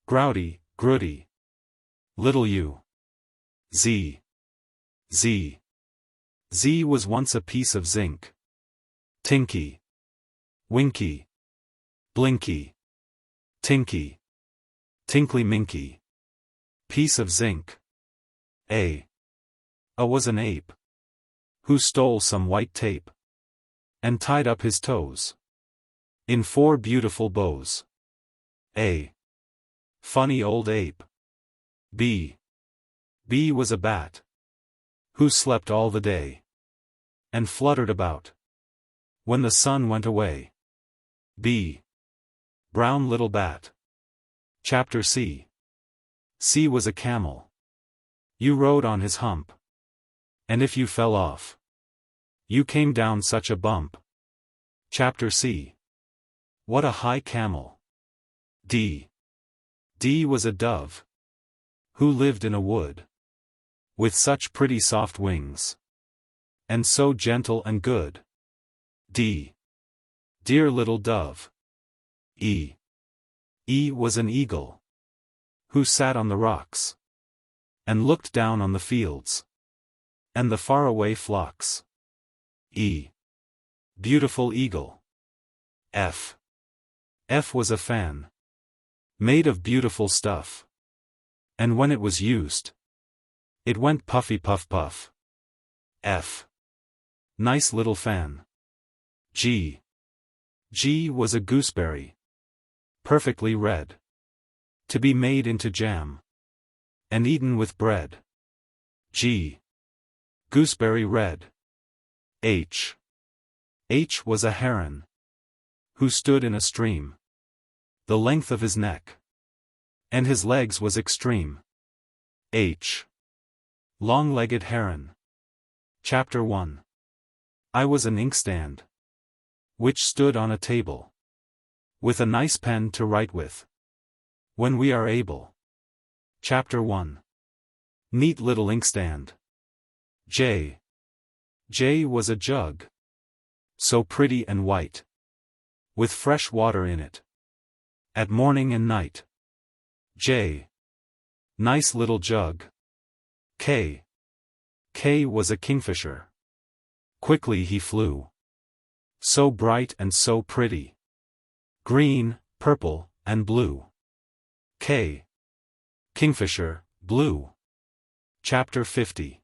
Grouty, gruddy. Little U. Z. Z. Z was once a piece of zinc. Tinky. Winky. Blinky. Tinky. Tinkly minky. Piece of zinc. A. A was an ape. Who stole some white tape. And tied up his toes. In 4 beautiful bows. A. Funny old ape. B. B was a bat. Who slept all the day. And fluttered about. When the sun went away. B. Brown little bat. Chapter C. C was a camel. You rode on his hump. And if you fell off, you came down such a bump. Chapter C. What a high camel. D. D was a dove. Who lived in a wood. With such pretty soft wings. And so gentle and good. D. Dear little dove. E. E was an eagle. Who sat on the rocks. And looked down on the fields. And the faraway flocks. E. Beautiful eagle. F. F was a fan. Made of beautiful stuff. And when it was used, it went puffy puff puff. F. Nice little fan. G. G was a gooseberry. Perfectly red. To be made into jam. And eaten with bread. G. Gooseberry red. H. H was a heron. Who stood in a stream. The length of his neck. And his legs was extreme. H. Long-legged heron. Chapter 1. I was an inkstand. Which stood on a table. With a nice pen to write with. When we are able. Chapter 1. Neat little inkstand. J. J was a jug. So pretty and white. With fresh water in it. At morning and night. J. Nice little jug. K. K was a kingfisher. Quickly he flew. So bright and so pretty. Green, purple, and blue. K. Kingfisher, blue. Chapter 50.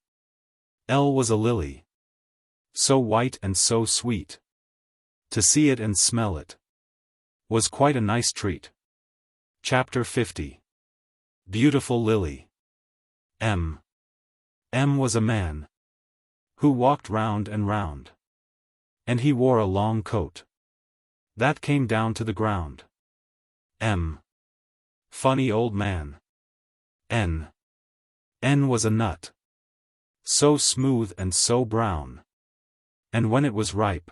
L was a lily. So white and so sweet. To see it and smell it was quite a nice treat. Chapter 50. Beautiful lily. M. M was a man who walked round and round. And he wore a long coat that came down to the ground. M. Funny old man. N. N was a nut. So smooth and so brown. And when it was ripe,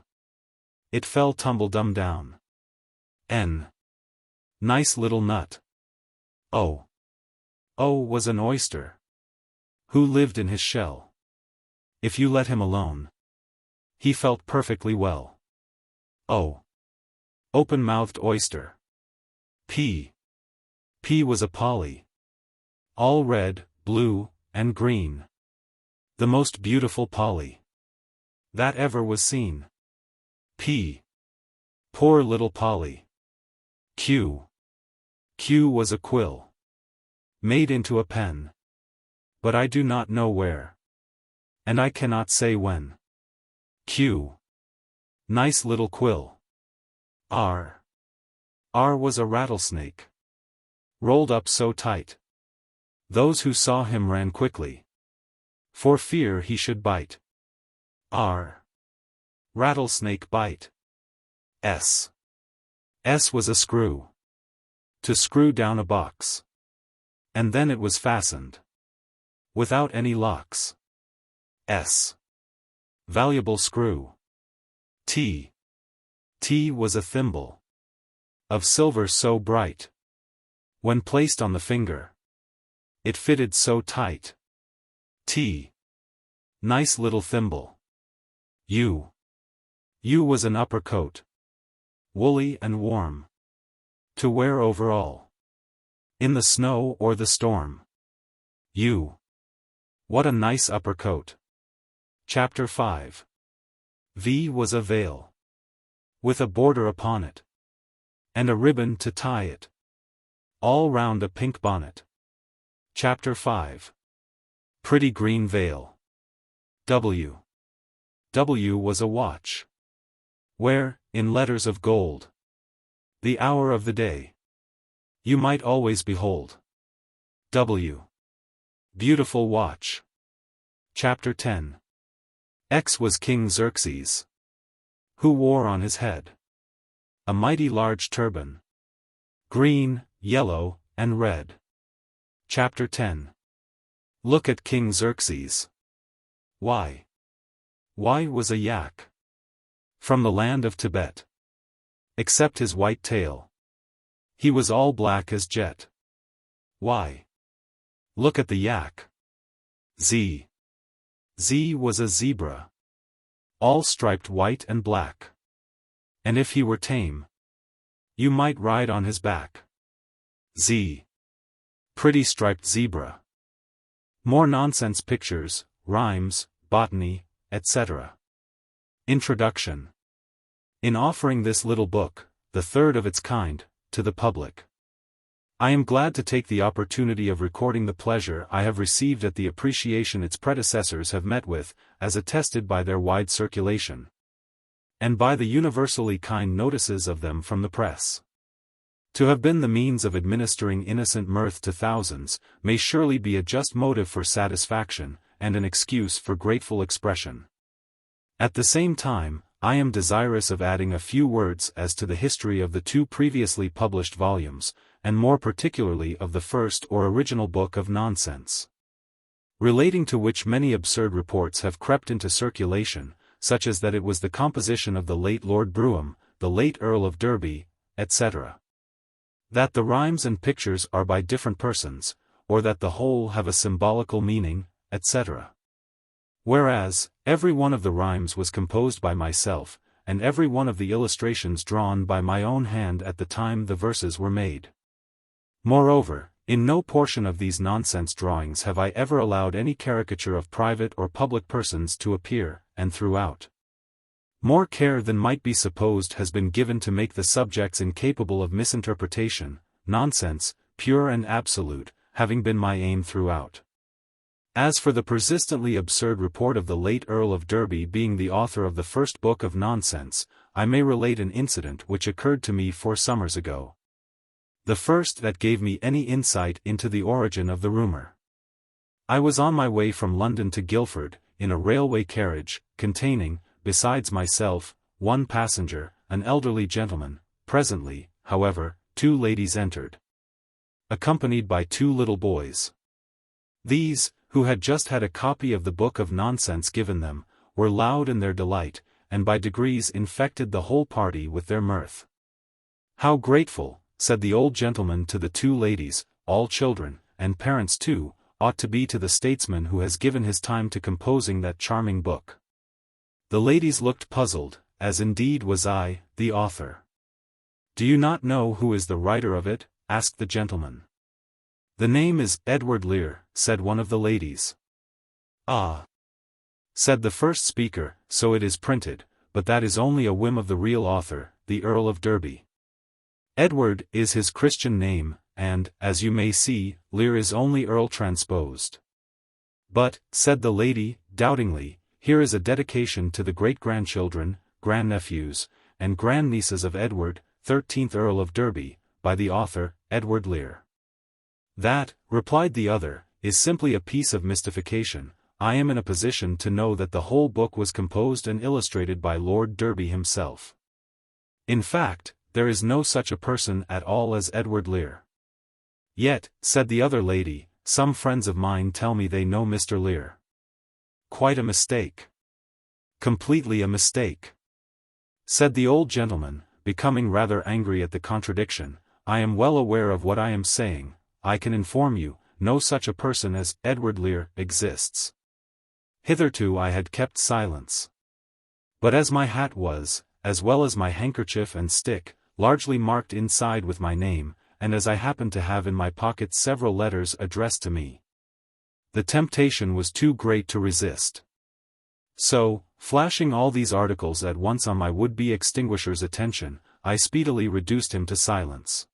it fell tumble-dum down. N. Nice little nut. O. O was an oyster who lived in his shell. If you let him alone, he felt perfectly well. O. Open-mouthed oyster. P. P was a polly. All red, blue, and green. The most beautiful polly that ever was seen. P. Poor little Polly. Q. Q was a quill made into a pen. But I do not know where. And I cannot say when. Q. Nice little quill. R. R was a rattlesnake. Rolled up so tight. Those who saw him ran quickly, for fear he should bite. R. Rattlesnake bite. S. S was a screw. To screw down a box. And then it was fastened without any locks. S. Valuable screw. T. T was a thimble of silver so bright. When placed on the finger, it fitted so tight. T. Nice little thimble. U. U was an upper coat, woolly and warm, to wear over all, in the snow or the storm. U. What a nice upper coat. Chapter 5. V was a veil, with a border upon it, and a ribbon to tie it, all round a pink bonnet. Chapter 5. Pretty green veil. W. W was a watch, where, in letters of gold, the hour of the day you might always behold. W. Beautiful watch. Chapter 10. X was King Xerxes, who wore on his head a mighty large turban, green, yellow, and red. Chapter 10. Look at King Xerxes. Y. Y was a yak from the land of Tibet. Except his white tail, he was all black as jet. Y. Look at the yak. Z. Z was a zebra, all striped white and black. And if he were tame, you might ride on his back. Z. Pretty striped zebra. More nonsense pictures, rhymes, botany, etc. Introduction. In offering this little book, the third of its kind, to the public, I am glad to take the opportunity of recording the pleasure I have received at the appreciation its predecessors have met with, as attested by their wide circulation, and by the universally kind notices of them from the press. To have been the means of administering innocent mirth to thousands, may surely be a just motive for satisfaction, and an excuse for grateful expression. At the same time, I am desirous of adding a few words as to the history of the two previously published volumes, and more particularly of the first or original book of nonsense, relating to which many absurd reports have crept into circulation, such as that it was the composition of the late Lord Brougham, the late Earl of Derby, etc. That the rhymes and pictures are by different persons, or that the whole have a symbolical meaning, etc. Whereas, every one of the rhymes was composed by myself, and every one of the illustrations drawn by my own hand at the time the verses were made. Moreover, in no portion of these nonsense drawings have I ever allowed any caricature of private or public persons to appear, and throughout More care than might be supposed has been given to make the subjects incapable of misinterpretation, nonsense, pure and absolute, having been my aim throughout. As for the persistently absurd report of the late Earl of Derby being the author of the first book of nonsense, I may relate an incident which occurred to me 4 summers ago. The first that gave me any insight into the origin of the rumor. I was on my way from London to Guildford, in a railway carriage, containing, besides myself, 1 passenger, an elderly gentleman. Presently, however, 2 ladies entered, accompanied by 2 little boys. These, who had just had a copy of the book of nonsense given them, were loud in their delight, and by degrees infected the whole party with their mirth. "How grateful," said the old gentleman to the 2 ladies, "all children, and parents too, ought to be to the statesman who has given his time to composing that charming book." The ladies looked puzzled, as indeed was I, the author. "Do you not know who is the writer of it?" asked the gentleman. "The name is Edward Lear," said one of the ladies. "Ah," said the first speaker, "so it is printed, but that is only a whim of the real author, the Earl of Derby. Edward is his Christian name, and, as you may see, Lear is only Earl transposed." "But," said the lady, doubtingly, "here is a dedication to the great-grandchildren, grandnephews, and grandnieces of Edward, 13th Earl of Derby, by the author, Edward Lear." "That," replied the other, "is simply a piece of mystification. I am in a position to know that the whole book was composed and illustrated by Lord Derby himself. In fact, there is no such a person at all as Edward Lear." "Yet," said the other lady, "some friends of mine tell me they know Mr. Lear." "Quite a mistake." "Completely a mistake," said the old gentleman, becoming rather angry at the contradiction. "I am well aware of what I am saying. I can inform you, no such a person as Edward Lear exists." Hitherto I had kept silence. But as my hat was, as well as my handkerchief and stick, largely marked inside with my name, and as I happened to have in my pocket several letters addressed to me, the temptation was too great to resist. So, flashing all these articles at once on my would-be extinguisher's attention, I speedily reduced him to silence.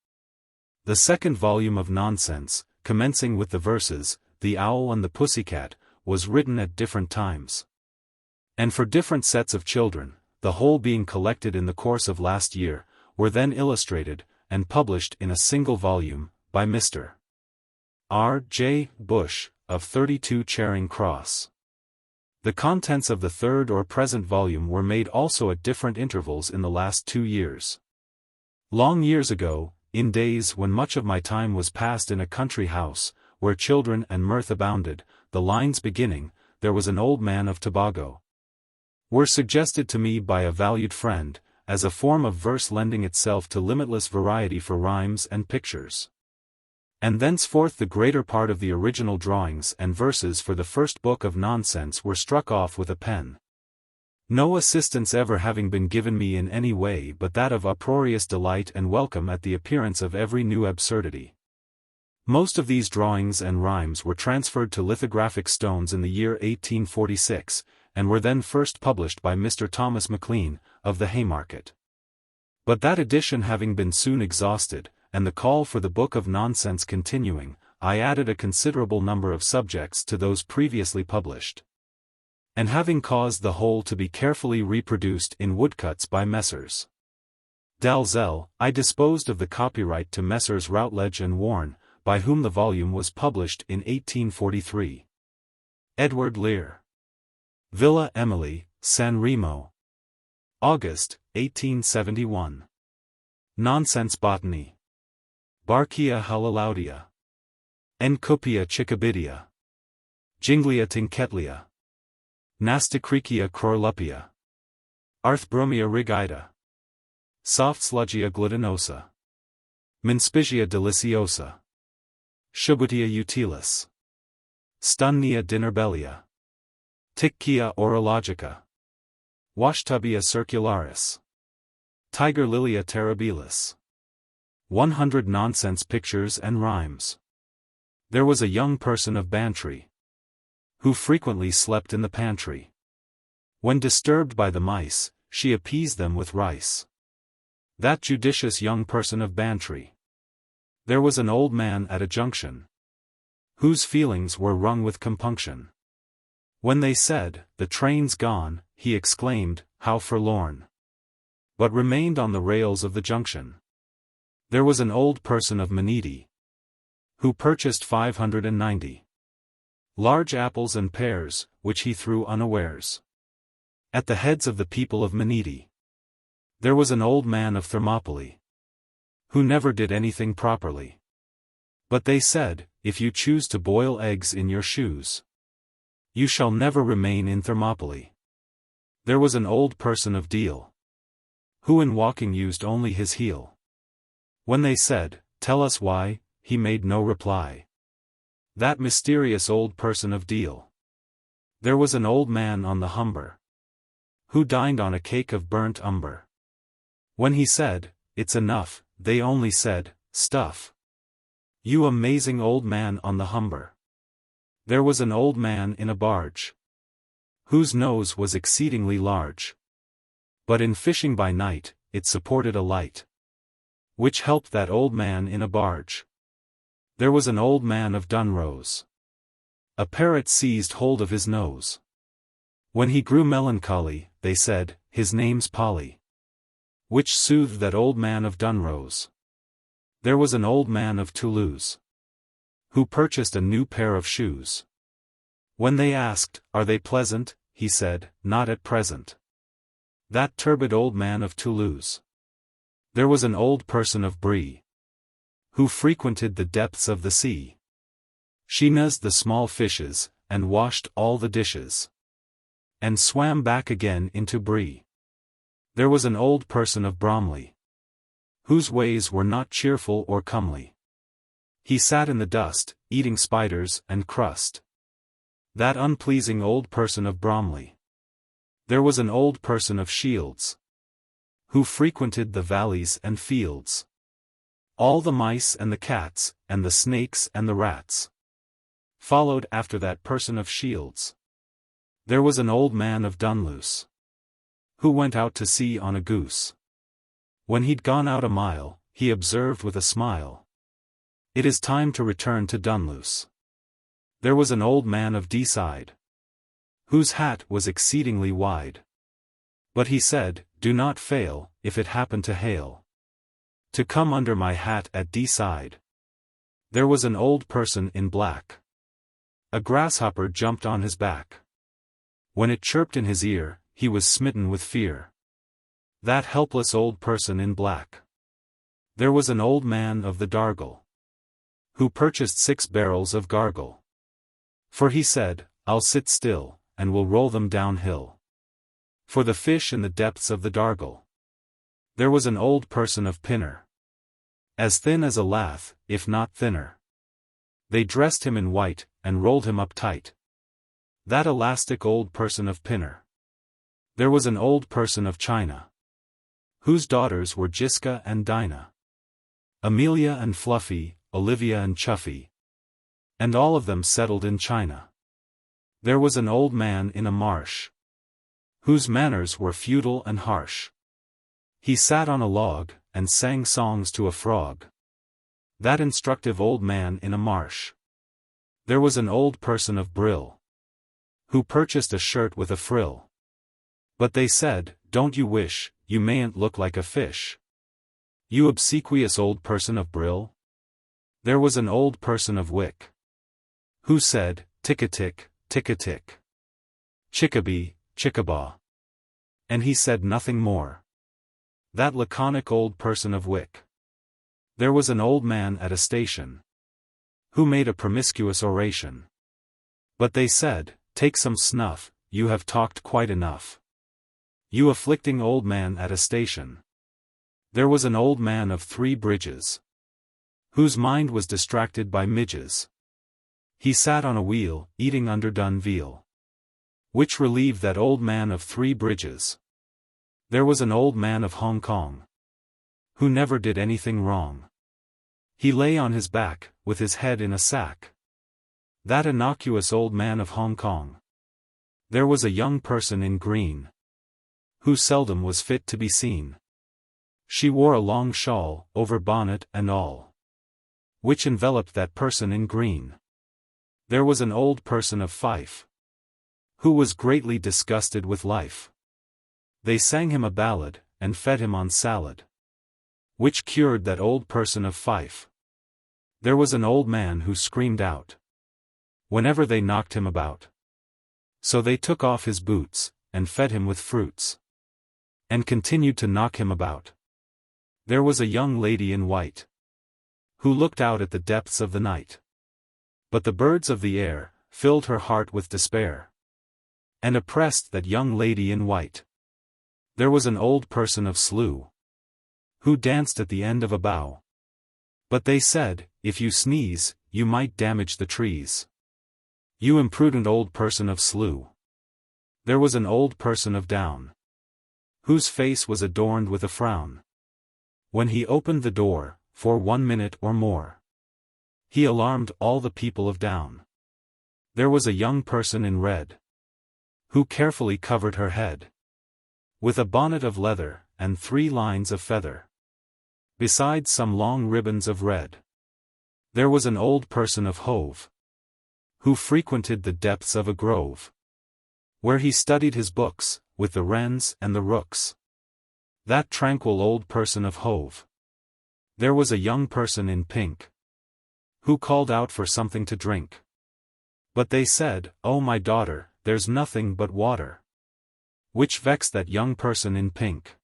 The second volume of nonsense, commencing with the verses, "The Owl and the Pussycat," was written at different times, and for different sets of children, the whole being collected in the course of last year, were then illustrated, and published in a single volume, by Mr. R. J. Bush, of 32 Charing Cross. The contents of the third or present volume were made also at different intervals in the last 2 years. Long years ago, in days when much of my time was passed in a country house, where children and mirth abounded, the lines beginning, "There was an old man of Tobago," were suggested to me by a valued friend, as a form of verse lending itself to limitless variety for rhymes and pictures. And thenceforth the greater part of the original drawings and verses for the first book of nonsense were struck off with a pen. No assistance ever having been given me in any way but that of uproarious delight and welcome at the appearance of every new absurdity. Most of these drawings and rhymes were transferred to lithographic stones in the year 1846, and were then first published by Mr. Thomas Maclean, of the Haymarket. But that edition having been soon exhausted, and the call for the book of nonsense continuing, I added a considerable number of subjects to those previously published. And having caused the whole to be carefully reproduced in woodcuts by Messrs. Dalzell, I disposed of the copyright to Messrs. Routledge and Warne, by whom the volume was published in 1843. Edward Lear. Villa Emily, San Remo. August, 1871. Nonsense Botany. Barkia Halalaudia. Encopia Chicobidia. Jinglia Tinketlia. Nasticricia Crorlupia. Arthbromia rigida. Soft Sludgia glutinosa. Minspigia deliciosa. Shubutia utilis. Stunnia dinerbelia. Ticcia orologica. Washtubia circularis. Tiger Lilia terribilis. 100 Nonsense Pictures and Rhymes. There was a young person of Bantry, who frequently slept in the pantry. When disturbed by the mice, she appeased them with rice. That judicious young person of Bantry. There was an old man at a junction, whose feelings were wrung with compunction. When they said, "The train's gone," he exclaimed, "How forlorn!" but remained on the rails of the junction. There was an old person of Manidi, who purchased 590 large apples and pears, which he threw unawares at the heads of the people of Manidi. There was an old man of Thermopylae, who never did anything properly. But they said, "If you choose to boil eggs in your shoes, you shall never remain in Thermopylae." There was an old person of Deal, who in walking used only his heel. When they said, "Tell us why," he made no reply. That mysterious old person of Deal. There was an old man on the Humber, who dined on a cake of burnt umber. When he said, "It's enough," they only said, "Stuff." You amazing old man on the Humber. There was an old man in a barge, whose nose was exceedingly large. But in fishing by night, it supported a light, which helped that old man in a barge. There was an old man of Dunrose. A parrot seized hold of his nose. When he grew melancholy, they said, "His name's Polly," which soothed that old man of Dunrose. There was an old man of Toulouse, who purchased a new pair of shoes. When they asked, "Are they pleasant?" he said, "Not at present." That turbid old man of Toulouse. There was an old person of Brie, who frequented the depths of the sea. She nuzzed the small fishes, and washed all the dishes, and swam back again into Brie. There was an old person of Bromley, whose ways were not cheerful or comely. He sat in the dust, eating spiders and crust. That unpleasing old person of Bromley. There was an old person of Shields, who frequented the valleys and fields. All the mice and the cats, and the snakes and the rats, followed after that person of Shields. There was an old man of Dunluce, who went out to sea on a goose. When he'd gone out a mile, he observed with a smile, "It is time to return to Dunluce." There was an old man of Deeside, whose hat was exceedingly wide. But he said, "Do not fail, if it happen to hail, to come under my hat at Deeside." There was an old person in black. A grasshopper jumped on his back. When it chirped in his ear, he was smitten with fear. That helpless old person in black. There was an old man of the Dargle, who purchased 6 barrels of gargle. For he said, "I'll sit still, and will roll them downhill for the fish in the depths of the Dargle." There was an old person of Pinner, as thin as a lath, if not thinner. They dressed him in white, and rolled him up tight. That elastic old person of Pinner. There was an old person of China, whose daughters were Jiska and Dinah, Amelia and Fluffy, Olivia and Chuffy, and all of them settled in China. There was an old man in a marsh, whose manners were feudal and harsh. He sat on a log, and sang songs to a frog. That instructive old man in a marsh. There was an old person of Brill, who purchased a shirt with a frill. But they said, "Don't you wish, you mayn't look like a fish, you obsequious old person of Brill?" There was an old person of Wick, who said, "Tick-a-tick, tick-a-tick, chickabee, chickabaw," and he said nothing more. That laconic old person of Wick. There was an old man at a station, who made a promiscuous oration. But they said, "Take some snuff, you have talked quite enough, you afflicting old man at a station." There was an old man of 3 bridges, whose mind was distracted by midges. He sat on a wheel, eating underdone veal, which relieved that old man of 3 bridges. There was an old man of Hong Kong, who never did anything wrong. He lay on his back, with his head in a sack. That innocuous old man of Hong Kong. There was a young person in green, who seldom was fit to be seen. She wore a long shawl, over bonnet and all, which enveloped that person in green. There was an old person of Fife, who was greatly disgusted with life. They sang him a ballad, and fed him on salad, which cured that old person of Fife. There was an old man who screamed out whenever they knocked him about. So they took off his boots, and fed him with fruits, and continued to knock him about. There was a young lady in white, who looked out at the depths of the night. But the birds of the air filled her heart with despair, and oppressed that young lady in white. There was an old person of Slough, who danced at the end of a bough. But they said, if you sneeze, you might damage the trees. You imprudent old person of Slough. There was an old person of Down, whose face was adorned with a frown. When he opened the door, for 1 minute or more, he alarmed all the people of Down. There was a young person in red, who carefully covered her head with a bonnet of leather, and 3 lines of feather, besides some long ribbons of red. There was an old person of Hove, who frequented the depths of a grove, where he studied his books, with the wrens and the rooks. That tranquil old person of Hove. There was a young person in pink, who called out for something to drink. But they said, oh my daughter, there's nothing but water, which vexed that young person in pink.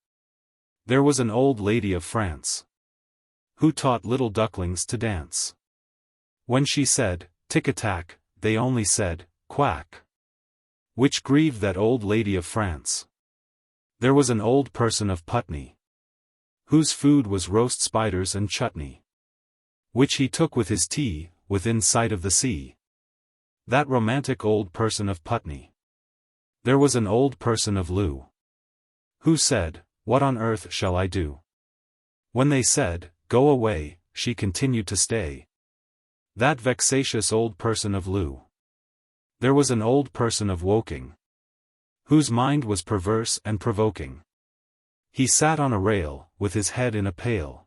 There was an old lady of France, who taught little ducklings to dance. When she said, tick-a-tack, they only said, quack, which grieved that old lady of France. There was an old person of Putney, whose food was roast spiders and chutney, which he took with his tea, within sight of the sea. That romantic old person of Putney. There was an old person of Loo, who said, what on earth shall I do? When they said, go away, she continued to stay. That vexatious old person of Loo. There was an old person of Woking, whose mind was perverse and provoking. He sat on a rail, with his head in a pail.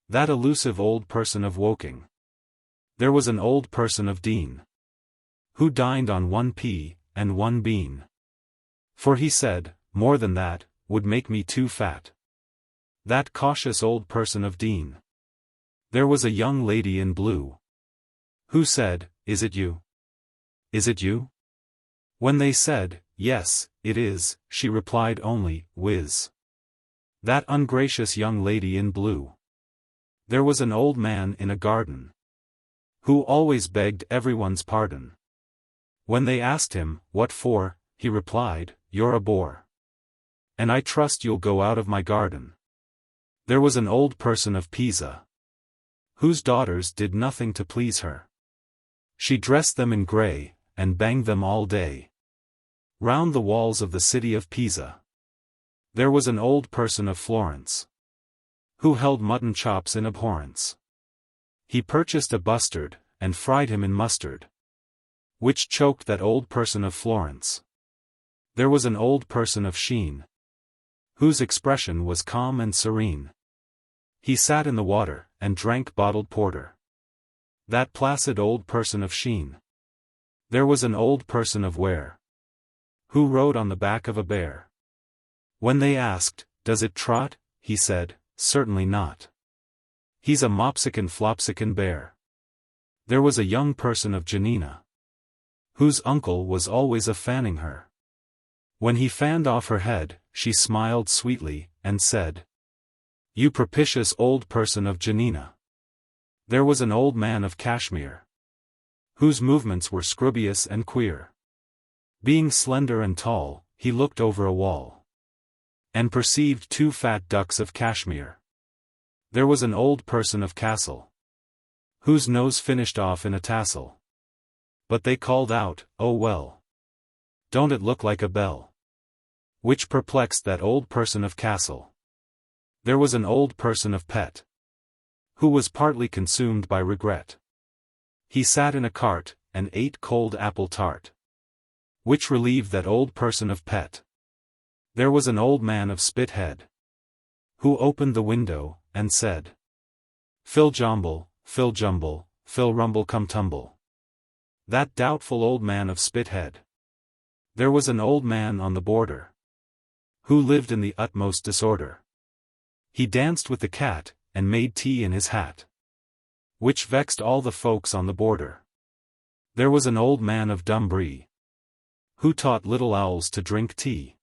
That elusive old person of Woking. There was an old person of Dean, who dined on 1 pea, and 1 bean. For he said, more than that, would make me too fat. That cautious old person of Dean. There was a young lady in blue, who said, is it you? Is it you? When they said, yes, it is, she replied only, whiz. That ungracious young lady in blue. There was an old man in a garden, who always begged everyone's pardon. When they asked him, what for, he replied, you're a bore, and I trust you'll go out of my garden. There was an old person of Pisa, whose daughters did nothing to please her. She dressed them in grey, and banged them all day round the walls of the city of Pisa. There was an old person of Florence, who held mutton chops in abhorrence. He purchased a bustard, and fried him in mustard, which choked that old person of Florence. There was an old person of Sheen, whose expression was calm and serene. He sat in the water, and drank bottled porter. That placid old person of Sheen. There was an old person of Ware, who rode on the back of a bear. When they asked, does it trot, he said, certainly not. He's a mopsican flopsican bear. There was a young person of Janina, whose uncle was always a-fanning her. When he fanned off her head, she smiled sweetly, and said, you propitious old person of Janina. There was an old man of Kashmir, whose movements were scroobious and queer. Being slender and tall, he looked over a wall, and perceived 2 fat ducks of Kashmir. There was an old person of Castle, whose nose finished off in a tassel. But they called out, oh well, don't it look like a bell? Which perplexed that old person of Castle. There was an old person of Pet, who was partly consumed by regret. He sat in a cart, and ate cold apple tart, which relieved that old person of Pet. There was an old man of Spithead, who opened the window, and said, Fill jumble, fill jumble, fill rumble come tumble. That doubtful old man of Spithead. There was an old man on the border, who lived in the utmost disorder. He danced with the cat, and made tea in his hat, which vexed all the folks on the border. There was an old man of Dumbree, who taught little owls to drink tea.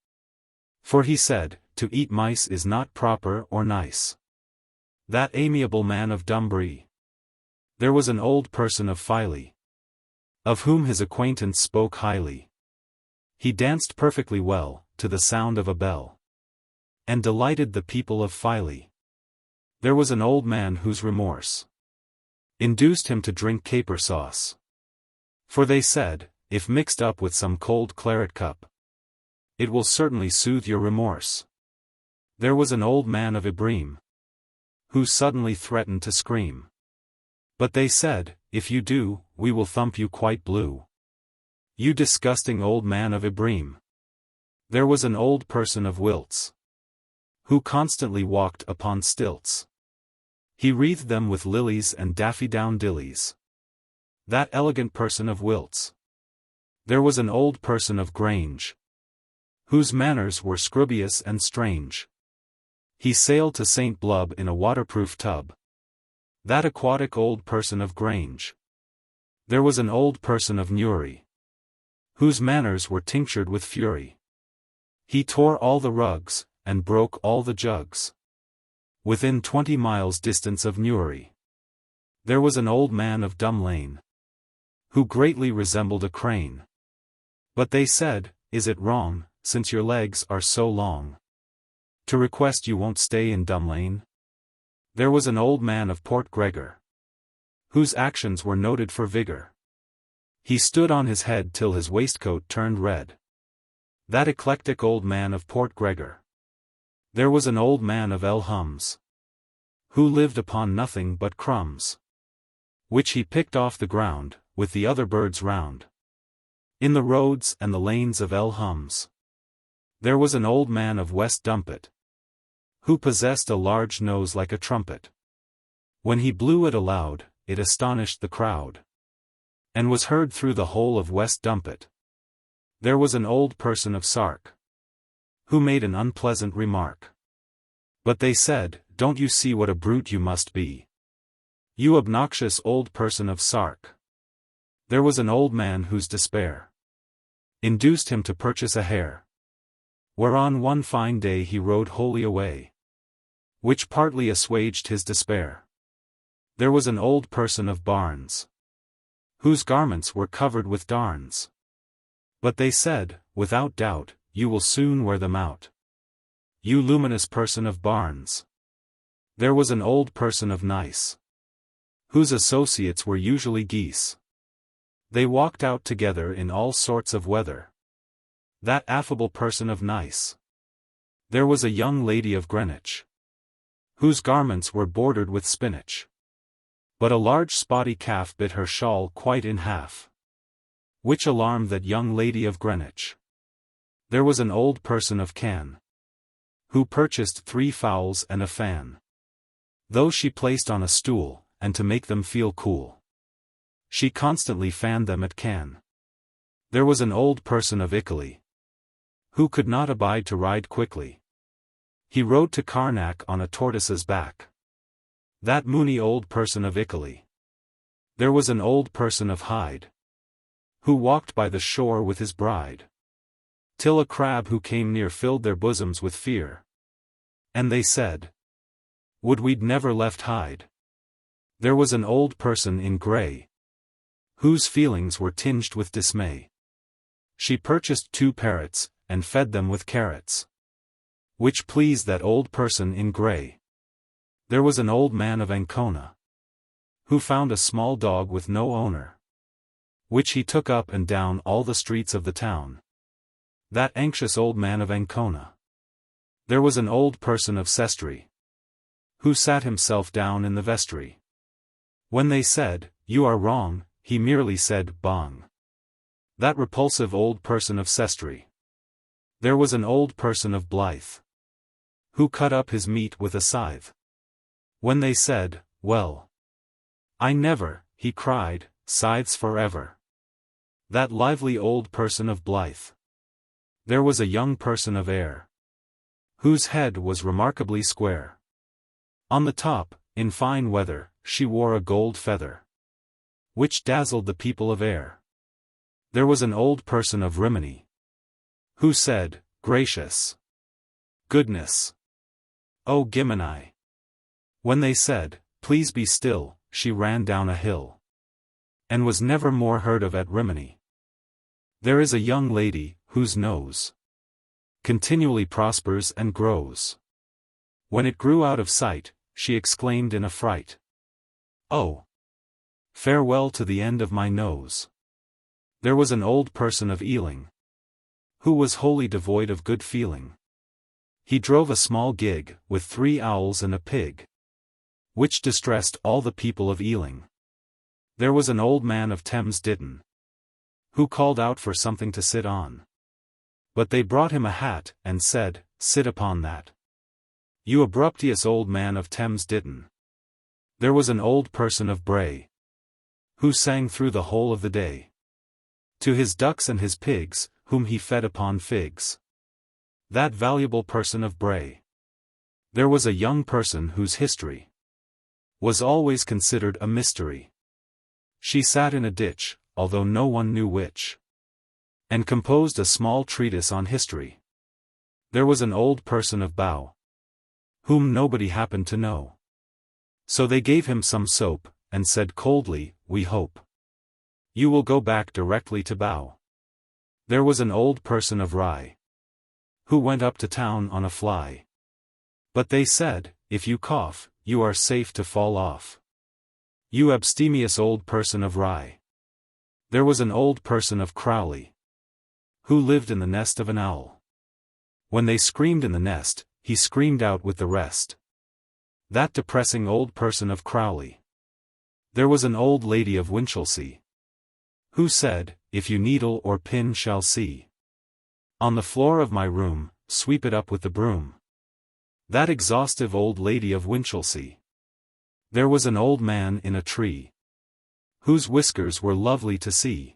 For he said, to eat mice is not proper or nice. That amiable man of Dumbree. There was an old person of Filey, of whom his acquaintance spoke highly. He danced perfectly well, to the sound of a bell, and delighted the people of Filey. There was an old man whose remorse induced him to drink caper sauce. For they said, if mixed up with some cold claret cup, it will certainly soothe your remorse. There was an old man of Ibreem, who suddenly threatened to scream. But they said, if you do, we will thump you quite blue. You disgusting old man of Ibreem. There was an old person of Wilts, who constantly walked upon stilts. He wreathed them with lilies and daffy-down-dillies. That elegant person of Wilts. There was an old person of Grange, whose manners were scrubbious and strange. He sailed to St. Blub in a waterproof tub. That aquatic old person of Grange. There was an old person of Newry, whose manners were tinctured with fury. He tore all the rugs, and broke all the jugs, within 20 miles distance of Newry. There was an old man of Dumlane, who greatly resembled a crane. But they said, is it wrong, since your legs are so long, to request you won't stay in Dumlane? There was an old man of Port Gregor, whose actions were noted for vigor. He stood on his head till his waistcoat turned red. That eclectic old man of Port Gregor. There was an old man of Elhams, who lived upon nothing but crumbs, which he picked off the ground, with the other birds round, in the roads and the lanes of Elhams. There was an old man of West Dumpet, who possessed a large nose like a trumpet. When he blew it aloud, it astonished the crowd, and was heard through the whole of West Dumpet. There was an old person of Sark, who made an unpleasant remark. But they said, don't you see what a brute you must be, you obnoxious old person of Sark? There was an old man whose despair induced him to purchase a hare, whereon one fine day he rode wholly away, which partly assuaged his despair. There was an old person of Barnes, whose garments were covered with darns. But they said, without doubt, you will soon wear them out, you luminous person of Barnes. There was an old person of Nice, whose associates were usually geese. They walked out together in all sorts of weather. That affable person of Nice. There was a young lady of Greenwich, whose garments were bordered with spinach. But a large spotty calf bit her shawl quite in half, which alarmed that young lady of Greenwich. There was an old person of Cannes, who purchased 3 fowls and a fan. Those she placed on a stool, and to make them feel cool, she constantly fanned them at Cannes. There was an old person of Ickley, who could not abide to ride quickly. He rode to Carnac on a tortoise's back. That moony old person of Ickley. There was an old person of Hyde, who walked by the shore with his bride, till a crab who came near filled their bosoms with fear. And they said, would we'd never left Hyde. There was an old person in grey, whose feelings were tinged with dismay. She purchased 2 parrots, and fed them with carrots, which pleased that old person in grey. There was an old man of Ancona, who found a small dog with no owner, which he took up and down all the streets of the town. That anxious old man of Ancona. There was an old person of Sestri, who sat himself down in the vestry. When they said, you are wrong, he merely said, bong. That repulsive old person of Sestri. There was an old person of Blythe, who cut up his meat with a scythe. When they said, "Well, I never," he cried, "scythes forever." That lively old person of Blythe. There was a young person of Ayr, whose head was remarkably square. On the top, in fine weather, she wore a gold feather, which dazzled the people of Ayr. There was an old person of Rimini, who said, "Gracious goodness, oh Gimini." When they said, "Please be still," she ran down a hill, and was never more heard of at Rimini. There is a young lady, whose nose continually prospers and grows. When it grew out of sight, she exclaimed in a fright, "Oh, farewell to the end of my nose." There was an old person of Ealing, who was wholly devoid of good feeling. He drove a small gig, with 3 owls and a pig, which distressed all the people of Ealing. There was an old man of Thames Ditton, who called out for something to sit on. But they brought him a hat, and said, "Sit upon that, you abruptious old man of Thames Ditton." There was an old person of Bray, who sang through the whole of the day to his ducks and his pigs, whom he fed upon figs. That valuable person of Bray. There was a young person whose history was always considered a mystery. She sat in a ditch, although no one knew which, and composed a small treatise on history. There was an old person of Bow, whom nobody happened to know. So they gave him some soap, and said coldly, "We hope you will go back directly to Bow." There was an old person of Rye, who went up to town on a fly. But they said, "If you cough, you are safe to fall off, you abstemious old person of Rye." There was an old person of Crowley, who lived in the nest of an owl. When they screamed in the nest, he screamed out with the rest. That depressing old person of Crowley. There was an old lady of Winchelsea, who said, "If you needle or pin shall see on the floor of my room, sweep it up with the broom." That exhaustive old lady of Winchelsea. There was an old man in a tree, whose whiskers were lovely to see,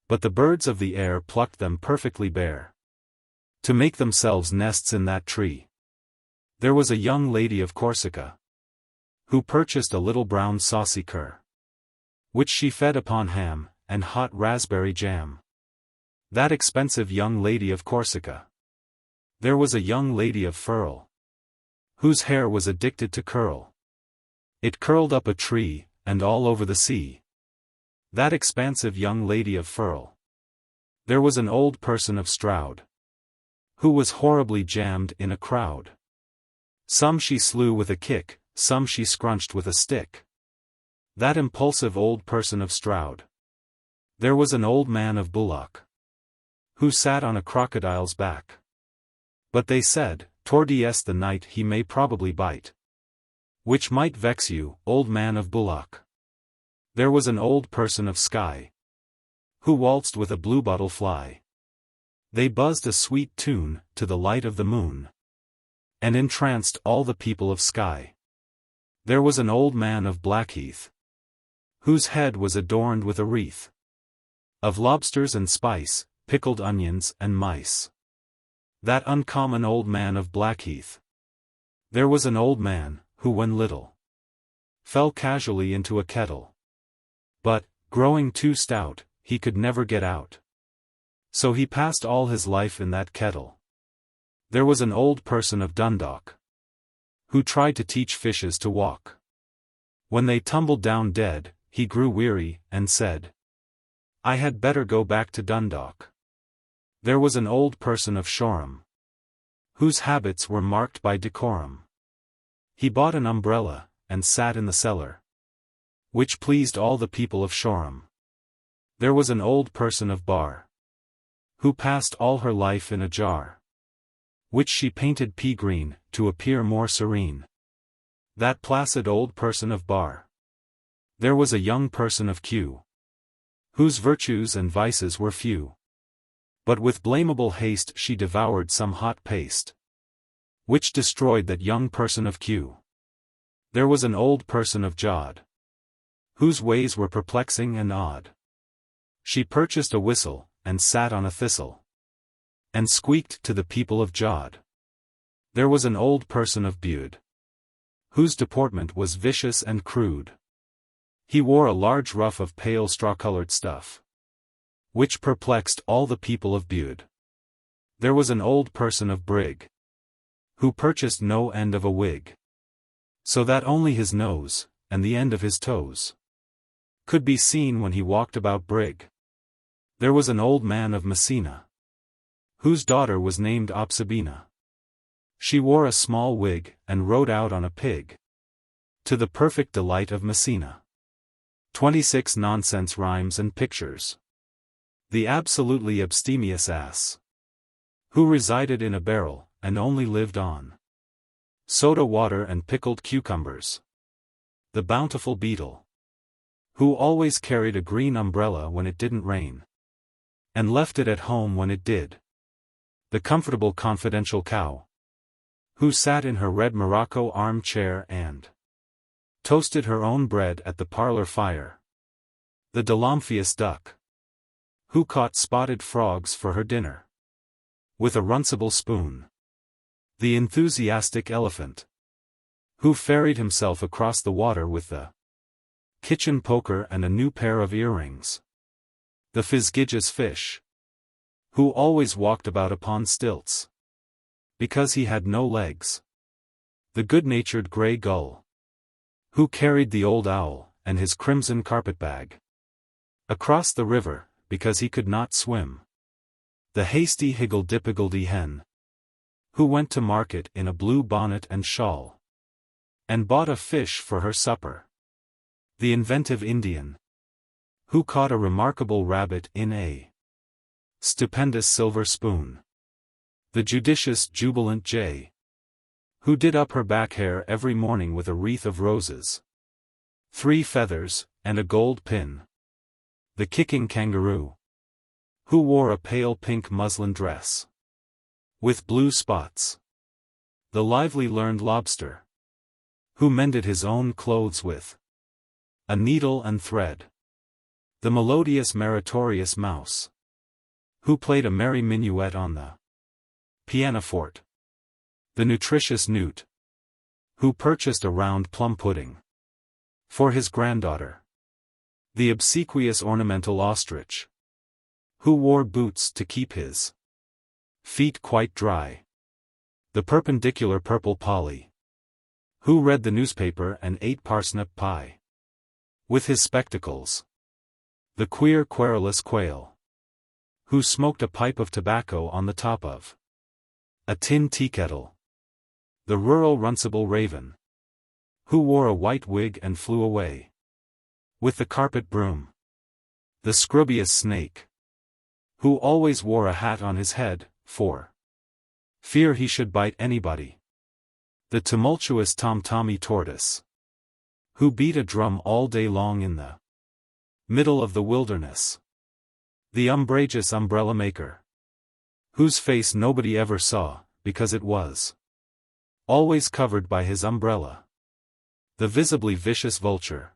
but the birds of the air plucked them perfectly bare, to make themselves nests in that tree. There was a young lady of Corsica, who purchased a little brown saucy cur, which she fed upon ham, and hot raspberry jam. That expensive young lady of Corsica. There was a young lady of Firle, whose hair was addicted to curl. It curled up a tree, and all over the sea. That expansive young lady of Firle. There was an old person of Stroud, who was horribly jammed in a crowd. Some she slew with a kick, some she scrunched with a stick. That impulsive old person of Stroud. There was an old man of Bullock, who sat on a crocodile's back. But they said, "Tordies the night he may probably bite," which might vex you, old man of Bullock. There was an old person of Skye, who waltzed with a bluebottle fly. They buzzed a sweet tune, to the light of the moon, and entranced all the people of Skye. There was an old man of Blackheath, whose head was adorned with a wreath of lobsters and spice, pickled onions and mice. That uncommon old man of Blackheath. There was an old man, who when little, fell casually into a kettle. But, growing too stout, he could never get out. So he passed all his life in that kettle. There was an old person of Dundalk, who tried to teach fishes to walk. When they tumbled down dead, he grew weary, and said, "I had better go back to Dundalk." There was an old person of Shoreham, whose habits were marked by decorum. He bought an umbrella, and sat in the cellar, which pleased all the people of Shoreham. There was an old person of Bar, who passed all her life in a jar, which she painted pea green, to appear more serene. That placid old person of Bar. There was a young person of Kew, whose virtues and vices were few. But with blamable haste she devoured some hot paste, which destroyed that young person of Q. There was an old person of Jod, whose ways were perplexing and odd. She purchased a whistle, and sat on a thistle, and squeaked to the people of Jod. There was an old person of Bude, whose deportment was vicious and crude. He wore a large ruff of pale straw-colored stuff, which perplexed all the people of Bude. There was an old person of Brig, who purchased no end of a wig, so that only his nose, and the end of his toes, could be seen when he walked about Brig. There was an old man of Messina, whose daughter was named Opsabina. She wore a small wig, and rode out on a pig, to the perfect delight of Messina. 26 nonsense rhymes and pictures. The absolutely abstemious ass, who resided in a barrel, and only lived on soda water and pickled cucumbers. The bountiful beetle, who always carried a green umbrella when it didn't rain, and left it at home when it did. The comfortable confidential cow, who sat in her red morocco armchair and toasted her own bread at the parlor fire. The Delamphius duck, who caught spotted frogs for her dinner with a runcible spoon. The enthusiastic elephant, who ferried himself across the water with the kitchen poker and a new pair of earrings. The Fisgigious fish, who always walked about upon stilts, because he had no legs. The good-natured grey gull, who carried the old owl, and his crimson carpetbag, across the river, because he could not swim. The hasty higgledy-piggledy hen, who went to market in a blue bonnet and shawl, and bought a fish for her supper. The inventive Indian, who caught a remarkable rabbit in a stupendous silver spoon. The judicious jubilant jay, who did up her back hair every morning with a wreath of roses, 3 feathers, and a gold pin. The kicking kangaroo, who wore a pale pink muslin dress with blue spots. The lively learned lobster, who mended his own clothes with a needle and thread. The melodious meritorious mouse, who played a merry minuet on the pianoforte. The nutritious newt, who purchased a round plum pudding for his granddaughter. The obsequious ornamental ostrich, who wore boots to keep his feet quite dry. The perpendicular purple polly, who read the newspaper and ate parsnip pie with his spectacles. The queer querulous quail, who smoked a pipe of tobacco on the top of a tin teakettle. The rural runcible raven, who wore a white wig and flew away with the carpet broom. The scrubious snake, who always wore a hat on his head, for fear he should bite anybody. The tumultuous tom-tommy tortoise, who beat a drum all day long in the middle of the wilderness. The umbrageous umbrella maker, whose face nobody ever saw, because it was always covered by his umbrella. The visibly vicious vulture,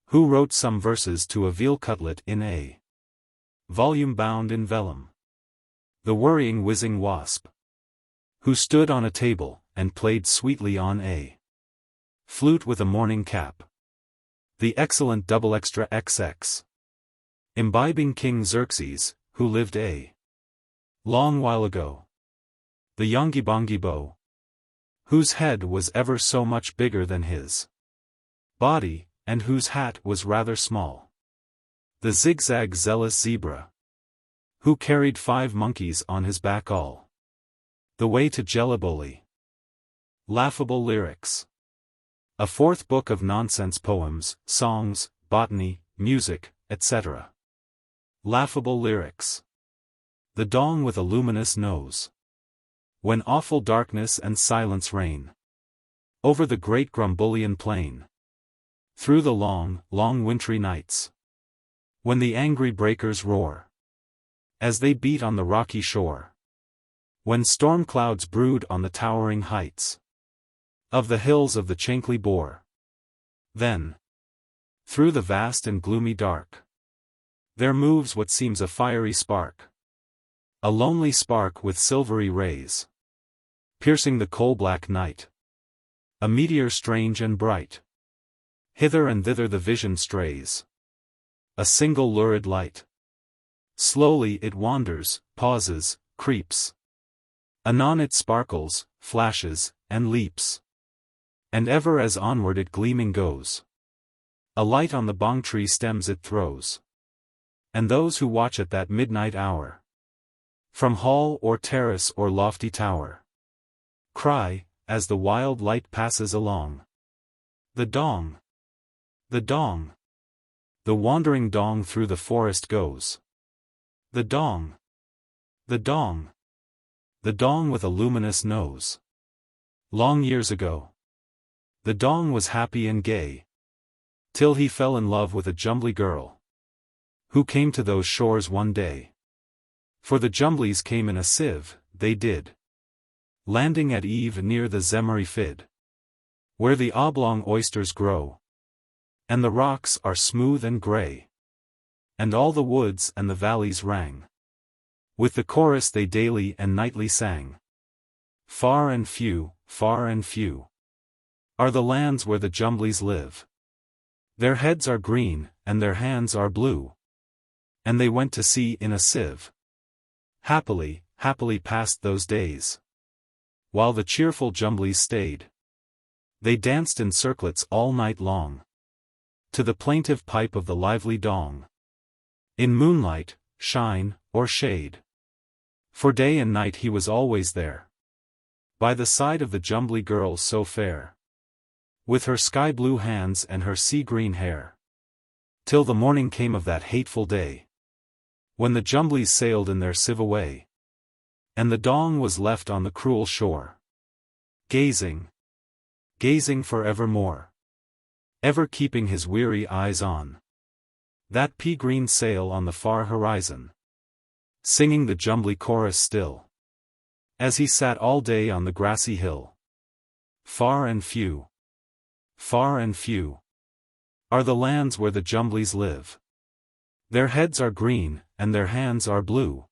who wrote some verses to a veal cutlet in a volume bound in vellum. The worrying whizzing wasp, who stood on a table, and played sweetly on a flute with a morning cap. The excellent double extra XX, imbibing King Xerxes, who lived a long while ago. The yongibongibo, whose head was ever so much bigger than his body, and whose hat was rather small. The zigzag zealous zebra, who carried 5 monkeys on his back all the way to Jeliboli. Laughable lyrics. A 4th book of nonsense poems, songs, botany, music, etc. Laughable lyrics. The dong with a luminous nose, when awful darkness and silence reign over the great Grumbulian plain. Through the long, long wintry nights, when the angry breakers roar, as they beat on the rocky shore. When storm clouds brood on the towering heights of the hills of the Chankly Bore. Then, through the vast and gloomy dark, there moves what seems a fiery spark. A lonely spark with silvery rays, piercing the coal-black night. A meteor strange and bright. Hither and thither the vision strays. A single lurid light. Slowly it wanders, pauses, creeps. Anon it sparkles, flashes, and leaps. And ever as onward it gleaming goes. A light on the bong tree stems it throws. And those who watch at that midnight hour, from hall or terrace or lofty tower, cry, as the wild light passes along, the dong! The dong! The wandering dong through the forest goes. The dong! The dong! The dong with a luminous nose. Long years ago, the dong was happy and gay, till he fell in love with a Jumbly girl, who came to those shores one day. For the Jumblies came in a sieve, they did, landing at eve near the Zemery Fid, where the oblong oysters grow, and the rocks are smooth and grey, and all the woods and the valleys rang with the chorus they daily and nightly sang. Far and few are the lands where the Jumblies live. Their heads are green, and their hands are blue, and they went to sea in a sieve. Happily, happily passed those days, while the cheerful Jumblies stayed. They danced in circlets all night long, to the plaintive pipe of the lively dong. In moonlight, shine, or shade, for day and night he was always there, by the side of the Jumbly girl so fair, with her sky-blue hands and her sea-green hair, till the morning came of that hateful day, when the Jumblies sailed in their sieve away, and the dong was left on the cruel shore, gazing for evermore, ever keeping his weary eyes on that pea-green sail on the far horizon, singing the Jumbly chorus still, as he sat all day on the grassy hill. Far and few are the lands where the Jumblies live. Their heads are green, and their hands are blue,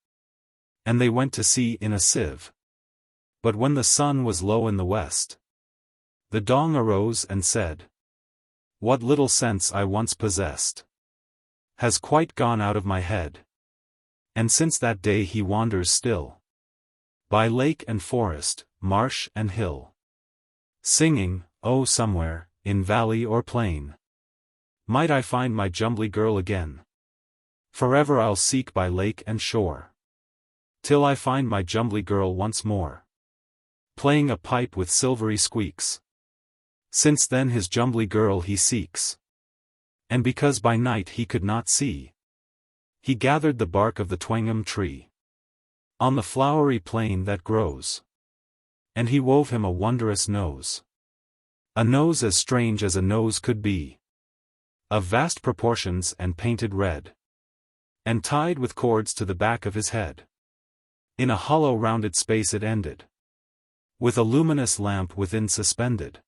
and they went to sea in a sieve. But when the sun was low in the west, the dong arose and said, "What little sense I once possessed has quite gone out of my head." And since that day he wanders still, by lake and forest, marsh and hill, singing, "Oh, somewhere, in valley or plain, might I find my Jumbly girl again. Forever I'll seek by lake and shore, till I find my Jumbly girl once more, playing a pipe with silvery squeaks." Since then his Jumbly girl he seeks, and because by night he could not see, he gathered the bark of the twangum tree, on the flowery plain that grows, and he wove him a wondrous nose. A nose as strange as a nose could be, of vast proportions and painted red, and tied with cords to the back of his head. In a hollow rounded space it ended, with a luminous lamp within suspended,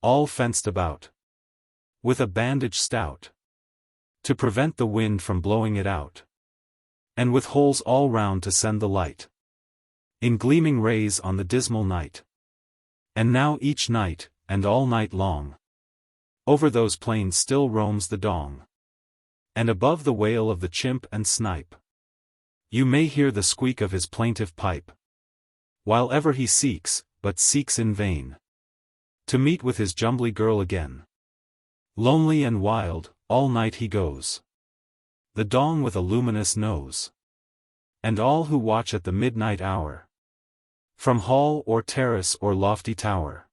all fenced about with a bandage stout, to prevent the wind from blowing it out, and with holes all round to send the light in gleaming rays on the dismal night. And now each night, and all night long, over those plains still roams the dong, and above the wail of the chimp and snipe, you may hear the squeak of his plaintive pipe, while ever he seeks, but seeks in vain, to meet with his Jumbly girl again. Lonely and wild, all night he goes, the dong with a luminous nose, and all who watch at the midnight hour, from hall or terrace or lofty tower,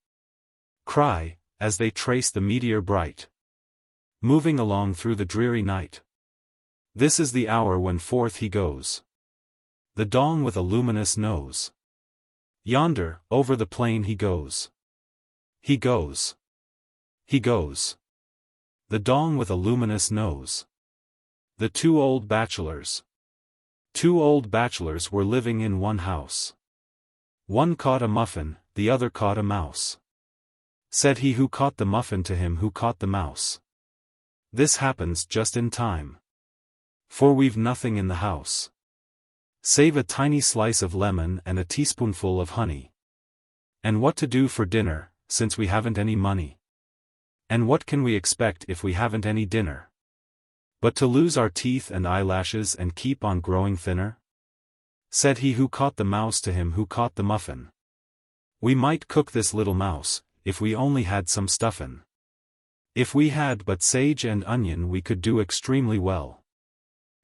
cry, as they trace the meteor bright, moving along through the dreary night. This is the hour when forth he goes, the dong with a luminous nose. Yonder, over the plain he goes. He goes. He goes. The dong with a luminous nose. The two old bachelors, Two old bachelors were living in one house. One caught a muffin, the other caught a mouse. Said he who caught the muffin to him who caught the mouse, "This happens just in time, for we've nothing in the house, save a tiny slice of lemon and a teaspoonful of honey. And what to do for dinner, since we haven't any money? And what can we expect if we haven't any dinner? But to lose our teeth and eyelashes and keep on growing thinner?" Said he who caught the mouse to him who caught the muffin, "We might cook this little mouse, if we only had some stuffin'. If we had but sage and onion we could do extremely well.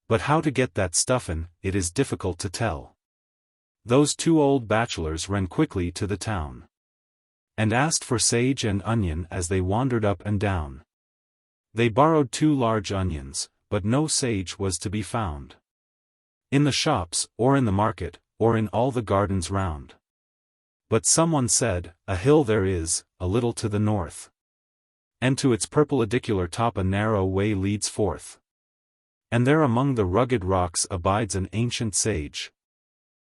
But how to get that stuffin', it is difficult to tell." Those two old bachelors ran quickly to the town, and asked for sage and onion as they wandered up and down. They borrowed 2 large onions, but no sage was to be found in the shops, or in the market, or in all the gardens round. But someone said, "A hill there is, a little to the north, and to its perpendicular top a narrow way leads forth. And there among the rugged rocks abides an ancient sage,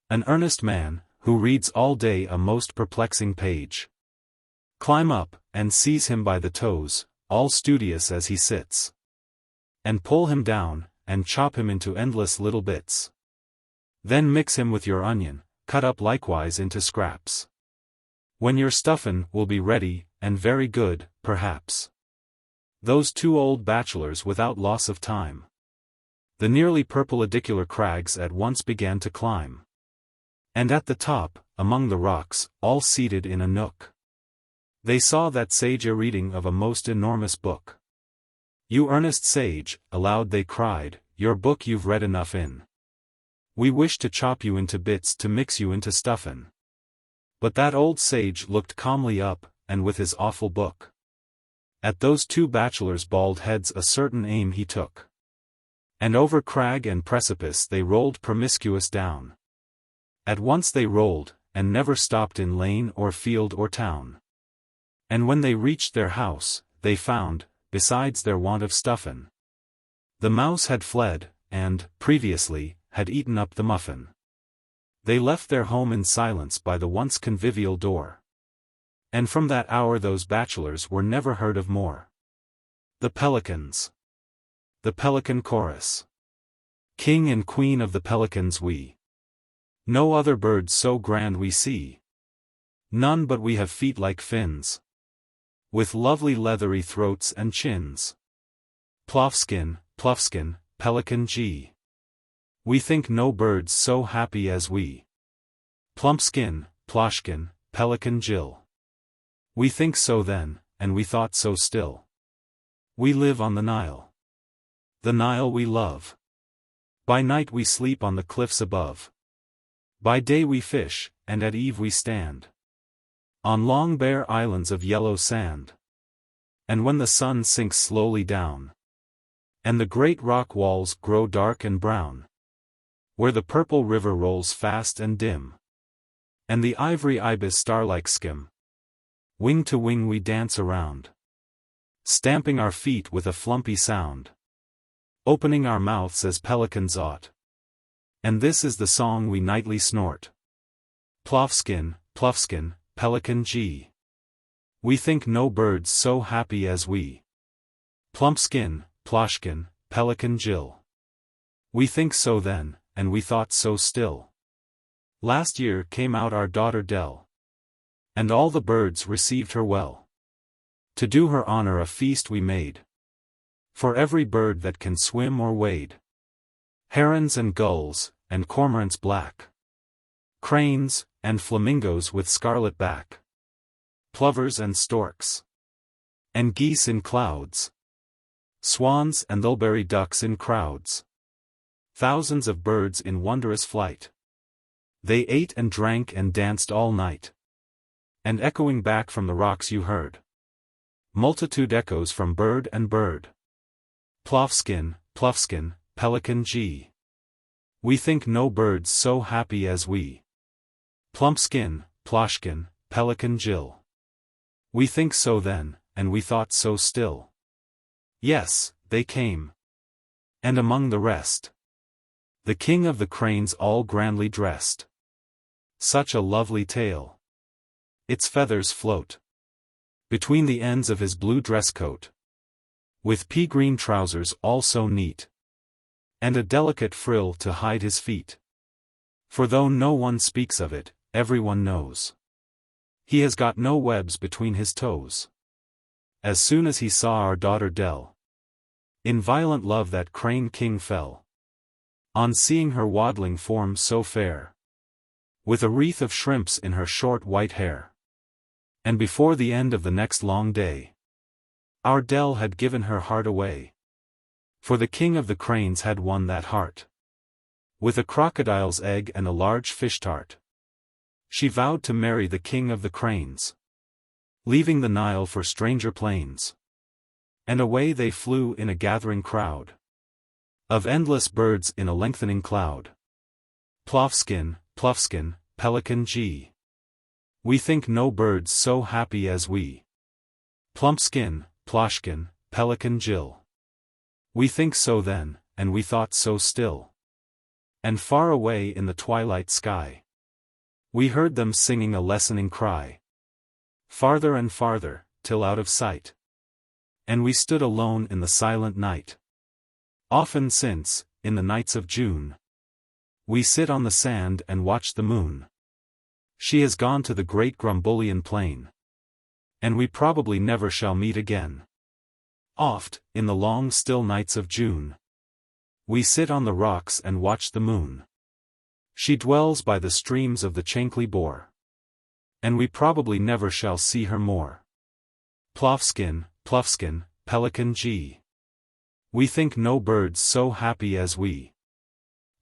an earnest man, who reads all day a most perplexing page. Climb up, and seize him by the toes, all studious as he sits, and pull him down, and chop him into endless little bits. Then mix him with your onion, cut up likewise into scraps. When your stuffin' will be ready, and very good, perhaps." Those two old bachelors without loss of time the nearly perpendicular crags at once began to climb. And at the top, among the rocks, all seated in a nook, they saw that sage a reading of a most enormous book. "You earnest sage," aloud they cried, "your book you've read enough in. We wish to chop you into bits to mix you into stuffin'." But that old sage looked calmly up, and with his awful book, at those two bachelors' bald heads a certain aim he took. And over crag and precipice they rolled promiscuous down. At once they rolled, and never stopped in lane or field or town. And when they reached their house, they found, besides their want of stuffin', the mouse had fled, and, previously, had eaten up the muffin. They left their home in silence by the once convivial door. And from that hour those bachelors were never heard of more. The Pelicans. The Pelican Chorus. King and queen of the pelicans we. No other bird so grand we see. None but we have feet like fins, with lovely leathery throats and chins. Plofskin, Pluffskin, Pelican G. We think no birds so happy as we. Plumpskin, Ploshkin, Pelican Jill. We think so then, and we thought so still. We live on the Nile. The Nile we love. By night we sleep on the cliffs above. By day we fish, and at eve we stand on long bare islands of yellow sand. And when the sun sinks slowly down, and the great rock walls grow dark and brown, where the purple river rolls fast and dim, and the ivory ibis star-like skim, wing to wing we dance around, stamping our feet with a flumpy sound, opening our mouths as pelicans ought. And this is the song we nightly snort. Plofskin, Pluffskin, Pelican G. We think no birds so happy as we. Plumpskin, Ploshkin, Pelican Jill. We think so then, and we thought so still. Last year came out our daughter Dell, and all the birds received her well. To do her honor a feast we made, for every bird that can swim or wade. Herons and gulls, and cormorants black, cranes, and flamingos with scarlet back, plovers and storks, and geese in clouds, swans and mulberry ducks in crowds. Thousands of birds in wondrous flight. They ate and drank and danced all night. And echoing back from the rocks you heard multitude echoes from bird and bird. Plofskin, Pluffskin, Pelican G. We think no birds so happy as we. Plumpskin, Ploshkin, Pelican Jill. We think so then, and we thought so still. Yes, they came. And among the rest, The king of the cranes all grandly dressed. Such a lovely tail. Its feathers float between the ends of his blue dress coat. With pea-green trousers all so neat. And a delicate frill to hide his feet. For though no one speaks of it, everyone knows. He has got no webs between his toes. As soon as he saw our daughter Dell, in violent love that crane king fell. On seeing her waddling form so fair, with a wreath of shrimps in her short white hair. And before the end of the next long day, our Dell had given her heart away. For the king of the cranes had won that heart. With a crocodile's egg and a large fish tart. She vowed to marry the king of the cranes, leaving the Nile for stranger plains. And away they flew in a gathering crowd of endless birds in a lengthening cloud. Plofskin, Pluffskin, Pelican G. We think no birds so happy as we. Plumpskin, Ploshkin, Pelican Jill. We think so then, and we thought so still. And far away in the twilight sky, we heard them singing a lessening cry. Farther and farther, till out of sight. And we stood alone in the silent night. Often since, in the nights of June, we sit on the sand and watch the moon. She has gone to the great Grumbolian plain. And we probably never shall meet again. Oft, in the long still nights of June, we sit on the rocks and watch the moon. She dwells by the streams of the Chankly Bore. And we probably never shall see her more. Plofskin, Pluffskin, Pelican G. We think no birds so happy as we.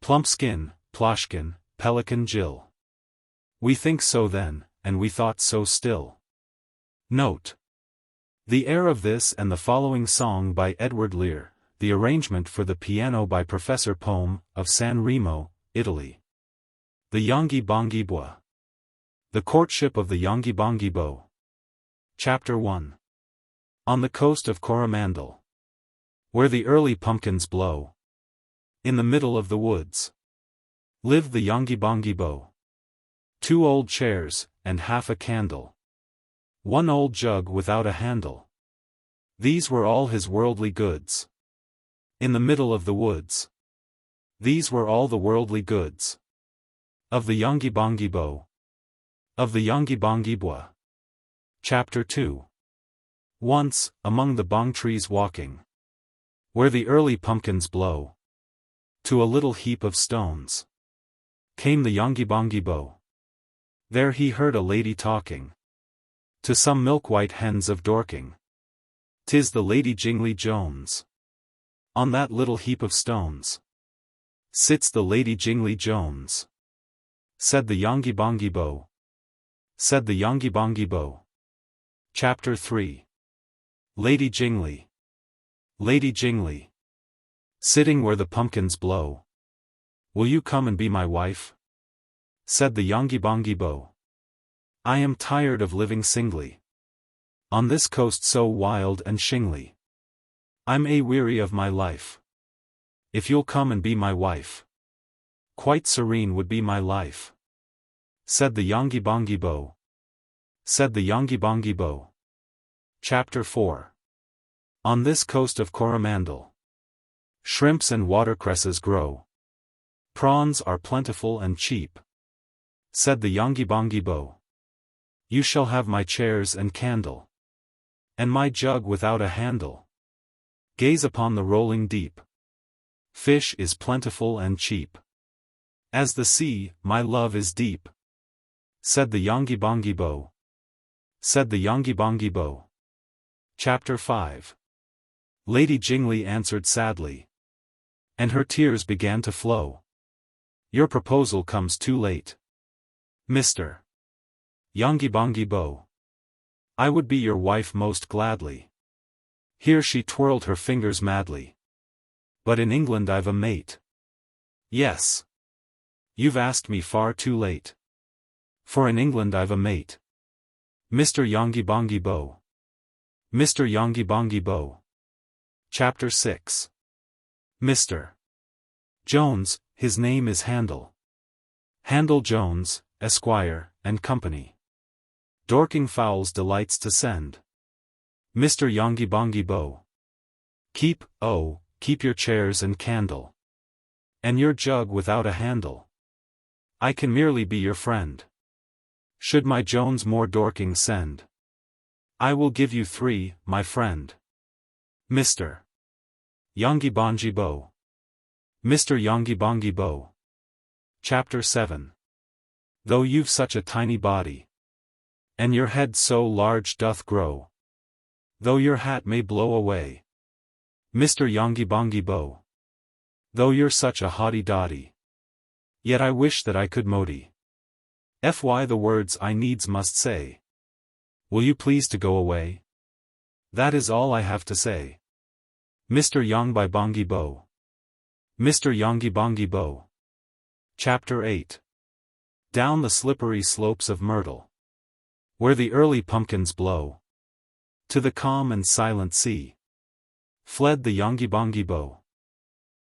Plumpskin, Ploshkin, Pelican Jill. We think so then, and we thought so still. Note. The air of this and the following song by Edward Lear, the arrangement for the piano by Professor Pomme, of San Remo, Italy. The Yongi Bongi Bois. The Courtship of the Yongi Bongi Beau. Chapter 1. On the coast of Coromandel, where the early pumpkins blow, in the middle of the woods, lived the Yongi Bongi Beau. 2 old chairs, and half a candle. 1 old jug without a handle. These were all his worldly goods. In the middle of the woods. These were all the worldly goods. Of the Yongi Bongi Beau. Of the Yongi Bongi Bois. Chapter 2. Once, among the bong trees walking, where the early pumpkins blow, to a little heap of stones, came the Yongi Bongi Beau. There he heard a lady talking to some milk-white hens of Dorking. 'Tis the Lady Jingly Jones. On that little heap of stones sits the Lady Jingly Jones, said the Yongi Bongi Beau. Said the Yongi Bongi Beau. Chapter 3. Lady Jingly. Lady Jingly. Sitting where the pumpkins blow. Will you come and be my wife? Said the Yongi Bongi Beau. I am tired of living singly on this coast so wild and shingly. I'm weary of my life. If you'll come and be my wife, quite serene would be my life. Said the Yongi Bongi Beau. Said the Yongi Bongi Beau. Chapter 4. On this coast of Coromandel, shrimps and watercresses grow. Prawns are plentiful and cheap. Said the Yongi Bongi Beau. You shall have my chairs and candle, and my jug without a handle. Gaze upon the rolling deep. Fish is plentiful and cheap. As the sea, my love is deep. Said the Yongi Bongi Beau. Said the Yongi Bongi Beau. Chapter 5. Lady Jingly answered sadly, and her tears began to flow. Your proposal comes too late, Mr. Yongi Bongi Beau. I would be your wife most gladly. Here she twirled her fingers madly. But in England I've a mate. Yes. You've asked me far too late. For in England I've a mate. Mr. Yongi Bongi Beau. Mr. Yongi Bongi Beau. Chapter 6. Mr. Jones, his name is Handel. Handel Jones, Esquire, and Company. Dorking fowls delights to send. Mr. Yongy Bongy Bo. Keep, oh, keep your chairs and candle. And your jug without a handle. I can merely be your friend. Should my Jones more Dorking send, I will give you 3, my friend. Mr. Yongy Bongy Bo. Mr. Yongy Bongy Bo. Chapter 7. Though you've such a tiny body, and your head so large doth grow, though your hat may blow away, Mr. Yongy Bongy Bo. Though you're such a haughty dotty, yet I wish that I could mody. Fy the words I needs must say. Will you please to go away? That is all I have to say. Mr. Yongby Bongy Bo. Mr. Yongy Bongy Bo. Chapter 8. Down the slippery slopes of Myrtle, where the early pumpkins blow, to the calm and silent sea, fled the Yongy Bongy Bo.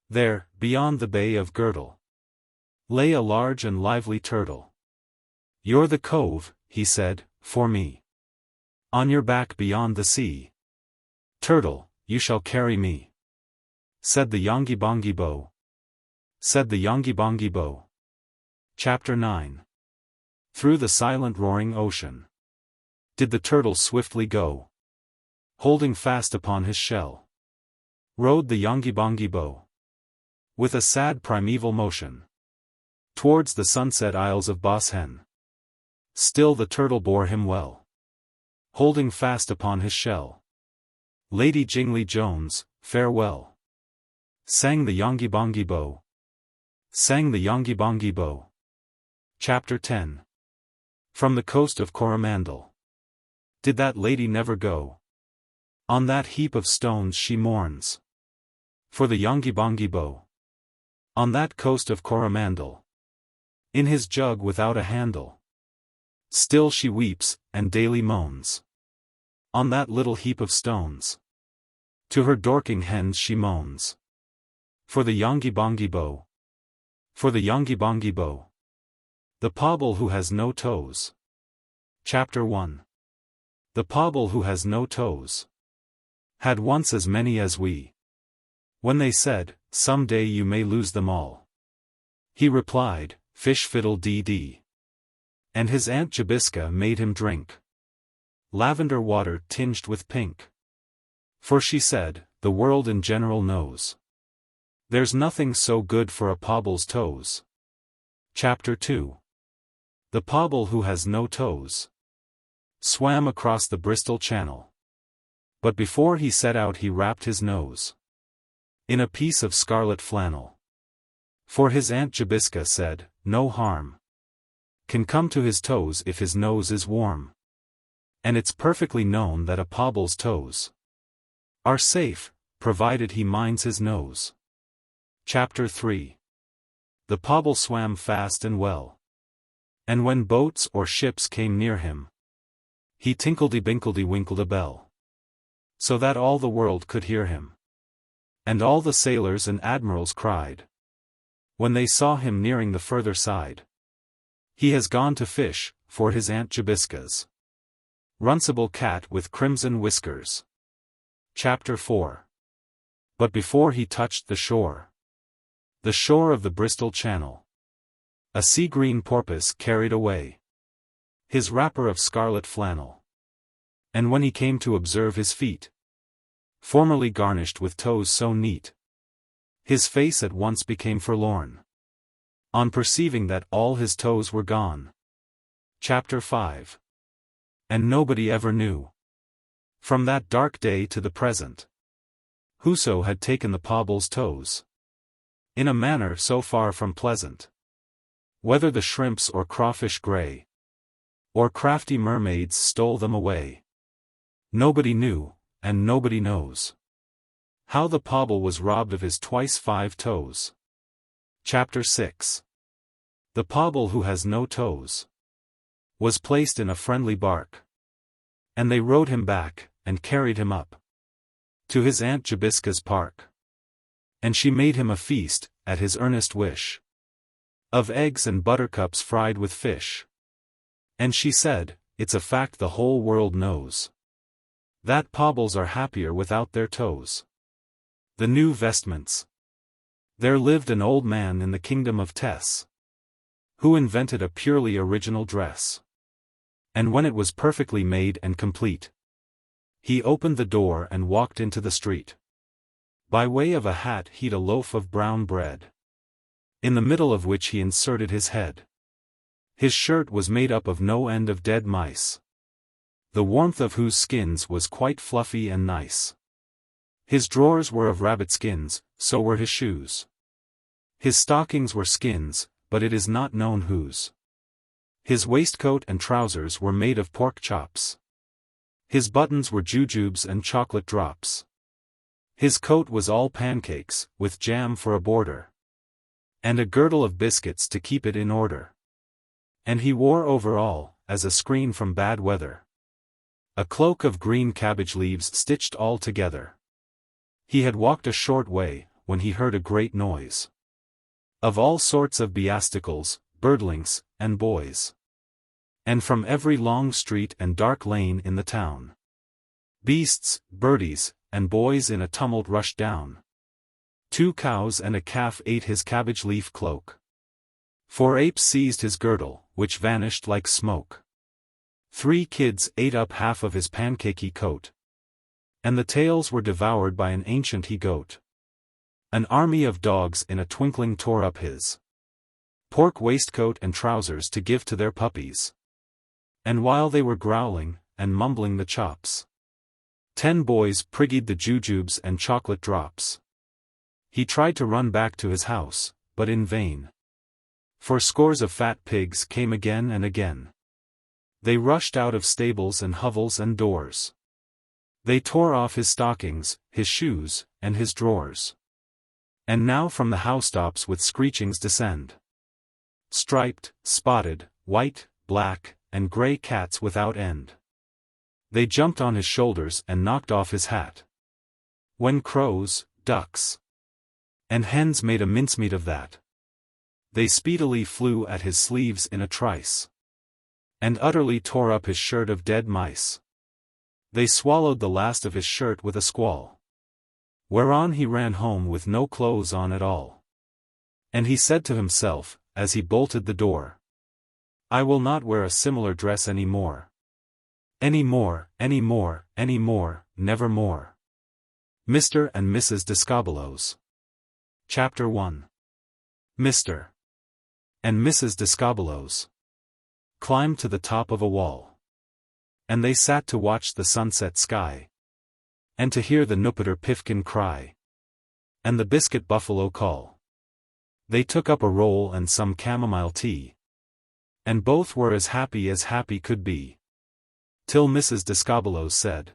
There, beyond the bay of Girdle, lay a large and lively turtle. You're the cove, he said, for me. On your back beyond the sea, turtle, you shall carry me, said the Yongy Bongy Bo. Said the Yongy Bongy Bo. Chapter 9. Through the silent roaring ocean did the turtle swiftly go, holding fast upon his shell, rode the Yongy Bongy Bo, with a sad primeval motion, towards the sunset isles of Boshen. Still the turtle bore him well, holding fast upon his shell. Lady Jingly Jones, farewell, sang the Yongy Bongy Bo. Sang the Yongy Bongy Bo. Chapter 10. From the coast of Coromandel did that lady never go. On that heap of stones she mourns for the Yongy Bongy Bo. On that coast of Coromandel, in his jug without a handle, still she weeps, and daily moans. On that little heap of stones, to her Dorking hens she moans. For the Yongy Bongy Bo. For the Yongy Bongy Bo. The Pobble who has no toes. Chapter 1. The Pobble who has no toes had once as many as we. When they said, some day you may lose them all, he replied, fish fiddle dee dee. And his Aunt Jabisca made him drink lavender water tinged with pink. For she said, the world in general knows there's nothing so good for a Pobble's toes. Chapter 2. The Pobble who has no toes swam across the Bristol Channel. But before he set out he wrapped his nose in a piece of scarlet flannel. For his Aunt Jabisca said, no harm can come to his toes if his nose is warm. And it's perfectly known that a Pobble's toes are safe, provided he minds his nose. Chapter 3. The Pobble swam fast and well, and when boats or ships came near him, he tinkledy-binkledy-winkled a bell, so that all the world could hear him. And all the sailors and admirals cried, when they saw him nearing the further side, he has gone to fish, for his Aunt Jabisca's runcible cat with crimson whiskers. Chapter 4. But before he touched the shore of the Bristol Channel, a sea-green porpoise carried away his wrapper of scarlet flannel. And when he came to observe his feet, formerly garnished with toes so neat, his face at once became forlorn, on perceiving that all his toes were gone. Chapter 5. And nobody ever knew, from that dark day to the present, whoso had taken the Pobble's toes, in a manner so far from pleasant, whether the shrimps or crawfish grey, or crafty mermaids stole them away. Nobody knew, and nobody knows, how the Pobble was robbed of his twice 5 toes. Chapter 6. The Pobble who has no toes was placed in a friendly bark, and they rowed him back, and carried him up to his Aunt Jabisca's park. And she made him a feast, at his earnest wish, of eggs and buttercups fried with fish. And she said, "It's a fact the whole world knows, that pobbles are happier without their toes." The new vestments. There lived an old man in the kingdom of Tess, who invented a purely original dress. And when it was perfectly made and complete, he opened the door and walked into the street. By way of a hat he'd a loaf of brown bread, in the middle of which he inserted his head. His shirt was made up of no end of dead mice, the warmth of whose skins was quite fluffy and nice. His drawers were of rabbit skins, so were his shoes. His stockings were skins, but it is not known whose. His waistcoat and trousers were made of pork chops. His buttons were jujubes and chocolate drops. His coat was all pancakes, with jam for a border, and a girdle of biscuits to keep it in order. And he wore over all, as a screen from bad weather, a cloak of green cabbage leaves stitched all together. He had walked a short way, when he heard a great noise of all sorts of beasticles, birdlings, and boys. And from every long street and dark lane in the town, beasts, birdies, and boys in a tumult rushed down. 2 cows and a calf ate his cabbage leaf cloak. 4 apes seized his girdle, which vanished like smoke. 3 kids ate up half of his pancakey coat, and the tails were devoured by an ancient he-goat. An army of dogs in a twinkling tore up his pork waistcoat and trousers to give to their puppies. And while they were growling, and mumbling the chops, 10 boys priggied the jujubes and chocolate drops. He tried to run back to his house, but in vain. For scores of fat pigs came again and again. They rushed out of stables and hovels and doors. They tore off his stockings, his shoes, and his drawers. And now from the housetops with screechings descend striped, spotted, white, black, and grey cats without end. They jumped on his shoulders and knocked off his hat. When crows, ducks, and hens made a mincemeat of that, they speedily flew at his sleeves in a trice, and utterly tore up his shirt of dead mice. They swallowed the last of his shirt with a squall, whereon he ran home with no clothes on at all. And he said to himself, as he bolted the door, "I will not wear a similar dress any more. Any more, any more, any more, never more." Mr. and Mrs. Discobollos. Chapter 1. Mr. and Mrs. Discobollos climbed to the top of a wall, and they sat to watch the sunset sky, and to hear the Nupiter Pifkin cry, and the biscuit buffalo call. They took up a roll and some chamomile tea, and both were as happy could be, till Mrs. Discobollos said,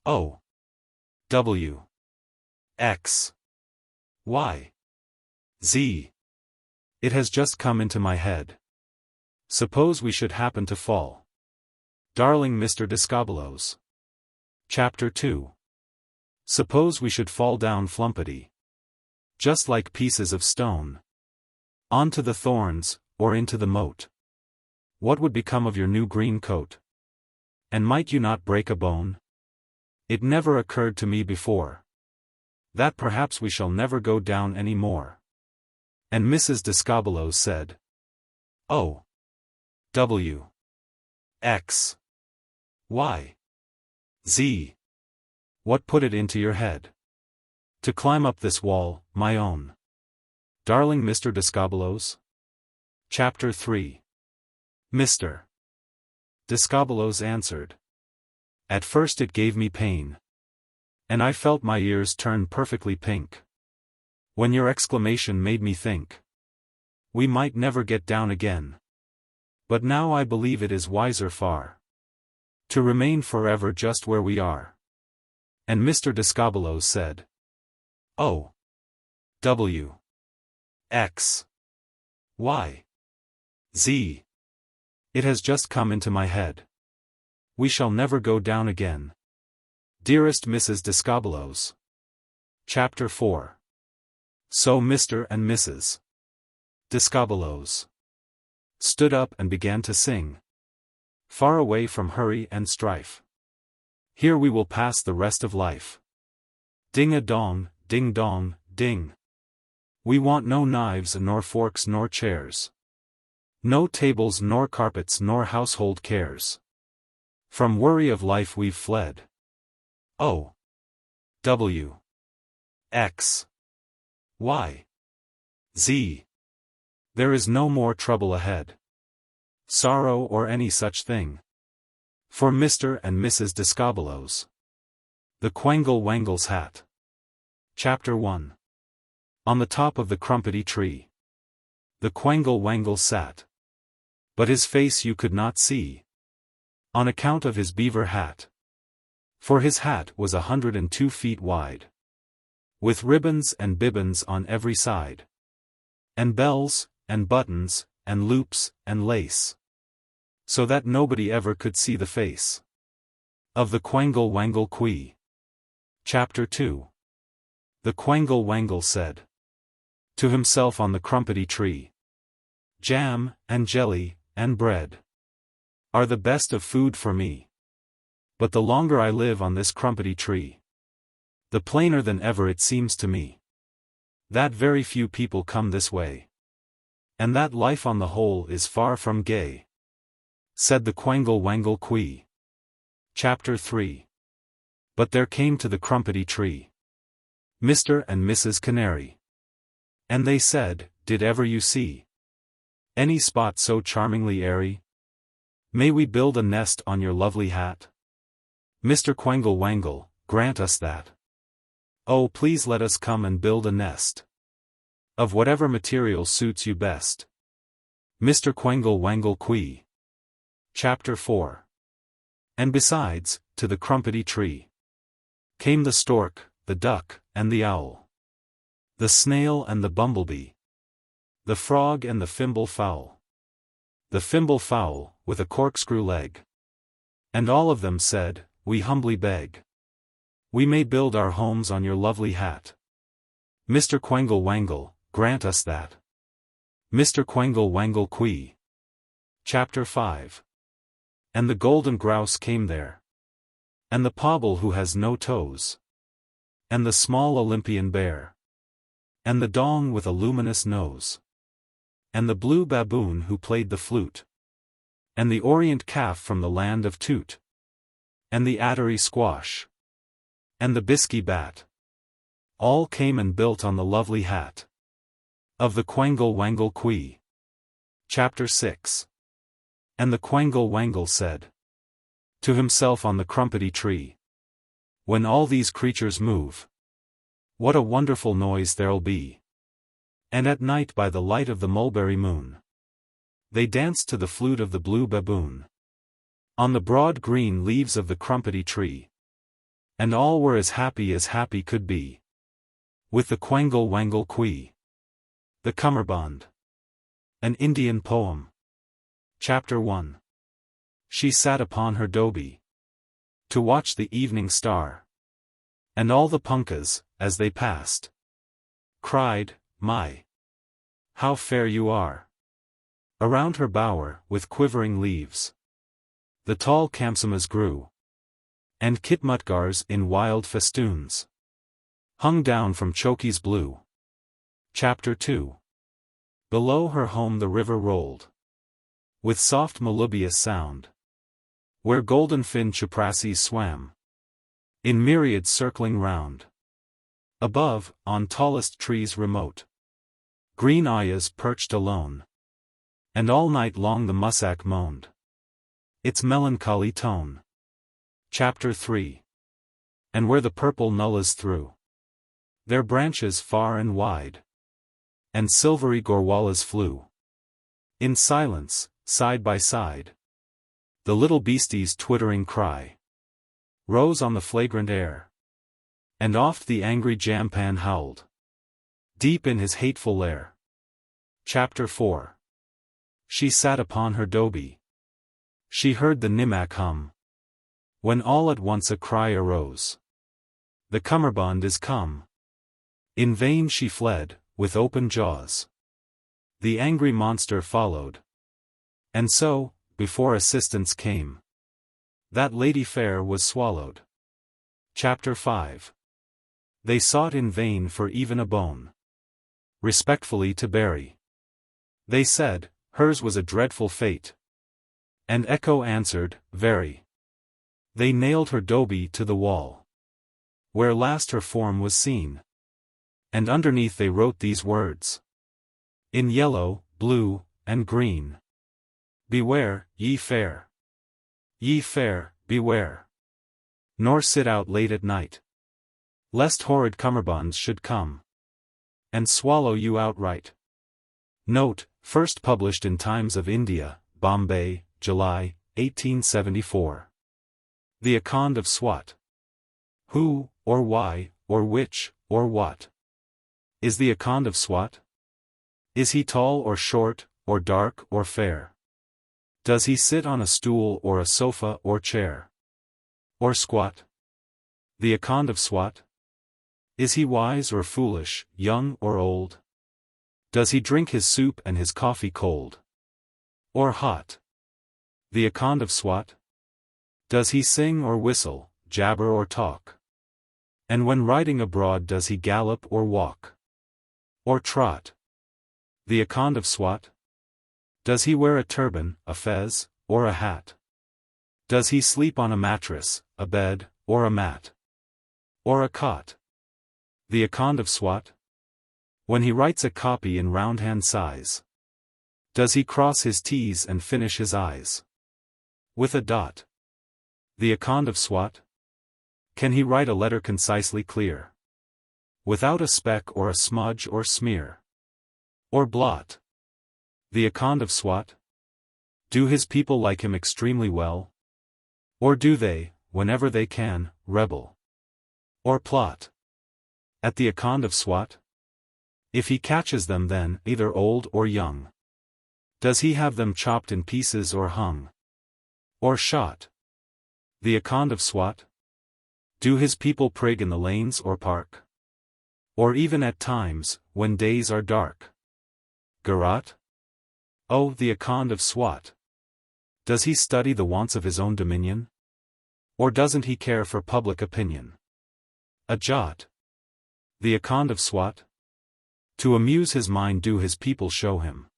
"O W X Y Z, it has just come into my head. Suppose we should happen to fall. Darling Mr. Discobollos." Chapter 2. Suppose we should fall down flumpety, just like pieces of stone, onto the thorns, or into the moat. What would become of your new green coat? And might you not break a bone? It never occurred to me before that perhaps we shall never go down any more. And Mrs. Discobollos said, "O W X Y Z, what put it into your head to climb up this wall, my own, darling Mr. Discobollos?" Chapter 3. Mr. Discobollos answered, "At first it gave me pain, and I felt my ears turn perfectly pink, when your exclamation made me think we might never get down again. But now I believe it is wiser far to remain forever just where we are." And Mr. Discobollos said, "O W X Y Z, it has just come into my head. We shall never go down again, dearest Mrs. Discobollos." Chapter 4. So Mr. and Mrs. Discobolos stood up and began to sing. Far away from hurry and strife, here we will pass the rest of life. Ding-a-dong, ding-dong, ding. We want no knives nor forks nor chairs, no tables nor carpets nor household cares. From worry of life we've fled. O. W. X. Y. Z. There is no more trouble ahead, sorrow or any such thing, for Mr. and Mrs. Discobolos. The Quangle Wangle's Hat. Chapter 1. On the top of the crumpety tree, the Quangle Wangle sat, but his face you could not see, on account of his beaver hat. For his hat was 102 feet wide, with ribbons and bibbons on every side, and bells, and buttons, and loops, and lace, so that nobody ever could see the face of the Quangle Wangle Quee. Chapter 2. The Quangle Wangle said to himself on the crumpety tree, jam, and jelly, and bread are the best of food for me. But the longer I live on this crumpety tree, the plainer than ever it seems to me that very few people come this way, and that life on the whole is far from gay, said the Quangle Wangle Quee. Chapter 3. But there came to the crumpety tree Mr. and Mrs. Canary, and they said, did ever you see any spot so charmingly airy? May we build a nest on your lovely hat? Mr. Quangle Wangle, grant us that. Oh, please let us come and build a nest of whatever material suits you best. Mr. Quangle Wangle Quee. Chapter 4. And besides, to the crumpety tree came the stork, the duck, and the owl, the snail and the bumblebee, the frog and the fimble fowl, the fimble fowl, with a corkscrew leg. And all of them said, we humbly beg, we may build our homes on your lovely hat. Mr. Quangle Wangle, grant us that. Mr. Quangle Wangle Quee. Chapter 5. And the golden grouse came there, and the pobble who has no toes, and the small Olympian bear, and the dong with a luminous nose, and the blue baboon who played the flute, and the orient calf from the land of Toot, and the addery squash, and the bisky bat, all came and built on the lovely hat of the Quangle Wangle Quee. Chapter 6. And the Quangle Wangle said to himself on the crumpety tree, when all these creatures move, what a wonderful noise there'll be. And at night by the light of the mulberry moon, they dance to the flute of the blue baboon, on the broad green leaves of the crumpety tree. And all were as happy could be, with the Quangle Wangle Quee. The Cummerbund. An Indian Poem. Chapter 1. She sat upon her dobie to watch the evening star, and all the punkahs, as they passed, cried, my, how fair you are. Around her bower, with quivering leaves, the tall kamsumas grew, and kitmutgars in wild festoons hung down from chokies blue. Chapter 2. Below her home the river rolled, with soft melodious sound, where golden fin chuprassies swam, in myriads circling round. Above, on tallest trees remote, green ayahs perched alone, and all night long the musak moaned its melancholy tone. Chapter 3. And where the purple nullahs threw their branches far and wide, and silvery gorwallas flew in silence, side by side, the little beastie's twittering cry rose on the flagrant air, and oft the angry jampan howled deep in his hateful lair. Chapter 4. She sat upon her dobie. She heard the nimak hum, when all at once a cry arose, the cummerbund is come. In vain she fled, with open jaws. The angry monster followed. And so, before assistance came, that lady fair was swallowed. Chapter 5. They sought in vain for even a bone. Respectfully to bury. They said, hers was a dreadful fate. And Echo answered, very. They nailed her Dobie to the wall, where last her form was seen. And underneath they wrote these words, in yellow, blue, and green. Beware, ye fair. Ye fair, beware. Nor sit out late at night, lest horrid cummerbunds should come and swallow you outright. Note, first published in Times of India, Bombay, July, 1874. The Akond of Swat. Who, or why, or which, or what? Is the Akond of Swat? Is he tall or short, or dark or fair? Does he sit on a stool or a sofa or chair? Or squat? The Akond of Swat? Is he wise or foolish, young or old? Does he drink his soup and his coffee cold or hot? The Akond of Swat? Does he sing or whistle, jabber or talk? And when riding abroad does he gallop or walk or trot? The Akond of Swat? Does he wear a turban, a fez, or a hat? Does he sleep on a mattress, a bed, or a mat? Or a cot? The Akond of Swat? When he writes a copy in roundhand size, does he cross his T's and finish his I's with a dot? The Akond of Swat? Can he write a letter concisely clear, without a speck or a smudge or smear or blot? The Akond of Swat? Do his people like him extremely well? Or do they, whenever they can, rebel or plot at the Akond of Swat? If he catches them then, either old or young, does he have them chopped in pieces or hung or shot? The Akond of Swat? Do his people prig in the lanes or park? Or even at times, when days are dark? Garrot? Oh, the Akond of Swat! Does he study the wants of his own dominion? Or doesn't he care for public opinion a jot? The Akond of Swat? To amuse his mind do his people show him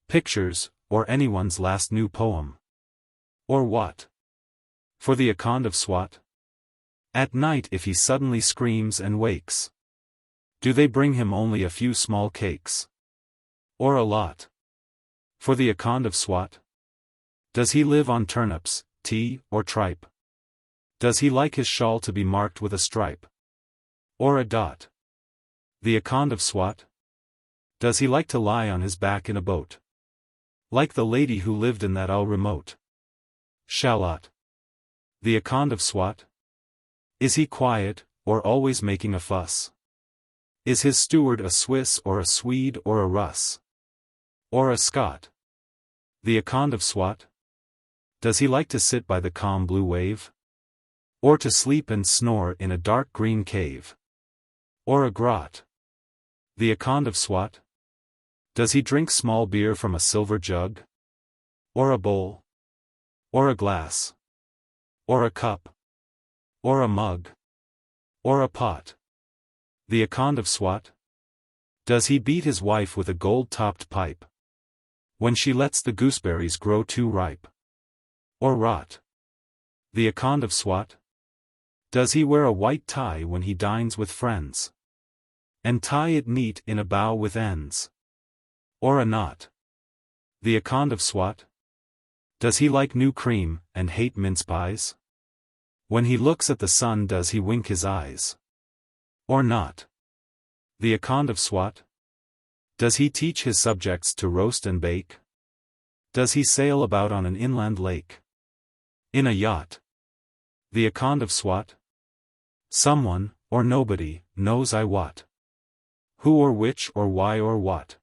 pictures, or anyone's last new poem? Or what? For the Akond of Swat? At night if he suddenly screams and wakes, do they bring him only a few small cakes? Or a lot? For the Akond of Swat? Does he live on turnips, tea, or tripe? Does he like his shawl to be marked with a stripe or a dot? The Akond of Swat? Does he like to lie on his back in a boat, like the lady who lived in that remote shallot? The Akond of Swat? Is he quiet, or always making a fuss? Is his steward a Swiss or a Swede or a Russ or a Scot? The Akond of Swat? Does he like to sit by the calm blue wave, or to sleep and snore in a dark green cave or a grot? The Akond of Swat? Does he drink small beer from a silver jug, or a bowl, or a glass, or a cup, or a mug, or a pot? The Akond of Swat? Does he beat his wife with a gold-topped pipe when she lets the gooseberries grow too ripe or rot? The Akond of Swat? Does he wear a white tie when he dines with friends, and tie it neat in a bow with ends or a knot? The Akond of Swat? Does he like new cream, and hate mince pies? When he looks at the sun does he wink his eyes or not? The Akond of Swat? Does he teach his subjects to roast and bake? Does he sail about on an inland lake in a yacht? The Akond of Swat? Someone, or nobody, knows I what. Who or which or why or what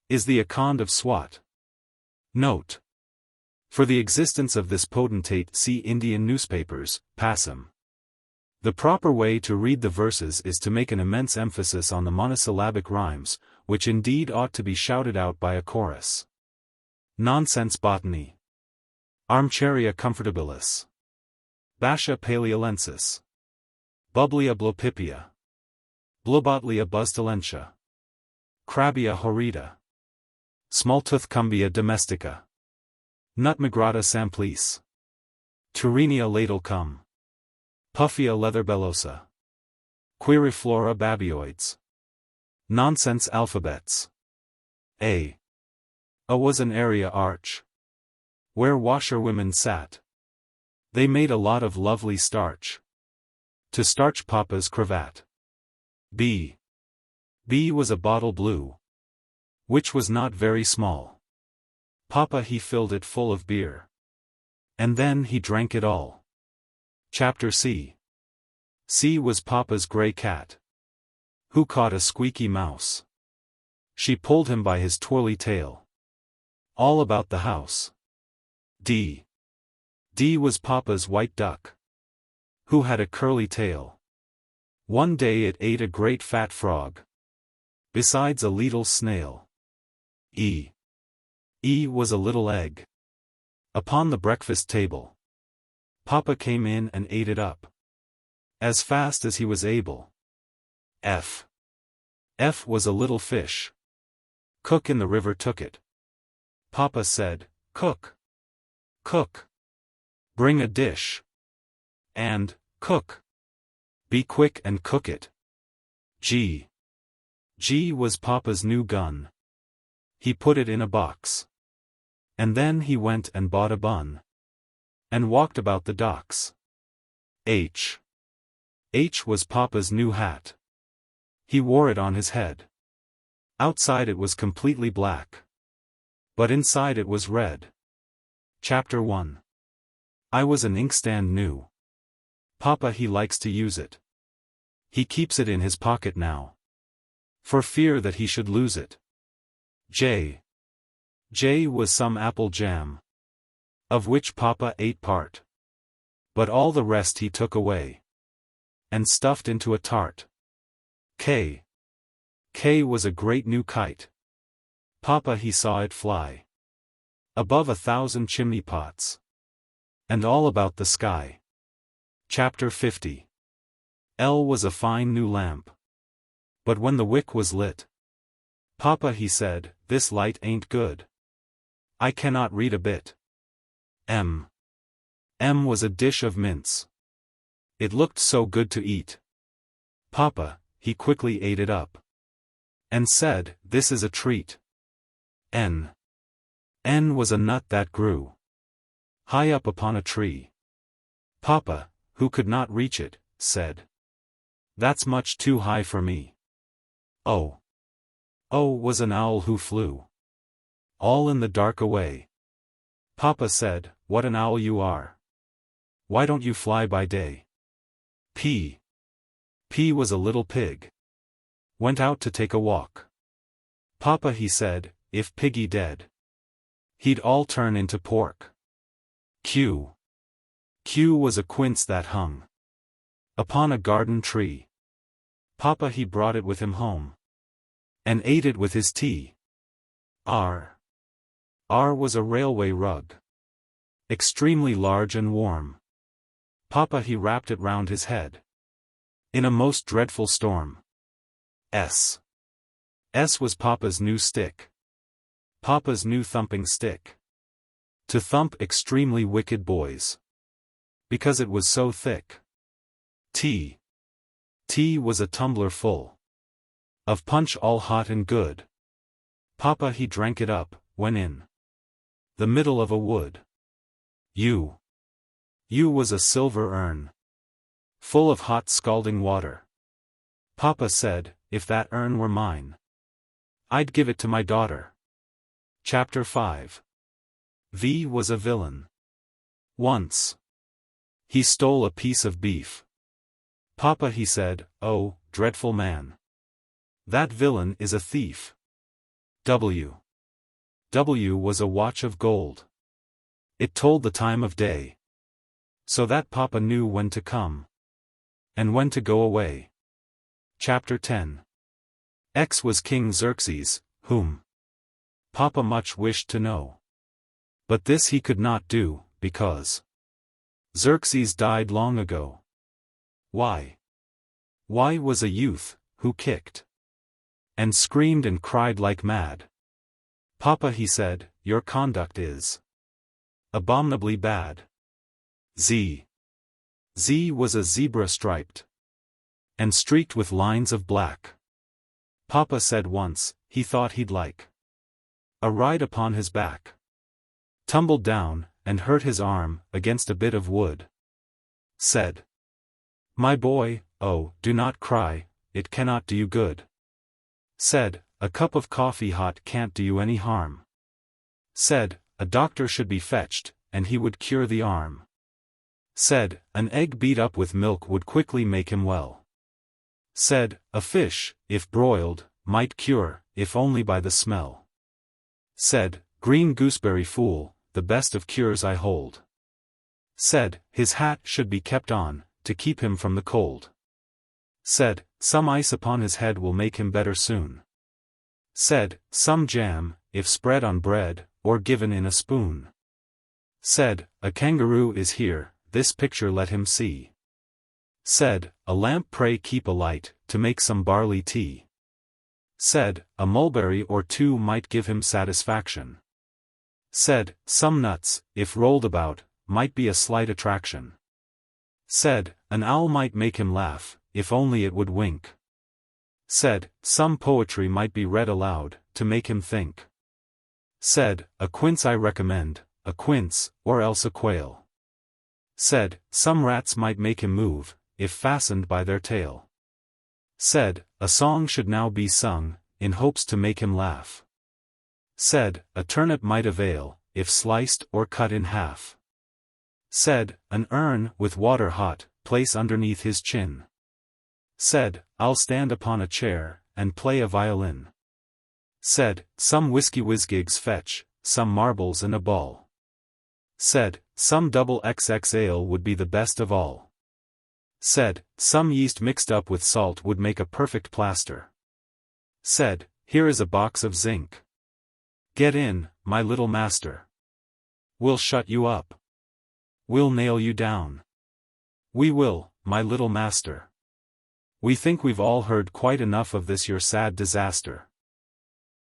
is the Akond of Swat? Note. For the existence of this potentate see Indian newspapers, Passam. The proper way to read the verses is to make an immense emphasis on the monosyllabic rhymes, which indeed ought to be shouted out by a chorus. Nonsense Botany. Armcharia comfortabilis. Basha paleolensis. Bubblia blopipia. Blobotlia buztalentia. Crabia horrida. Smalltooth cumbia domestica. Nutmigrata samplis. Turinia ladle cum. Puffia leatherbellosa. Quiriflora babioids. Nonsense alphabets. A was an area arch, where washerwomen sat. They made a lot of lovely starch, to starch Papa's cravat. B was a bottle blue, which was not very small. Papa he filled it full of beer, and then he drank it all. Chapter C was Papa's grey cat, who caught a squeaky mouse. She pulled him by his twirly tail, all about the house. D was Papa's white duck, who had a curly tail. One day it ate a great fat frog, besides a little snail. E was a little egg, upon the breakfast table. Papa came in and ate it up, as fast as he was able. F was a little fish. Cook in the river took it. Papa said, "Cook, cook, bring a dish, and, cook, be quick and cook it." G was Papa's new gun. He put it in a box, and then he went and bought a bun, and walked about the docks. H was Papa's new hat. He wore it on his head. Outside it was completely black, but inside it was red. Chapter 1. I was an inkstand new. Papa he likes to use it. He keeps it in his pocket now, for fear that he should lose it. J was some apple jam, of which Papa ate part, but all the rest he took away, and stuffed into a tart. K was a great new kite. Papa he saw it fly above 1,000 chimney pots, and all about the sky. Chapter 50. L was a fine new lamp, but when the wick was lit, Papa he said, "This light ain't good. I cannot read a bit." M was a dish of mince. It looked so good to eat. Papa he quickly ate it up, and said, "This is a treat." N was a nut that grew high up upon a tree. Papa, who could not reach it, said, "That's much too high for me." O was an owl who flew all in the dark away. Papa said, "What an owl you are! Why don't you fly by day?" P was a little pig. Went out to take a walk. Papa he said, "If piggy dead, he'd all turn into pork." Q was a quince that hung upon a garden tree. Papa he brought it with him home, and ate it with his tea. R was a railway rug, extremely large and warm. Papa he wrapped it round his head, in a most dreadful storm. S was Papa's new stick. Papa's new thumping stick, to thump extremely wicked boys, because it was so thick. T was a tumbler full of punch all hot and good. Papa he drank it up, when in the middle of a wood. U was a silver urn, full of hot scalding water. Papa said, "If that urn were mine, I'd give it to my daughter." Chapter 5. V was a villain. Once he stole a piece of beef. Papa he said, "Oh, dreadful man! That villain is a thief." W was a watch of gold. It told the time of day, so that Papa knew when to come. and when to go away. Chapter 10. X was King Xerxes, whom Papa much wished to know. But this he could not do, because Xerxes died long ago. Y was a youth, who kicked and screamed and cried like mad. Papa, he said, your conduct is abominably bad. Z was a zebra striped and streaked with lines of black. Papa said once, he thought he'd like a ride upon his back. Tumbled down, and hurt his arm, against a bit of wood. Said, my boy, oh, do not cry, it cannot do you good. Said, a cup of coffee hot can't do you any harm. Said, a doctor should be fetched, and he would cure the arm. Said, an egg beat up with milk would quickly make him well. Said, a fish, if broiled, might cure, if only by the smell. Said, green gooseberry fool, the best of cures I hold. Said, his hat should be kept on, to keep him from the cold. Said, some ice upon his head will make him better soon. Said, some jam, if spread on bread, or given in a spoon. Said, a kangaroo is here, this picture let him see. Said, a lamp pray keep alight, to make some barley tea. Said, a mulberry or two might give him satisfaction. Said, some nuts, if rolled about, might be a slight attraction. Said, an owl might make him laugh, if only it would wink. Said, some poetry might be read aloud, to make him think. Said, a quince I recommend, a quince, or else a quail. Said, some rats might make him move, if fastened by their tail. Said, a song should now be sung, in hopes to make him laugh. Said, a turnip might avail, if sliced or cut in half. Said, an urn, with water hot, place underneath his chin. Said, I'll stand upon a chair, and play a violin. Said, some whiskey whizgigs fetch, some marbles and a ball. Said, some double XX ale would be the best of all. Said, some yeast mixed up with salt would make a perfect plaster. Said, here is a box of zinc. Get in, my little master. We'll shut you up. We'll nail you down. We will, my little master. We think we've all heard quite enough of this your sad disaster.